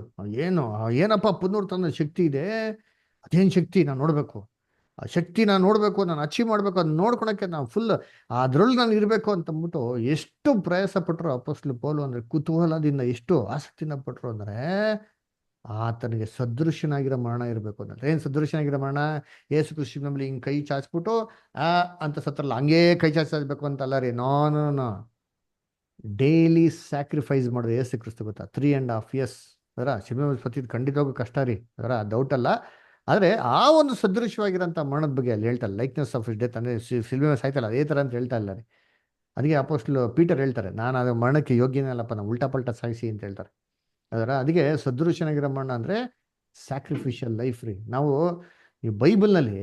ಏನಪ್ಪ ಪುನರುತ್ಥಾನದ ಶಕ್ತಿ ಇದೆ, ಅದೇನು ಶಕ್ತಿ ನಾನು ನೋಡ್ಬೇಕು. ಆ ಶಕ್ತಿ ನಾನು ನೋಡಬೇಕು, ನಾನು ಅಚೀವ್ ಮಾಡಬೇಕು, ಅದನ್ನ ನೋಡ್ಕೊಳಕ್ಕೆ ನಾವು ಫುಲ್ ಅದ್ರೊಳಗೆ ನಾನು ಇರಬೇಕು ಅಂತಂದ್ಬಿಟ್ಟು ಎಷ್ಟು ಪ್ರಯಾಸ ಪಟ್ಟರು ಅಪೊಸ್ತಲ ಪೌಲು ಅಂದರೆ, ಕುತೂಹಲದಿಂದ ಎಷ್ಟು ಆಸಕ್ತಿನ ಪಟ್ಟರು ಅಂದರೆ ಆತನಿಗೆ ಸದೃಶ್ಯನಾಗಿರೋ ಮರಣ ಇರಬೇಕು ಅಂದ್ರೆ. ಏನು ಸದೃಶ್ಯನಾಗಿರೋ ಮರಣ? ಯೇಸು ಕ್ರಿಸ್ತನಲ್ಲಿ ಹಿಂಗೆ ಕೈ ಚಾಚ್ಬಿಟ್ಟು ಅಂತ ಸತ್ರಲ್ಲ, ಹಂಗೇ ಕೈ ಚಾಚಬೇಕು ಅಂತಲ್ಲ ರೀ. ನೋ ಡೈಲಿ ಸ್ಯಾಕ್ರಿಫೈಸ್ ಮಾಡೋದು ಯೇಸು ಕ್ರಿಸ್ತ ಗೊತ್ತಾ? 3.5 years ಅದರ ಶಿಲ್ಮೆ ಸತ್ತಿದ್ದು ಖಂಡಿತವಾಗೂ ಕಷ್ಟ ರೀ, ಅದರ ಡೌಟ್ ಅಲ್ಲ. ಆದರೆ ಆ ಒಂದು ಸದೃಶ್ಯವಾಗಿರೋಂಥ ಮರಣದ ಬಗ್ಗೆ ಅಲ್ಲಿ ಹೇಳ್ತಾರೆ, ಲೈಕ್ನೆಸ್ ಆಫ್ ಇಸ್ ಡೆತ್ ಅಂದರೆ ಶಿಲ್ಮೆ ಸಾಯ್ತಲ್ಲ ಅದೇ ಥರ ಅಂತ ಹೇಳ್ತಾ ಇಲ್ಲ ರೀ. ಅದಕ್ಕೆ ಅಪೊಸ್ತಲ ಪೀಟರ್ ಹೇಳ್ತಾರೆ, ನಾನು ಅದು ಮರಣಕ್ಕೆ ಯೋಗ್ಯನೇ ಅಲ್ಲಪ್ಪ, ನಾವು ಉಲ್ಟಾ ಪಲ್ಟಾ ಸಾಯಿಸಿ ಅಂತ ಹೇಳ್ತಾರೆ. ಅದಕ್ಕೆ ಸದೃಶ್ಯನಾಗಿರೋ ಮರಣ ಅಂದರೆ ಸ್ಯಾಕ್ರಿಫಿಷಿಯಲ್ ಲೈಫ್ ರೀ. ನಾವು ಈ ಬೈಬಲ್ನಲ್ಲಿ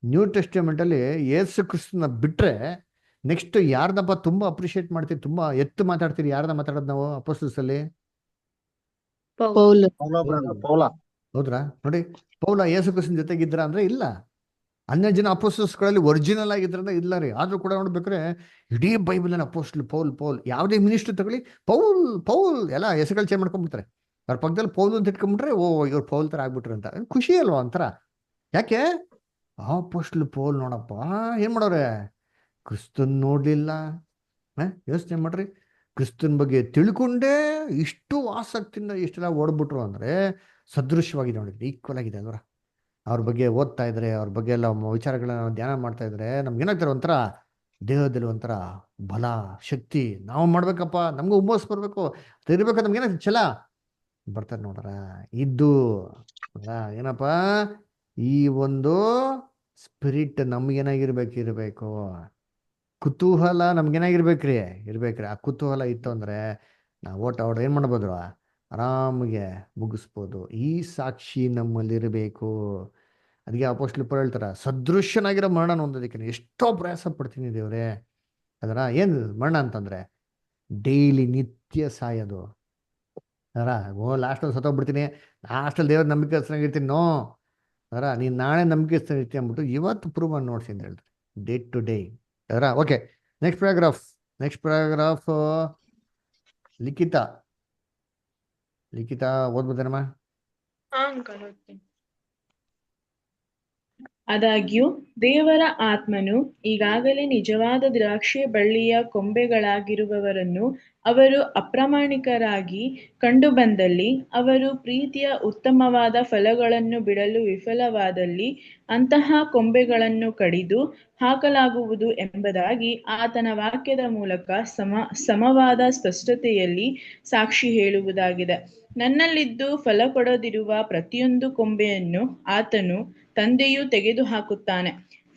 ನ್ಯೂ ಟೆಸ್ಟಿಮೆಂಟಲ್ಲಿ ಯೇಸು ಕ್ರಿಸ್ತನ ಬಿಟ್ಟರೆ ನೆಕ್ಸ್ಟ್ ಯಾರ್ದಪ್ಪ ತುಂಬ ಅಪ್ರಿಷಿಯೇಟ್ ಮಾಡ್ತೀರಿ, ತುಂಬ ಎತ್ತು ಮಾತಾಡ್ತೀರಿ? ಯಾರ್ದ ಮಾತಾಡೋದು ನಾವು ಅಪೊಸ್ತಲರಲ್ಲಿ? ಹೌದ್ರಾ? ನೋಡಿ, ಪೌಲ ಯೇಸು ಕ್ರಿಸ್ತನ ಜೊತೆಗಿದ್ರ ಅಂದ್ರೆ ಇಲ್ಲ. ಅನ್ಯ ಜನ ಅಪೊಸ್ತಲಗಳಲ್ಲಿ ಒರಿಜಿನಲ್ ಆಗಿದ್ರಂದ್ರೆ ಇಲ್ಲ ರೀ. ಆದ್ರೂ ಕೂಡ ನೋಡ್ಬೇಕ್ರೆ ಇಡೀ ಬೈಬಲ್ನ ಅಪೊಸ್ತಲ ಪೌಲ್ ಯಾವುದೇ ಮಿನಿಸ್ಟ್ರಿ ತಗೊಳ್ಳಿ ಪೌಲ್ ಎಲ್ಲ ಹೆಸರುಗಳು ಚೇಂಜ್ ಮಾಡ್ಕೊಂಡ್ಬಿಡ್ತಾರೆ. ಅವ್ರ ಪಕ್ಕದಲ್ಲಿ ಪೌಲ್ ಅಂತ ಇಟ್ಕೊಂಡ್ಬಿಟ್ರೆ ಓ ಇವ್ರು ಪೌಲ್ ತರ ಆಗ್ಬಿಟ್ರು ಅಂತ ಖುಷಿ ಅಲ್ವಾ ಒಂಥರ? ಯಾಕೆ? ಅಪೊಸ್ತಲ ಪೌಲ್ ನೋಡಪ್ಪ ಏನ್ ಮಾಡೋರೆ, ಕ್ರಿಸ್ತನ್ ನೋಡ್ಲಿಲ್ಲ. ಯೋಚನೆ ಮಾಡ್ರಿ, ಕ್ರಿಸ್ತನ್ ಬಗ್ಗೆ ತಿಳ್ಕೊಂಡೇ ಇಷ್ಟು ಆಸಕ್ತಿಯಿಂದ ಇಷ್ಟೆಲ್ಲ ಓಡ್ಬಿಟ್ರು ಅಂದ್ರೆ ಸದೃಶ್ಯವಾಗಿದೆ ನೋಡಿದ್ರೆ, ಈಕ್ವಲ್ ಆಗಿದೆ ಅಲ್ವರ. ಅವ್ರ ಬಗ್ಗೆ ಓದ್ತಾ ಇದ್ರೆ, ಅವ್ರ ಬಗ್ಗೆ ಎಲ್ಲ ವಿಚಾರಗಳನ್ನ ಧ್ಯಾನ ಮಾಡ್ತಾ ಇದ್ರೆ ನಮ್ಗೇನಾಗ್ತಾರೆ, ಒಂಥರ ದೇಹದಲ್ಲಿ ಒಂಥರ ಬಲ, ಶಕ್ತಿ. ನಾವು ಮಾಡ್ಬೇಕಪ್ಪ, ನಮ್ಗೆ ಹುಮ್ಮಸ್ ಬರ್ಬೇಕು, ತಿರ್ಬೇಕು, ನಮ್ಗೇನಾಗ್ತದೆ ಛಲ ಬರ್ತಾರೆ ನೋಡ್ರ. ಇದು ಏನಪ್ಪ, ಈ ಒಂದು ಸ್ಪಿರಿಟ್ ನಮ್ಗೇನಾಗಿರ್ಬೇಕು, ಕುತೂಹಲ ನಮ್ಗೇನಾಗಿರ್ಬೇಕ್ರಿ, ಇರ್ಬೇಕ್ರಿ. ಆ ಕುತೂಹಲ ಇತ್ತು ಅಂದ್ರೆ ನಾವು ಓಟ ಏನ್ ಮಾಡ್ಬೋದು, ಆರಾಮಿಗೆ ಮುಗಿಸ್ಬೋದು. ಈ ಸಾಕ್ಷಿ ನಮ್ಮಲ್ಲಿರಬೇಕು. ಅದಕ್ಕೆ ಅಪೊಸ್ತಲ ಪೌಲ್ ಹೇಳ್ತಾರ, ಸದೃಶ್ಯನಾಗಿರೋ ಮರಣ ಹೊಂದೋದಕ್ಕೆ ಎಷ್ಟೋ ಪ್ರಯಾಸ ಪಡ್ತೀನಿ ದೇವ್ರೆ. ಅದರ ಏನು ಮರಣ ಅಂತಂದ್ರೆ ಡೈಲಿ ನಿತ್ಯ ಸಾಯೋದು. ಅದರ ಲಾಸ್ಟಲ್ಲಿ ಸತ್ತೋಗ್ಬಿಡ್ತೀನಿ, ಲಾಸ್ಟಲ್ಲಿ ದೇವ್ರ ನಂಬಿಕೆಸ್ತಾಗಿರ್ತೀನಿ. ನೋ, ಅದರ ನೀನು ನಾಳೆ ನಂಬಿಕೆಸ್ತಾಗಿರ್ತೀನಿ ಅಂದ್ಬಿಟ್ಟು ಇವತ್ತು ಪ್ರೂವ್ ಮಾಡಿ ನೋಡ್ಸಿ ಅಂತ ಹೇಳ್ತಾರೆ, ಡೇ ಟು ಡೇ. ಅದರ ಓಕೆ, ನೆಕ್ಸ್ಟ್ ಪ್ಯಾರಾಗ್ರಾಫ್ ಲಿಖಿತ ಓದ್ಬೋದೇನಮ್ಮ? ಆದಾಗ್ಯೂ ದೇವರ ಆತ್ಮನು ಈಗಾಗಲೇ ನಿಜವಾದ ದ್ರಾಕ್ಷಿ ಬಳ್ಳಿಯ ಕೊಂಬೆಗಳಾಗಿರುವವರನ್ನು ಅವರು ಅಪ್ರಾಮಾಣಿಕರಾಗಿ ಕಂಡುಬಂದಲ್ಲಿ, ಅವರು ಪ್ರೀತಿಯ ಉತ್ತಮವಾದ ಫಲಗಳನ್ನು ಬಿಡಲು ವಿಫಲವಾದಲ್ಲಿ ಅಂತಹ ಕೊಂಬೆಗಳನ್ನು ಕಡಿದು ಹಾಕಲಾಗುವುದು ಎಂಬುದಾಗಿ ಆತನ ವಾಕ್ಯದ ಮೂಲಕ ಸಮವಾದ ಸ್ಪಷ್ಟತೆಯಲ್ಲಿ ಸಾಕ್ಷಿ ಹೇಳುವುದಾಗಿದೆ. ನನ್ನಲ್ಲಿದ್ದು ಫಲ ಕೊಡದಿರುವ ಪ್ರತಿಯೊಂದು ಕೊಂಬೆಯನ್ನು ಆತನು ತಂದೆಯು ತೆಗೆದುಹಾಕುತ್ತಾನೆ.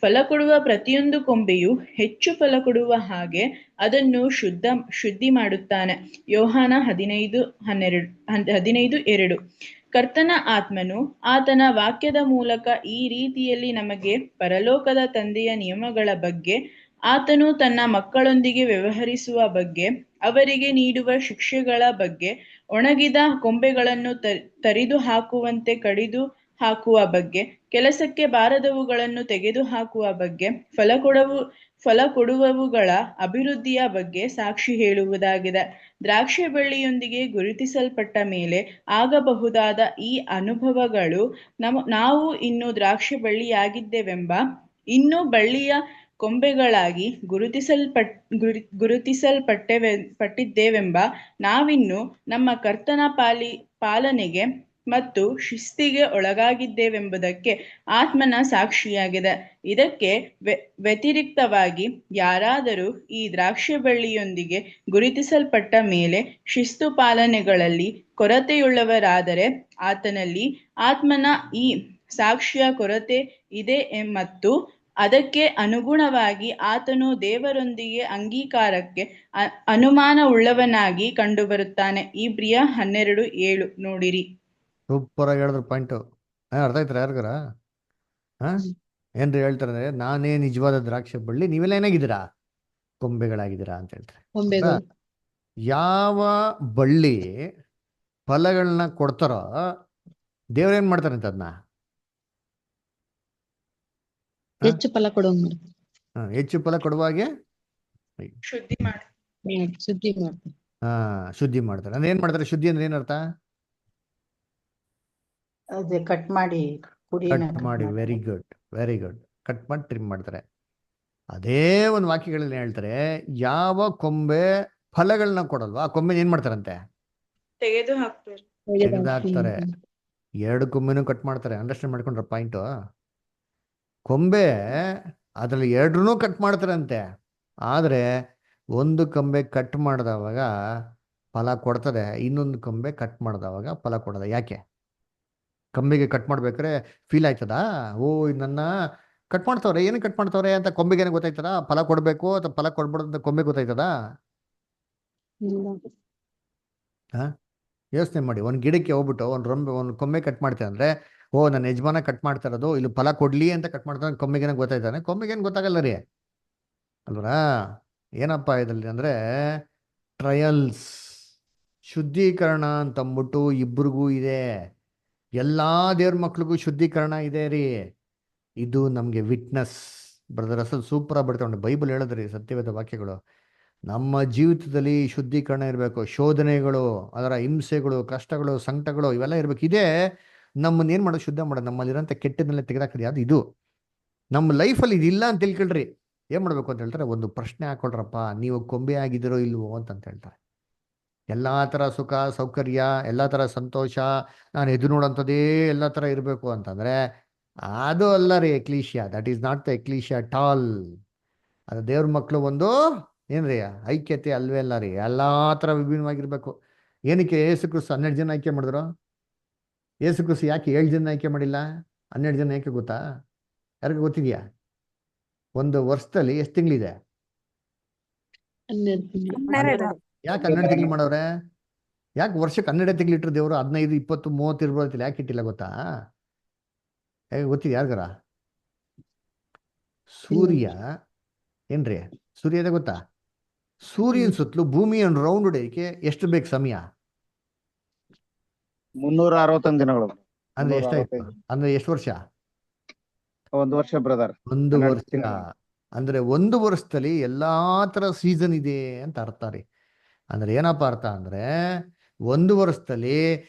ಫಲ ಕೊಡುವ ಪ್ರತಿಯೊಂದು ಕೊಂಬೆಯು ಹೆಚ್ಚು ಫಲ ಕೊಡುವ ಹಾಗೆ ಅದನ್ನು ಶುದ್ಧಿ ಮಾಡುತ್ತಾನೆ. ಯೋಹಾನ 15:2. ಕರ್ತನ ಆತ್ಮನು ಆತನ ವಾಕ್ಯದ ಮೂಲಕ ಈ ರೀತಿಯಲ್ಲಿ ನಮಗೆ ಪರಲೋಕದ ತಂದೆಯ ನಿಯಮಗಳ ಬಗ್ಗೆ, ಆತನು ತನ್ನ ಮಕ್ಕಳೊಂದಿಗೆ ವ್ಯವಹರಿಸುವ ಬಗ್ಗೆ, ಅವರಿಗೆ ನೀಡುವ ಶಿಕ್ಷೆಗಳ ಬಗ್ಗೆ, ಒಣಗಿದ ಕೊಂಬೆಗಳನ್ನು ತರಿದು ಹಾಕುವಂತೆ ಕಡಿದು ಹಾಕುವ ಬಗ್ಗೆ, ಕೆಲಸಕ್ಕೆ ಬಾರದವುಗಳನ್ನು ತೆಗೆದು ಹಾಕುವ ಬಗ್ಗೆ, ಫಲ ಕೊಡುವವುಗಳ ಅಭಿವೃದ್ಧಿಯ ಬಗ್ಗೆ ಸಾಕ್ಷಿ ಹೇಳುವುದಾಗಿದೆ. ದ್ರಾಕ್ಷಿ ಬಳ್ಳಿಯೊಂದಿಗೆ ಗುರುತಿಸಲ್ಪಟ್ಟ ಮೇಲೆ ಆಗಬಹುದಾದ ಈ ಅನುಭವಗಳು ನಾವು ಇನ್ನೂ ದ್ರಾಕ್ಷಿ ಬಳ್ಳಿಯಾಗಿದ್ದೇವೆಂಬ, ಇನ್ನೂ ಬಳ್ಳಿಯ ಕೊಂಬೆಗಳಾಗಿ ಗುರುತಿಸಲ್ಪಟ್ಟಿದ್ದೇವೆಂಬ ನಾವಿನ್ನು ನಮ್ಮ ಕರ್ತನ ಪಾಲನೆಗೆ ಮತ್ತು ಶಿಸ್ತಿಗೆ ಒಳಗಾಗಿದ್ದೇವೆಂಬುದಕ್ಕೆ ಆತ್ಮನ ಸಾಕ್ಷಿಯಾಗಿದೆ. ಇದಕ್ಕೆ ವ್ಯತಿರಿಕ್ತವಾಗಿ ಯಾರಾದರೂ ಈ ದ್ರಾಕ್ಷಿ ಬಳ್ಳಿಯೊಂದಿಗೆ ಗುರುತಿಸಲ್ಪಟ್ಟ ಮೇಲೆ ಶಿಸ್ತು ಪಾಲನೆಗಳಲ್ಲಿ ಕೊರತೆಯುಳ್ಳವರಾದರೆ ಆತನಲ್ಲಿ ಆತ್ಮನ ಈ ಸಾಕ್ಷಿಯ ಕೊರತೆ ಇದೆ ಮತ್ತು ಅದಕ್ಕೆ ಅನುಗುಣವಾಗಿ ಆತನು ದೇವರೊಂದಿಗೆ ಅಂಗೀಕಾರಕ್ಕೆ ಅನುಮಾನವುಳ್ಳವನಾಗಿ ಕಂಡುಬರುತ್ತಾನೆ. ಇಬ್ರಿಯ 12:7 ನೋಡಿರಿ. ಸೂಪರ್ ಆಗಿ ಹೇಳಿದ್ರು ಪಾಯಿಂಟು. ಅರ್ಥ ಆಯ್ತಾರ ಯಾರಿಗಾರ? ಏನ್ರಿ ಹೇಳ್ತಾರೆ, ನಾನೇ ನಿಜವಾದ ದ್ರಾಕ್ಷಿ ಬಳ್ಳಿ, ನೀವೆಲ್ಲ ಏನಾಗಿದ್ದೀರಾ, ಕೊಂಬೆಗಳಾಗಿದ್ದೀರಾ ಅಂತ ಹೇಳ್ತಾರೆ. ಯಾವ ಬಳ್ಳಿ ಫಲಗಳನ್ನ ಕೊಡ್ತಾರೋ ದೇವ್ರೇನ್ ಮಾಡ್ತಾರೆ ಅಂತ ಅದನ್ನ ಹೆಚ್ಚು ಫಲ ಕೊಡುವ, ಹೆಚ್ಚು ಫಲ ಕೊಡುವಾಗೆ ಶುದ್ಧಿ ಮಾಡ್ತಾರೆ. ಅಂದ್ರೆ ಏನ್ ಮಾಡ್ತಾರೆ? ಶುದ್ಧಿ ಅಂದ್ರೆ ಏನರ್ಥ? ಅದೇ ಕಟ್ ಮಾಡಿ very good, very good. Cut ಮಾಡಿ ಟ್ರಿಮ್ ಮಾಡ್ತಾರೆ. ಅದೇ ಒಂದು ವಾಕ್ಯಗಳಲ್ಲಿ ಹೇಳ್ತಾರೆ, ಯಾವ ಕೊಂಬೆ ಫಲಗಳನ್ನ ಕೊಡಲ್ವಾ ಆ ಕೊಂಬೆ ಏನ್ ಮಾಡ್ತಾರಂತೆ? ತೆಗೆದು ಹಾಕ್ತಾರೆ. ತೆಗೆದಾಕ್ತಾರೆ. 2 ಕೊಂಬೆನೂ ಕಟ್ ಮಾಡ್ತಾರೆ. ಅಂಡರ್ಸ್ಟ್ಯಾಂಡ್ ಮಾಡ್ಕೊಂಡ್ರ ಪಾಯಿಂಟು? ಕೊಂಬೆ ಅದ್ರಲ್ಲಿ 2 ಕಟ್ ಮಾಡ್ತಾರಂತೆ. ಆದ್ರೆ ಒಂದು ಕೊಂಬೆ ಕಟ್ ಮಾಡಿದವಾಗ ಫಲ ಕೊಡ್ತದೆ, ಇನ್ನೊಂದು ಕೊಂಬೆ ಕಟ್ ಮಾಡಿದವಾಗ ಫಲ ಕೊಡೋದ. ಯಾಕೆ? ಕೊಂಬೆಗೆ ಕಟ್ ಮಾಡ್ಬೇಕಾರೆ ಫೀಲ್ ಆಯ್ತದಾ? ಓ ಇದು ನನ್ನ ಕಟ್ ಮಾಡ್ತವ್ರೆ, ಏನು ಕಟ್ ಮಾಡ್ತವ್ರೆ ಅಂತ ಕೊಂಬೆಗೆ ಏನೋ ಗೊತ್ತಾಯ್ತದ? ಫಲ ಕೊಡ್ಬೇಕು ಅಥವಾ ಫಲ ಕೊಡ್ಬಾರ್ದು ಅಂತ ಕೊಂಬೆ ಗೊತ್ತಾಯ್ತದ? ಹಾ, ಯೋಚನೆ ಮಾಡಿ. ಒಂದು ಗಿಡಕ್ಕೆ ಹೋಗ್ಬಿಟ್ಟು ಒಂದು ಕೊಂಬೆ ಕಟ್ ಮಾಡ್ತೇವೆ ಅಂದ್ರೆ, ಓ ನನ್ನ ಯಜಮಾನ ಕಟ್ ಮಾಡ್ತಾ ಇರೋದು, ಇಲ್ಲಿ ಫಲ ಕೊಡ್ಲಿ ಅಂತ ಕಟ್ ಮಾಡ್ತಾರೆ. ಕೊಂಬೆಗೇನೋ ಗೊತ್ತಾಯ್ತಾನೆ? ಕೊಂಬೆಗೇನು ಗೊತ್ತಾಗಲ್ಲ ರೀ ಅಲ್ವರಾ? ಏನಪ್ಪ ಇದರಲ್ಲಿ ಅಂದ್ರೆ ಟ್ರಯಲ್ಸ್, ಶುದ್ಧೀಕರಣ ಅಂತಂದ್ಬಿಟ್ಟು ಇಬ್ರಿಗೂ ಇದೆ. ಎಲ್ಲಾ ದೇವ್ರ ಮಕ್ಳಿಗೂ ಶುದ್ಧೀಕರಣ ಇದೆ ರೀ. ಇದು ನಮಗೆ ವಿಟ್ನೆಸ್. ಬ್ರದರ್ ಅಸಲ್ ಸೂಪರ್ ಆಗಿ ಬರ್ತಾವೆ. ಬೈಬಲ್ ಹೇಳಿದ್ರಿ ಸತ್ಯವೇದ ವಾಕ್ಯಗಳು. ನಮ್ಮ ಜೀವಿತದಲ್ಲಿ ಶುದ್ಧೀಕರಣ ಇರಬೇಕು. ಶೋಧನೆಗಳು, ಅದರ ಹಿಂಸೆಗಳು, ಕಷ್ಟಗಳು, ಸಂಕಟಗಳು ಇವೆಲ್ಲ ಇರ್ಬೇಕು. ಇದೇ ನಮ್ಮನ್ನ ಏನ್ ಮಾಡೋದು? ಶುದ್ಧ ಮಾಡೋದು. ನಮ್ಮಲ್ಲಿರೋಂಥ ಕೆಟ್ಟದನ್ನೆಲ್ಲ ತೆಗೆದಾಕದು ಯಾವುದು? ಇದು ನಮ್ಮ ಲೈಫಲ್ಲಿ ಇದಿಲ್ಲ ಅಂತ ತಿಳ್ಕೊಳ್ರಿ. ಏನ್ ಮಾಡ್ಬೇಕು ಅಂತ ಹೇಳ್ತಾರೆ? ಒಂದು ಪ್ರಶ್ನೆ ಹಾಕೊಳ್ರಪ್ಪ, ನೀವು ಕೊಂಬೆ ಆಗಿದ್ದೀರೋ ಇಲ್ವೋ ಅಂತ ಹೇಳ್ತಾರೆ. ಎಲ್ಲಾ ತರ ಸುಖ ಸೌಕರ್ಯ, ಎಲ್ಲಾ ತರ ಸಂತೋಷ, ನಾನು ಎದು ನೋಡೋಂಥದ್ದೇ ಎಲ್ಲ ತರ ಇರಬೇಕು ಅಂತಂದ್ರೆ ಅದು ಅಲ್ಲ ರೀ ecclesia. That is not the ecclesia at all. ಅದು ದೇವ್ರ ಮಕ್ಕಳು ಒಂದು ಏನ್ರಿ ಐಕ್ಯತೆ ಅಲ್ವೇ ಅಲ್ಲ ರೀ. ಎಲ್ಲಾ ತರ ವಿಭಿನ್ನವಾಗಿರ್ಬೇಕು. ಏನಕ್ಕೆ ಯೇಸು ಕ್ರಿಸ್ತು 12 ಜನ ಆಯ್ಕೆ ಮಾಡಿದ್ರು? ಯೇಸು ಕ್ರಿಸ್ತು ಯಾಕೆ 7 ಜನ ಆಯ್ಕೆ ಮಾಡಿಲ್ಲ? 12 ಜನ ಯಾಕೆ ಗೊತ್ತಾ? ಯಾರಿಗೂ ಗೊತ್ತಿದ್ಯಾ? ಒಂದು ವರ್ಷದಲ್ಲಿ ಎಷ್ಟು ತಿಂಗಳಿದೆ? 12. ಯಾಕೆ 12 ತಿಂಗಳು ಮಾಡವ್ರೆ? ಯಾಕೆ ವರ್ಷಕ್ಕೆ 12 ತಿಂಗಳು ಇಟ್ಟರು ದೇವರು? 15, 20, 30 ಇರ್ಬೋದಿಲ್ಲ. ಯಾಕೆ ಇಟ್ಟಿಲ್ಲ ಗೊತ್ತಾ? ಹೇಗೆ ಗೊತ್ತಿದೆ ಯಾರಿಗಾರ? ಸೂರ್ಯ ಏನ್ರಿ? ಸೂರ್ಯ ಇದೆ ಗೊತ್ತಾ? ಸೂರ್ಯನ ಸುತ್ತಲೂ ಭೂಮಿಯನ್ನು ರೌಂಡ್ ಹೊಡೆಯಕ್ಕೆ ಎಷ್ಟು ಬೇಕು ಸಮಯ? 361 ದಿನಗಳು. ಅಂದ್ರೆ ಎಷ್ಟಾಯ್ತು? ಅಂದ್ರೆ ಎಷ್ಟು ವರ್ಷ? 1 ವರ್ಷ ಬ್ರದರ್. 1 ವರ್ಷ. ಅಂದ್ರೆ 1 ವರ್ಷದಲ್ಲಿ ಎಲ್ಲಾ ತರ ಸೀಸನ್ ಇದೆ ಅಂತ ಅರ್ಥ ರೀ. ಅಂದ್ರೆ ಏನಪ್ಪ ಅರ್ಥ ಅಂದ್ರೆ 1 ವರ್ಷದಲ್ಲಿ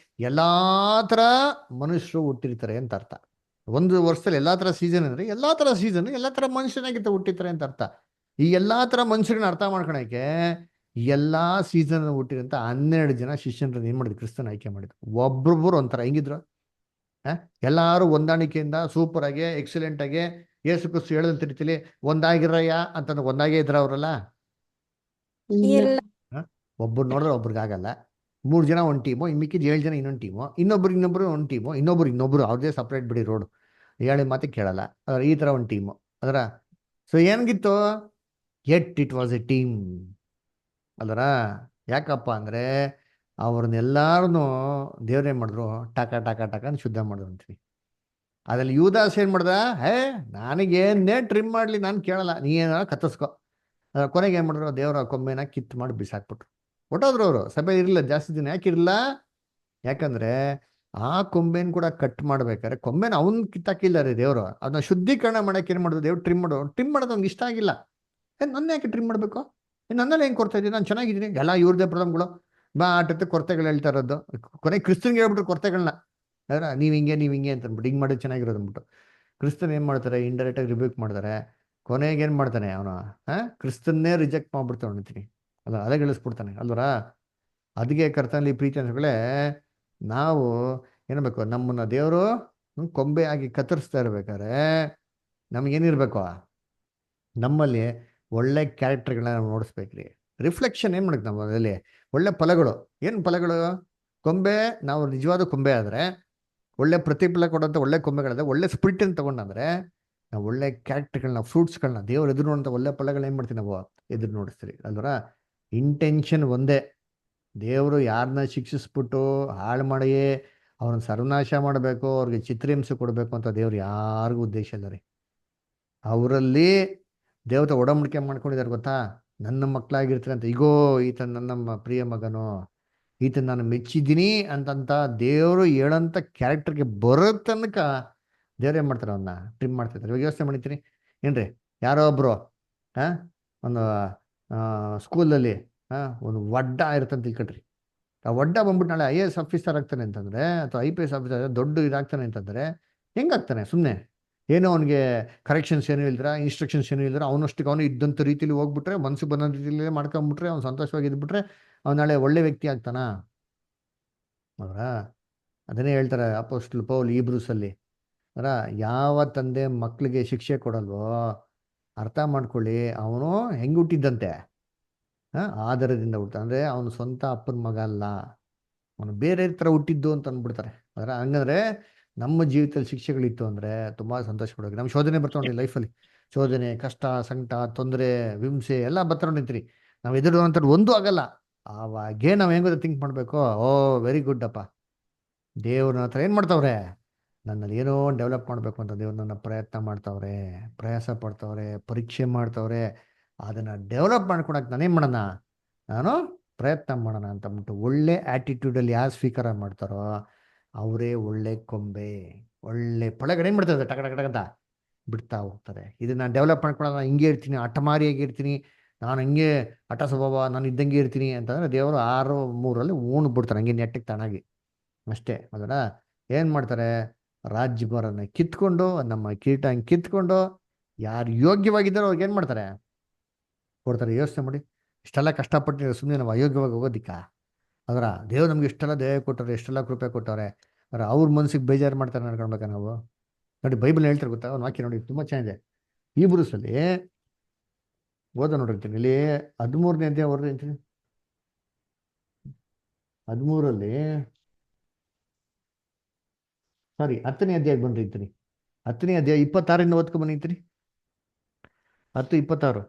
ಎಲ್ಲಾ ತರ ಮನುಷ್ಯರು ಹುಟ್ಟಿರ್ತಾರೆ ಅಂತ ಅರ್ಥ. 1 ವರ್ಷದಲ್ಲಿ ಎಲ್ಲಾ ತರ ಸೀಸನ್ ಅಂದ್ರೆ ಎಲ್ಲಾ ತರ ಸೀಸನ್ ಎಲ್ಲಾ ತರ ಮನುಷ್ಯನಾಗಿರ್ತ ಹುಟ್ಟಿರ್ತಾರೆ ಅಂತ ಅರ್ಥ. ಈ ಎಲ್ಲಾ ತರ ಮನುಷ್ಯರನ್ನ ಅರ್ಥ ಮಾಡ್ಕೊಳಕ್ಕೆ ಎಲ್ಲಾ ಸೀಸನ್ ಹುಟ್ಟಿರಂತ 12 ಜನ ಶಿಷ್ಯರನ್ನ ಏನ್ ಮಾಡಿದ್ರು? ಕ್ರಿಸ್ತನ ಆಯ್ಕೆ ಮಾಡಿದ್ರು. ಒಬ್ಬೊಬ್ಬರು ಒಂಥರ ಹೆಂಗಿದ್ರು? ಎಲ್ಲಾರು ಹೊಂದಾಣಿಕೆಯಿಂದ ಸೂಪರ್ ಆಗಿ ಎಕ್ಸಲೆಂಟ್ ಆಗಿ ಯೇಸು ಕ್ರಿಸ್ತು ಹೇಳಿದಂತ ರೀತಿಲಿ ಒಂದಾಗಿರಯ್ಯ ಅಂತಂದ್ರೆ ಒಂದಾಗೇ ಇದ್ರ ಅವರಲ್ಲ. ಒಬ್ರು ನೋಡಿದ್ರೆ ಒಬ್ರಿಗೆ ಆಗಲ್ಲ. 3 ಜನ ಒಂದು ಟೀಮು, ಮಿಕ್ಕಿದ 7 ಜನ ಇನ್ನೊಂದು ಟೀಮು, ಇನ್ನೊಬ್ರು ಒಂದು ಟೀಮು, ಇನ್ನೊಬ್ರು ಅವ್ರದೇ ಸಪ್ರೇಟ್ ಬಿಡಿ ರೋಡ್, ಹೇಳಿ ಮಾತೆ ಕೇಳಲ್ಲ. ಅದರ ಈ ತರ ಒಂದು ಟೀಮು ಅದರ. ಸೊ ಏನ್ಗಿತ್ತು? ಇಟ್ ವಾಸ್ ಎ ಟೀಮ್ ಅದರ. ಯಾಕಪ್ಪ ಅಂದ್ರೆ ಅವ್ರನ್ನೆಲ್ಲಾರನು ದೇವ್ರೇನ್ ಮಾಡಿದ್ರು? ಟಕ ಟಕ ಟಕ ಅಂತ ಶುದ್ಧ ಮಾಡಿದ್ರು ಅಂತೀವಿ. ಅದ್ರಲ್ಲಿ ಯೂದಾಸ್ ಏನ್ ಮಾಡ್ದ? ನನಗೇನೇ ಟ್ರಿಮ್ ಮಾಡ್ಲಿ ನಾನು ಕೇಳಲ್ಲ, ನೀ ಏನಾರ ಕತ್ತರಿಸ್ಕೊ. ಕೊನೆಗೆ ಏನ್ ಮಾಡಿದ್ರು? ದೇವರ ಕೊಂಬೆನ ಕಿತ್ತು ಮಾಡಿ ಬಿಸಾಕ್ಬಿಟ್ರು. ಹೊಟ್ಟೋದ್ರು ಅವರು. ಸಭೆ ಇರಲಿಲ್ಲ ಜಾಸ್ತಿ ದಿನ. ಯಾಕಿರಲಿಲ್ಲ? ಯಾಕಂದ್ರೆ ಆ ಕೊಂಬೆನ ಕೂಡ ಕಟ್ ಮಾಡ್ಬೇಕಾದ್ರೆ ಕೊಂಬೆನ ಅವ್ನ್ ಕಿತ್ತಾಕಿಲ್ಲ ರೀ ದೇವರು. ಅದನ್ನ ಶುದ್ಧೀಕರಣ ಮಾಡಕ್ಕೆ ಏನ್ ಮಾಡಿದ್ರು? ದೇವ್ರು ಟ್ರಿಮ್ ಮಾಡೋದು ಅವ್ನಿಗೆ ಇಷ್ಟ ಆಗಿಲ್ಲ. ನನ್ನ ಯಾಕೆ ಟ್ರಿಮ್ ಮಾಡ್ಬೇಕು? ನನ್ನಲ್ಲಿ ಹೆಂಗ್ ಕೊಡ್ತಾ ಇದ್ದೀನಿ? ನಾನು ಚೆನ್ನಾಗಿದ್ದೀನಿ. ಎಲ್ಲ ಇವ್ರದೇ ಪ್ರಾಬ್ಲಮ್ಗಳು, ಬಾ ಆಟದ ಕೊರತೆಗಳು ಹೇಳ್ತಾ ಇರೋದು. ಕೊನೆಗೆ ಕ್ರಿಸ್ತನ್ಗೆ ಹೇಳ್ಬಿಟ್ರು ಕೊರತೆಗಳನ್ನ. ಅದರ ನೀವ್ ಹಿಂಗೆ ಅಂತ ಅಂದ್ಬಿಟ್ಟು ಹಿಂಗ್ ಮಾಡೋದು ಚೆನ್ನಾಗಿರೋದು ಅಂದ್ಬಿಟ್ಟು ಕ್ರಿಸ್ತನ್ ಏನ್ ಮಾಡ್ತಾರೆ? ಇಂಡೈರೆಕ್ಟ್ ಆಗಿ ರಿಬ್ಯೂಕ್ ಮಾಡ್ತಾರೆ. ಕೊನೆಗೆ ಏನ್ ಮಾಡ್ತಾನೆ ಅವನು? ಕ್ರಿಸ್ತನ್ನೇ ರಿಜೆಕ್ಟ್ ಮಾಡ್ಬಿಡ್ತಾನೆ ಅಂತೀನಿ ಅಲ್ಲ, ಅಲೆಗಳಿಸ್ಬಿಡ್ತಾನೆ ಅಲ್ವರ. ಅದಕ್ಕೆ ಕರ್ತನಲ್ಲಿ ಪ್ರೀತಿ ಅನ್ಗಳೇ, ನಾವು ಏನ್ಬೇಕು? ನಮ್ಮನ್ನ ದೇವರು ಕೊಂಬೆ ಆಗಿ ಕತ್ತರಿಸ್ತಾ ಇರ್ಬೇಕಾದ್ರೆ ನಮ್ಗೇನಿರ್ಬೇಕು? ನಮ್ಮಲ್ಲಿ ಒಳ್ಳೆ ಕ್ಯಾರೆಕ್ಟರ್ಗಳನ್ನ ನಾವು ನೋಡಿಸ್ಬೇಕ್ರಿ. ರಿಫ್ಲೆಕ್ಷನ್ ಏನ್ ಮಾಡಬೇಕು ನಾವು ಅದರಲ್ಲಿ? ಒಳ್ಳೆ ಫಲಗಳು. ಏನು ಫಲಗಳು? ಕೊಂಬೆ, ನಾವು ನಿಜವಾದ ಕೊಂಬೆ ಆದ್ರೆ, ಒಳ್ಳೆ ಪ್ರತಿಫಲ ಕೊಡೋಂಥ ಒಳ್ಳೆ ಕೊಂಬೆಗಳಾದ್ರೆ, ಒಳ್ಳೆ ಸ್ಪಿರಿಟ್ ಅನ್ನು ತಗೊಂಡಂದ್ರೆ ನಾವು ಒಳ್ಳೆ ಕ್ಯಾರೆಕ್ಟರ್ಗಳನ್ನ, ಫ್ರೂಟ್ಸ್ಗಳನ್ನ, ದೇವ್ರು ಎದುರು ನೋಡೋಂಥ ಒಳ್ಳೆ ಫಲಗಳನ್ನ ಏನ್ ಮಾಡ್ತೀವಿ? ನಾವು ಎದುರು ನೋಡಿಸ್ತೀವಿ ಅಲ್ವರ. ಇಂಟೆನ್ಷನ್ ಒಂದೇ. ದೇವರು ಯಾರನ್ನ ಶಿಕ್ಷಿಸ್ಬಿಟ್ಟು ಹಾಳು ಮಾಡಿ ಅವ್ರನ್ನ ಸರ್ವನಾಶ ಮಾಡಬೇಕು, ಅವ್ರಿಗೆ ಚಿತ್ರಹಿಂಸೆ ಕೊಡಬೇಕು ಅಂತ ದೇವ್ರು ಯಾರಿಗೂ ಉದ್ದೇಶ ಇಲ್ಲ ರೀ. ಅವರಲ್ಲಿ ದೇವತೆ ಒಡಂಬಡಿಕೆ ಮಾಡ್ಕೊಂಡಿದ್ದಾರೆ ಗೊತ್ತಾ? ನನ್ನ ಮಕ್ಕಳಾಗಿರ್ತಾರೆ ಅಂತ. ಈಗೋ ಈತನ ನನ್ನ ಪ್ರಿಯ ಮಗನು, ಈತನ ನಾನು ಮೆಚ್ಚಿದ್ದೀನಿ ಅಂತಂತ ದೇವರು ಹೇಳಂತ ಕ್ಯಾರೆಕ್ಟರ್ಗೆ ಬರೋ ತನಕ ದೇವ್ರು ಏನ್ ಮಾಡ್ತಾರೆ? ಅವನ್ನ ಟ್ರಿಮ್ ಮಾಡ್ತಿರ್ತಾರೆ. ಇವಾಗ ಯೋಚನೆ ಮಾಡಿರ್ತೀನಿ ಏನ್ರಿ? ಯಾರೋ ಒಬ್ರು ಒಂದು ಸ್ಕೂಲಲ್ಲಿ ಒಂದು ಒಡ್ಡ ಇರ್ತಂತ ತಿಳ್ಕೊಳ್ರಿ. ಆ ಒಡ್ಡ ಬಂದ್ಬಿಟ್ಟು ನಾಳೆ IAS ಆಫೀಸರ್ ಆಗ್ತಾನೆ ಅಂತಂದ್ರೆ, ಅಥವಾ IPS ಆಫೀಸರ್ ದೊಡ್ಡ ಇದಾಗ್ತಾನೆ ಅಂತಂದ್ರೆ ಹೆಂಗಾಗ್ತಾನೆ? ಸುಮ್ಮನೆ ಏನೋ ಅವನಿಗೆ ಕರೆಕ್ಷನ್ಸ್ ಏನೂ ಇಲ್ದಿರ, ಇನ್ಸ್ಟ್ರಕ್ಷನ್ಸ್ ಏನೂ ಇಲ್ದಿರ, ಅವನಷ್ಟಕ್ಕೆ ಅವನು ಇದ್ದಂಥ ರೀತಿಲಿ ಹೋಗ್ಬಿಟ್ರೆ, ಮನಸ್ಸಿಗೆ ಬಂದಂಥ ರೀತಿಲಿ ಮಾಡ್ಕೊಂಬಿಟ್ರೆ, ಅವ್ನು ಸಂತೋಷವಾಗಿ ಇದ್ಬಿಟ್ರೆ ಅವ್ನು ನಾಳೆ ಒಳ್ಳೆ ವ್ಯಕ್ತಿ ಆಗ್ತಾನ ಅವರ. ಅದನ್ನೇ ಹೇಳ್ತಾರೆ ಅಪೊಸ್ತಲ ಪೌಲ್ ಈಬ್ರೂಸಲ್ಲಿ, ಅವರ ಯಾವ ತಂದೆ ಮಕ್ಕಳಿಗೆ ಶಿಕ್ಷೆ ಕೊಡಲ್ವೋ ಅರ್ಥ ಮಾಡ್ಕೊಳ್ಳಿ, ಅವನು ಹೆಂಗೆ ಹುಟ್ಟಿದ್ದಂತೆ ಆಧಾರದಿಂದ ಹುಟ್ಟ, ಅಂದರೆ ಅವನು ಸ್ವಂತ ಅಪ್ಪನ ಮಗ ಅಲ್ಲ, ಅವನು ಬೇರೆ ಥರ ಹುಟ್ಟಿದ್ದು ಅಂತ ಅಂದ್ಬಿಡ್ತಾರೆ. ಅದರ ಹಂಗಂದ್ರೆ ನಮ್ಮ ಜೀವಿತದಲ್ಲಿ ಶಿಕ್ಷೆಗಳಿತ್ತು ಅಂದರೆ ತುಂಬ ಸಂತೋಷ ಪಡೋಕೆ. ನಮ್ಮ ಶೋಧನೆ ಬರ್ತಾ ಲೈಫಲ್ಲಿ, ಶೋಧನೆ, ಕಷ್ಟ, ಸಂಕಟ, ತೊಂದರೆ, ಹಿಂಸೆ ಎಲ್ಲ ಬರ್ತಾ ನಿಂತ್ರಿ, ನಾವು ಎದುರುವಂಥದ್ದು ಒಂದೂ ಆಗಲ್ಲ. ಆವಾಗೇ ನಾವು ಹೆಂಗೋದು ಥಿಂಕ್ ಮಾಡಬೇಕು, ಓ ವೆರಿ ಗುಡ್ ಅಪ್ಪ, ದೇವ್ರನ್ನ ಹತ್ರ ಏನು ಮಾಡ್ತಾವ್ರೆ, ನನ್ನಲ್ಲಿ ಏನೋ ಡೆವಲಪ್ ಮಾಡಬೇಕು ಅಂತ ದೇವ್ರು ನನ್ನ ಪ್ರಯತ್ನ ಮಾಡ್ತಾವ್ರೆ, ಪ್ರಯಾಸ ಪಡ್ತಾವ್ರೆ, ಪರೀಕ್ಷೆ ಮಾಡ್ತಾವ್ರೆ, ಅದನ್ನು ಡೆವಲಪ್ ಮಾಡ್ಕೊಳಕ್ಕೆ ನಾನೇನು ಮಾಡೋಣ, ನಾನು ಪ್ರಯತ್ನ ಮಾಡೋಣ ಅಂತ ಅಂದ್ಬಿಟ್ಟು ಒಳ್ಳೆ ಆ್ಯಟಿಟ್ಯೂಡಲ್ಲಿ ಯಾರು ಸ್ವೀಕಾರ ಮಾಡ್ತಾರೋ ಅವರೇ ಒಳ್ಳೆ ಕೊಂಬೆ, ಒಳ್ಳೆ ಫಳಗಳು ಏನು ಮಾಡ್ತಾರೆ ಟಕ ಟಕ ಟಕ ಅಂತ ಬಿಡ್ತಾ ಹೋಗ್ತಾರೆ. ಇದನ್ನು ಡೆವಲಪ್ ಮಾಡ್ಕೊಳ್ಳೋಣ, ನಾನು ಹಿಂಗೆ ಇರ್ತೀನಿ, ಹಠಮಾರಿಯಾಗಿ ಇರ್ತೀನಿ, ನಾನು ಹಿಂಗೆ ಹಠ ಸ್ವಭಾವ, ನಾನು ಇದ್ದಂಗೆ ಇರ್ತೀನಿ ಅಂತಂದರೆ ದೇವರು 6:3 ಊನು ಬಿಡ್ತಾರೆ ಹಂಗೆ ನೆಟ್ಟಿಗೆ ತಾನಾಗಿ ಅಷ್ಟೇ. ಅದರ ಏನು ಮಾಡ್ತಾರೆ, ರಾಜ್ಯಭಾರನ ಕಿತ್ಕೊಂಡು, ನಮ್ಮ ಕಿರೀಟ ಹಂಗೆ ಕಿತ್ಕೊಂಡು, ಯಾರು ಯೋಗ್ಯವಾಗಿದ್ದಾರೋ ಅವ್ರಿಗೆ ಏನು ಮಾಡ್ತಾರೆ, ಕೊಡ್ತಾರೆ. ಯೋಚನೆ ಮಾಡಿ, ಇಷ್ಟೆಲ್ಲ ಕಷ್ಟಪಟ್ಟು ಸುಮ್ಮನೆ ನಾವು ಅಯೋಗ್ಯವಾಗಿ ಹೋಗೋದಿಕ್ಕ. ಅದರ ದೇವ್ರು ನಮ್ಗೆ ಇಷ್ಟೆಲ್ಲ ದಯ ಕೊಟ್ಟವ್ರೆ, ಎಷ್ಟೆಲ್ಲ ಕೃಪೆ ಕೊಟ್ಟವ್ರೆ, ಅದರ ಅವ್ರ ಮನಸ್ಸಿಗೆ ಬೇಜಾರು ಮಾಡ್ತಾರೆ ನಡ್ಕೊಳ್ಬೇಕಾ ನಾವು. ನೋಡಿ ಬೈಬಲ್ ಹೇಳ್ತಾರೆ ಗೊತ್ತಾ, ಒಂದು ವಾಕ್ಯ ನೋಡಿ ತುಂಬ ಚೆನ್ನಾಗಿದೆ. ಈಬ್ರೂಸಲ್ಲಿ ಓದ ನೋಡಿರ್ತೀನಿ, ಇಲ್ಲಿ 13ನೇ ಅಧ್ಯಾಯ ಓದಿರ್ತೀನಿ, 13ರಲ್ಲಿ ಸಾರಿ 10ನೇ ಅಧ್ಯಾಯಕ್ಕೆ ಬಂದಿರ್ತೀನಿ, 10ನೇ ಅಧ್ಯಾಯ 26 ಓದ್ಕೊ ಬಂದಿರ್ತೀನಿ, 10:26.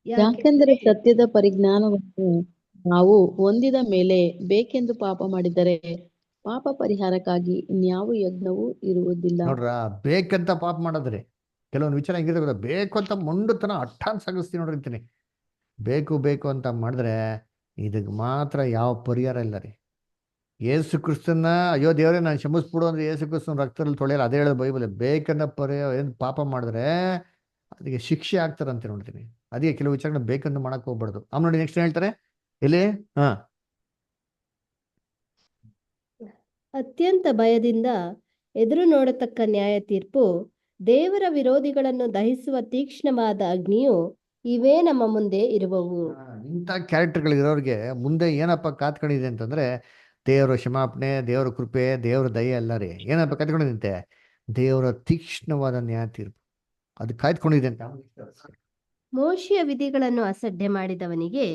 ಯಾಕೆಂದರೆ ಸತ್ಯದ ಪರಿಜ್ಞಾನವನ್ನು ನಾವು ಹೊಂದಿದ ಮೇಲೆ ಬೇಕೆಂದು ಪಾಪ ಮಾಡಿದರೆ ಪಾಪ ಪರಿಹಾರಕ್ಕಾಗಿ ಇನ್ಯಾವ ಯಜ್ಞವೂ ಇರುವುದಿಲ್ಲ. ನೋಡ್ರ, ಬೇಕಂತ ಪಾಪ ಮಾಡಿದ್ರೆ ಕೆಲವೊಂದು ವಿಚಾರ ಹೆಂಗಿದೆ ಗೊತ್ತಾ, ಬೇಕು ಅಂತ ಮೊಂಡುತನ ಹಠಾನ್ ಸಾಗಿಸ್ತೀನಿ ನೋಡಿರ್ತೀನಿ. ಬೇಕು ಬೇಕು ಅಂತ ಮಾಡಿದ್ರೆ ಇದಕ್ಕೆ ಮಾತ್ರ ಯಾವ ಪರಿಹಾರ ಇಲ್ಲ ರೀ. ಯೇಸು ಕ್ರಿಸ್ತನ ಅಯ್ಯೋ ದೇವರೇ ನಾನು ಕ್ಷಮಿಸ್ಬಿಡು ಅಂದ್ರೆ ಯೇಸು ಕ್ರಿಸ್ತನ ರಕ್ತದಲ್ಲಿ ತೊಳೆಯಲ್ಲ, ಅದೇ ಹೇಳೋದು ಬೈಬಲ್. ಬೇಕನ್ನ ಪರಿಹಾರ ಏನು ಪಾಪ ಮಾಡಿದ್ರೆ ಅದಕ್ಕೆ ಶಿಕ್ಷೆ ಆಗ್ತಾರಂತೆ ನೋಡ್ತೀನಿ. ಅದಕ್ಕೆ ಕೆಲವು ವಿಚಾರಗಳನ್ನ ಬೇಕಂತ ಮಾಡಕ್ ಹೋಗ್ಬಾರ್ದು. ಆಮೇಲೆ ನೋಡಿ ನೆಕ್ಸ್ಟ್ ಹೇಳ್ತಾರೆ ಇಲ್ಲಿ, ಅತ್ಯಂತ ಭಯದಿಂದ ಎದುರು ನೋಡತಕ್ಕ ನ್ಯಾಯ ತೀರ್ಪು, ದೇವರ ವಿರೋಧಿಗಳನ್ನು ದಹಿಸುವ ತೀಕ್ಷ್ಣವಾದ ಅಗ್ನಿಯು ಇವೇ ನಮ್ಮ ಮುಂದೆ ಇರುವವು. ಇಂಥ ಕ್ಯಾರೆಕ್ಟರ್ಗಳಿರೋರಿಗೆ ಮುಂದೆ ಏನಪ್ಪ ಕಾತ್ಕೊಂಡಿದೆ ಅಂತಂದ್ರೆ ದೇವರ ಕ್ಷಮಾಪಣೆ, ದೇವರ ಕೃಪೆ, ದೇವರ ದಯೆ ಅಲ್ಲ ರೀ. ಏನಪ್ಪ ಕಾತ್ಕೊಂಡಿದಂತೆ, ದೇವರ ತೀಕ್ಷ್ಣವಾದ ನ್ಯಾಯ ತೀರ್ಪು ಅದು ಕಾಯ್ದುಕೊಂಡಿದೆ ಅಂತ. ಮೋಶೆಯ ವಿಧಿಗಳನ್ನು ಅಸಡ್ಡೆ ಮಾಡಿದವನಿಗೆ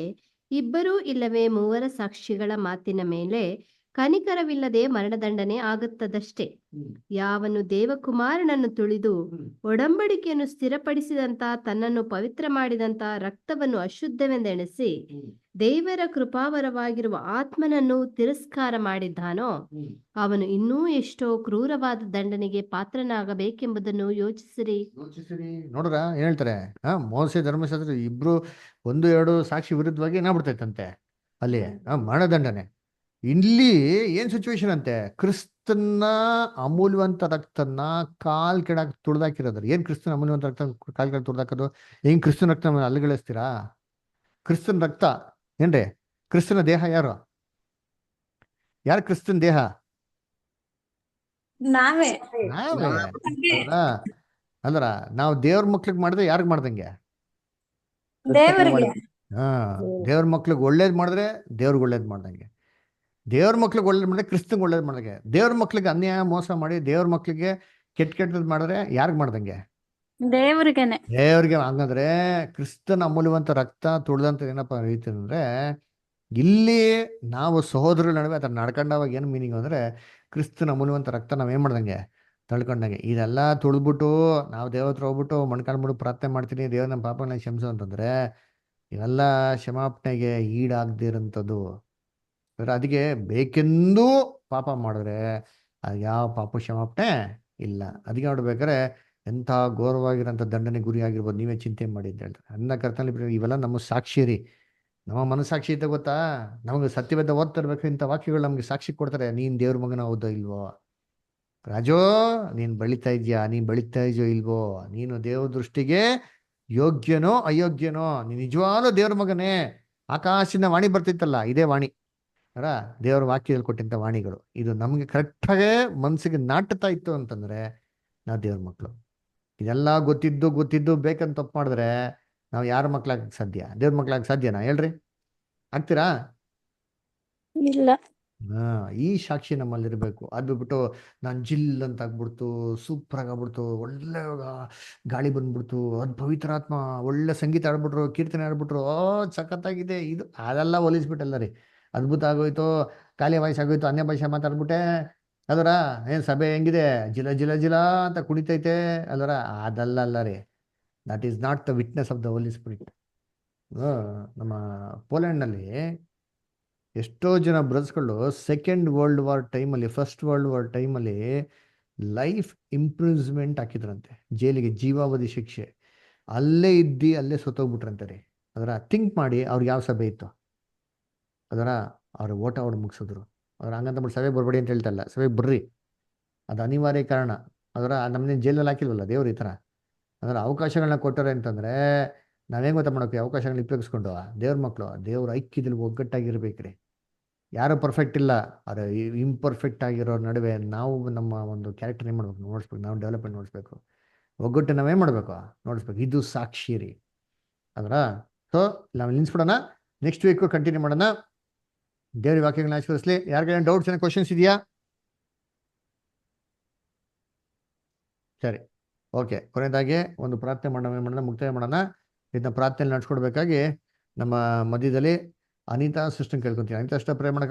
2 ಇಲ್ಲವೇ 3 ಸಾಕ್ಷಿಗಳ ಮಾತಿನ ಮೇಲೆ ಕನಿಕರವಿಲ್ಲದೆ ಮರಣದಂಡನೆ ಆಗುತ್ತದಷ್ಟೇ. ಯಾವನು ದೇವಕುಮಾರನನ್ನು ತುಳಿದು ಒಡಂಬಡಿಕೆಯನ್ನು ಸ್ಥಿರಪಡಿಸಿದಂತ, ತನ್ನನ್ನು ಪವಿತ್ರ ಮಾಡಿದಂತ ರಕ್ತವನ್ನು ಅಶುದ್ಧವೆಂದೆಣಿಸಿ ದೇವರ ಕೃಪಾವರವಾಗಿರುವ ಆತ್ಮನನ್ನು ತಿರಸ್ಕಾರ ಮಾಡಿದ್ದಾನೋ, ಅವನು ಇನ್ನೂ ಎಷ್ಟೋ ಕ್ರೂರವಾದ ದಂಡನೆಗೆ ಪಾತ್ರನಾಗಬೇಕೆಂಬುದನ್ನು ಯೋಚಿಸಿರಿ. ನೋಡ್ರ ಏನ್ ಹೇಳ್ತಾರೆ, ಮೋಸೆ ಧರ್ಮಶಾಸ್ತ್ರ 1-2 ಸಾಕ್ಷಿ ವಿರುದ್ಧವಾಗಿ ಏನಾಗ್ಬಿಡ್ತೈತಂತೆ ಅಲ್ಲಿ ಮರಣದಂಡನೆ. ಇಲ್ಲಿ ಏನ್ ಸಿಚುವೇಶನ್ ಅಂತೆ, ಕ್ರಿಸ್ತನ ಅಮೂಲ್ಯವಂತ ರಕ್ತನ ಕಾಲ್ ಕೆಳಗೆ ತುಳ್ದಾಕಿರೋದ್ರ. ಏನ್ ಕ್ರಿಸ್ತನ ಅಮೂಲ್ಯವಂತ ರಕ್ತ ಕಾಲ್ ಕೆಳಗೆ ತುಳ್ದಾಕೋದು? ಹೆಂಗ್ ಕ್ರಿಸ್ತನ ರಕ್ತ ಅಲ್ಲಿಗಳಿಸ್ತೀರಾ? ಕ್ರಿಸ್ತನ ರಕ್ತ ಏನ್ರಿ? ಕ್ರಿಸ್ತನ ದೇಹ ಯಾರು? ಯಾರು ಕ್ರಿಸ್ತನ ದೇಹ? ನಾವೇ ಅಂದ್ರ ನಾವು ದೇವ್ರ ಮಕ್ಳಿಗೆ ಮಾಡಿದ್ರೆ ಯಾರಿಗ್ ಮಾಡ್ದಂಗೆ? ದೇವರಿಗೆ. ದೇವ್ರ ಮಕ್ಳಿಗೆ ಒಳ್ಳೇದ್ ಮಾಡಿದ್ರೆ ದೇವ್ರಿಗೆ ಒಳ್ಳೇದ್ ಮಾಡ್ದಂಗೆ, ದೇವ್ರ ಮಕ್ಳಿಗೆ ಒಳ್ಳೇದ್ ಮಾಡಿದ್ರೆ ಕ್ರಿಸ್ತಂಗೆ ಒಳ್ಳೇದ್ ಮಾಡ್ದಂಗೆ. ದೇವ್ರ ಮಕ್ಳಿಗೆ ಅನ್ಯಾಯ ಮೋಸ ಮಾಡಿ ದೇವ್ರ ಮಕ್ಳಿಗೆ ಕೆಟ್ಟದ್ ಮಾಡಿದ್ರೆ ಯಾರಿಗ್ ಮಾಡ್ದಂಗೆ? ದೇವರಿಗೆನೆ. ದೇವ್ರಿಗೆ. ಹಂಗಂದ್ರೆ ಕ್ರಿಸ್ತನ ಅಮೂಲ್ಯವಂತ ರಕ್ತ ತುಳ್ದಂತ ಏನಪ್ಪ ರೀತಿ ಅಂದ್ರೆ, ಇಲ್ಲಿ ನಾವು ಸಹೋದರಗಳ ನಡುವೆ ಅದನ್ನ ನಡ್ಕೊಂಡಾಗ ಏನು ಮೀನಿಂಗ್ ಅಂದ್ರೆ, ಕ್ರಿಸ್ತನ ಅಮೂಲ್ಯವಂತ ರಕ್ತ ನಾವೇನ್ ಮಾಡ್ದಂಗೆ ತಳ್ಕೊಂಡಂಗೆ. ಇದೆಲ್ಲ ತುಳ್ಬಿಟ್ಟು ನಾವು ದೇವ್ರ ಹತ್ರ ಹೋಗ್ಬಿಟ್ಟು ಮಣ್ಕಾಲ್ಬಿಟ್ಟು ಪ್ರಾರ್ಥನೆ ಮಾಡ್ತೀನಿ, ದೇವ್ರ ನಮ್ಮ ಪಾಪಗಳನ್ನ ಕ್ಷಮಿಸು ಅಂತಂದ್ರೆ ಇವೆಲ್ಲ ಕ್ಷಮಾಪಣೆಗೆ ಈಡಾಗದಿರೋಂಥದ್ದು. ಅದಕ್ಕೆ ಬೇಕೆಂದೂ ಪಾಪ ಮಾಡಿದ್ರೆ ಅದು ಯಾವ ಪಾಪ ಕ್ಷಮಾಪಣೆ ಇಲ್ಲ. ಅದಕ್ಕೆ ನೋಡ್ಬೇಕಾದ್ರೆ ಎಂಥ ಘೋರವಾಗಿರೋಂಥ ದಂಡನೆ ಗುರಿಯಾಗಿರ್ಬೋದು, ನೀವೇ ಚಿಂತೆ ಮಾಡಿ ಅಂತ ಹೇಳ್ತಾರೆ. ಅನ್ನ ಕರ್ತನಲ್ಲಿ ಇವೆಲ್ಲ ನಮ್ಮ ಸಾಕ್ಷಿ ರೀ, ನಮ್ಮ ಮನಸ್ಸಾಕ್ಷಿ ಇದ್ದ ಗೊತ್ತಾ. ನಮಗೆ ಸತ್ಯವೇದ ಓದ್ತಾ ಇರ್ಬೇಕು, ಇಂಥ ವಾಕ್ಯಗಳು ನಮ್ಗೆ ಸಾಕ್ಷಿ ಕೊಡ್ತಾರೆ. ನೀನ್ ದೇವ್ರ ಮಗನ ಹೌದೋ ಇಲ್ವೋ, ರಾಜೋ ನೀನ್ ಬೆಳಿತಾ ಇದ್ಯಾ, ನೀನ್ ಬೆಳಿತಾ ಇದೆಯೋ ಇಲ್ವೋ, ನೀನು ದೇವ್ರ ದೃಷ್ಟಿಗೆ ಯೋಗ್ಯನೋ ಅಯೋಗ್ಯನೋ, ನೀನ್ ನಿಜವಾದ ದೇವ್ರ ಮಗನೇ. ಆಕಾಶಿನ ವಾಣಿ ಬರ್ತಿತ್ತಲ್ಲ, ಇದೇ ವಾಣಿ. ಅರ ದೇವರ ವಾಕ್ಯದಲ್ಲಿ ಕೊಟ್ಟಂತ ವಾಣಿಗಳು ಇದು ನಮಗೆ ಕರೆಕ್ಟಾಗೇ ಮನಸ್ಸಿಗೆ ನಾಟುತ್ತಾ ಇತ್ತು ಅಂತಂದ್ರೆ ನಾವು ದೇವ್ರ ಮಕ್ಕಳು. ಇದೆಲ್ಲ ಗೊತ್ತಿದ್ದು ಬೇಕಂತ ತಪ್ಪು ಮಾಡಿದ್ರೆ ನಾವು ಯಾರ ಮಕ್ಳಾಗಕ್ಕೆ ಸಾಧ್ಯ? ದೇವ್ರ ಮಕ್ಳಾಗಕ್ಕೆ ಸಾಧ್ಯನಾ ಹೇಳ್ರಿ? ಆಗ್ತೀರಾ? ಇಲ್ಲ. ಈ ಸಾಕ್ಷಿ ನಮ್ಮಲ್ಲಿರ್ಬೇಕು. ಅದು ಬಿಟ್ಟು ನಾನು ಜಿಲ್ ಅಂತ ಆಗ್ಬಿಡ್ತು, ಸೂಪರ್ ಆಗ್ಬಿಡ್ತು, ಒಳ್ಳೆ ಗಾಳಿ ಬಂದ್ಬಿಡ್ತು, ಅದು ಪವಿತ್ರಾತ್ಮ ಒಳ್ಳೆ ಸಂಗೀತ ಆಡ್ಬಿಟ್ರು, ಕೀರ್ತನೆ ಆಡ್ಬಿಟ್ರು, ಸಖತ್ತಾಗಿದೆ ಇದು, ಅದೆಲ್ಲ ಹೋಲಿಸ್ಬಿಟ್ಟಲ್ಲ ರೀ. ಅದ್ಭುತ ಆಗೋಯ್ತು, ಖಾಲಿ ವಾಯ್ಸ್ ಆಗೋಯ್ತು, ಅನ್ಯ ಭಾಷೆ ಮಾತಾಡ್ಬಿಟ್ಟೆ ಅದರ ಏನ್ ಸಭೆ ಹೆಂಗಿದೆ, ಜಿಲ ಜಿಲ ಜಿಲ ಅಂತ ಕುಣಿತೈತೆ ಅದರ, ಅದಲ್ಲ ಅಲ್ಲ ರೀ. That is not the witness of the holy spirit. ನಮ್ಮ ಪೋಲೆಂಡ್ನಲ್ಲಿ ಎಷ್ಟೋ ಜನ ಬ್ರದರ್ಸ್ಗಳು ಸೆಕೆಂಡ್ ವರ್ಲ್ಡ್ ವಾರ್ ಟೈಮಲ್ಲಿ, ಫಸ್ಟ್ ವರ್ಲ್ಡ್ ವಾರ್ ಟೈಮಲ್ಲಿ ಲೈಫ್ ಇಂಪ್ರೂವ್ಸ್ಮೆಂಟ್ ಹಾಕಿದ್ರಂತೆ, ಜೈಲಿಗೆ ಜೀವಾವಧಿ ಶಿಕ್ಷೆ, ಅಲ್ಲೇ ಸತ್ತೋಗ್ಬಿಟ್ರಂತೆ ರೀ. ಅದರ ಥಿಂಕ್ ಮಾಡಿ ಅವ್ರಿಗೆ ಯಾವ ಸಭೆ ಇತ್ತು ಅದರ, ಅವ್ರ ಓಟ ಹೊಡೆದು ಮುಗಿಸಿದ್ರು. ಅವ್ರು ಹಂಗಂತ ಬಿಟ್ಟು ಸಭೆ ಬರ್ಬೇಡಿ ಅಂತ ಹೇಳ್ತಾ ಇಲ್ಲ, ಸಭೆಗೆ ಬರ್ರಿ, ಅದು ಅನಿವಾರ್ಯ ಕಾರಣ. ಅದರ ನಮ್ಮನ್ನೇನು ಜೈಲಲ್ಲಿ ಹಾಕಿಲ್ವಲ್ಲ ದೇವ್ರು ಈ ಥರ. ಅದರ ಅವಕಾಶಗಳನ್ನ ಕೊಟ್ಟರೆ ಅಂತಂದರೆ ನಾವೇನು ಗೊತ್ತಾ ಮಾಡೋಕೆ, ಅವಕಾಶಗಳನ್ನ ಉಪಯೋಗಿಸ್ಕೊಂಡು ದೇವ್ರ ಮಕ್ಕಳು ದೇವ್ರ ಐಕ್ಯದಲ್ಲಿ ಒಗ್ಗಟ್ಟಾಗಿರ್ಬೇಕ್ರಿ. ಯಾರು ಪರ್ಫೆಕ್ಟ್ ಇಲ್ಲ, ಆದರೆ ಇಂಪರ್ಫೆಕ್ಟ್ ಆಗಿರೋ ನಡುವೆ ನಾವು ನಮ್ಮ ಒಂದು ಕ್ಯಾರೆಕ್ಟರ್ ಏನು ಮಾಡ್ಬೇಕು ನೋಡಿಸ್ಬೇಕು, ನಾವು ಡೆವಲಪ್ಮೆಂಟ್ ನೋಡಿಸ್ಬೇಕು, ಒಗ್ಗಟ್ಟು ನಾವೇನು ಮಾಡಬೇಕು ನೋಡಿಸ್ಬೇಕು. ಇದು ಸಾಕ್ಷಿ ರೀ ಅದರ. ಸೊ ನಾವು ನಿಲ್ಲಿಸ್ಬಿಡೋಣ, ನೆಕ್ಸ್ಟ್ ವೀಕು ಕಂಟಿನ್ಯೂ ಮಾಡೋಣ. ದೇವ್ರ ವಾಕ್ಯಗಳನ್ನ ಆಶೀರ್ವದಿಸಲಿ. ಯಾರಿಗೇನು ಡೌಟ್ಸ್ ಏನೋ ಕ್ವಶನ್ಸ್ ಇದೆಯಾ? ಸರಿ, ಓಕೆ. ಕೊನೆಯದಾಗಿ ಒಂದು ಪ್ರಾರ್ಥನೆ ಮಾಡೋಣ, ಮುಕ್ತಾಯ ಮಾಡೋಣ. ಇದನ್ನ ಪ್ರಾರ್ಥನೆ ನಡ್ಸ್ಕೊಡ್ಬೇಕಾಗಿ ನಮ್ಮ ಮಧ್ಯದಲ್ಲಿ ಅನಿತಾ ಸಿಸ್ಟಮ್ ಕೇಳ್ಕೊಂತೀವಿ. ಅನಿತಾ ಅಷ್ಟ ಪ್ರೇಮ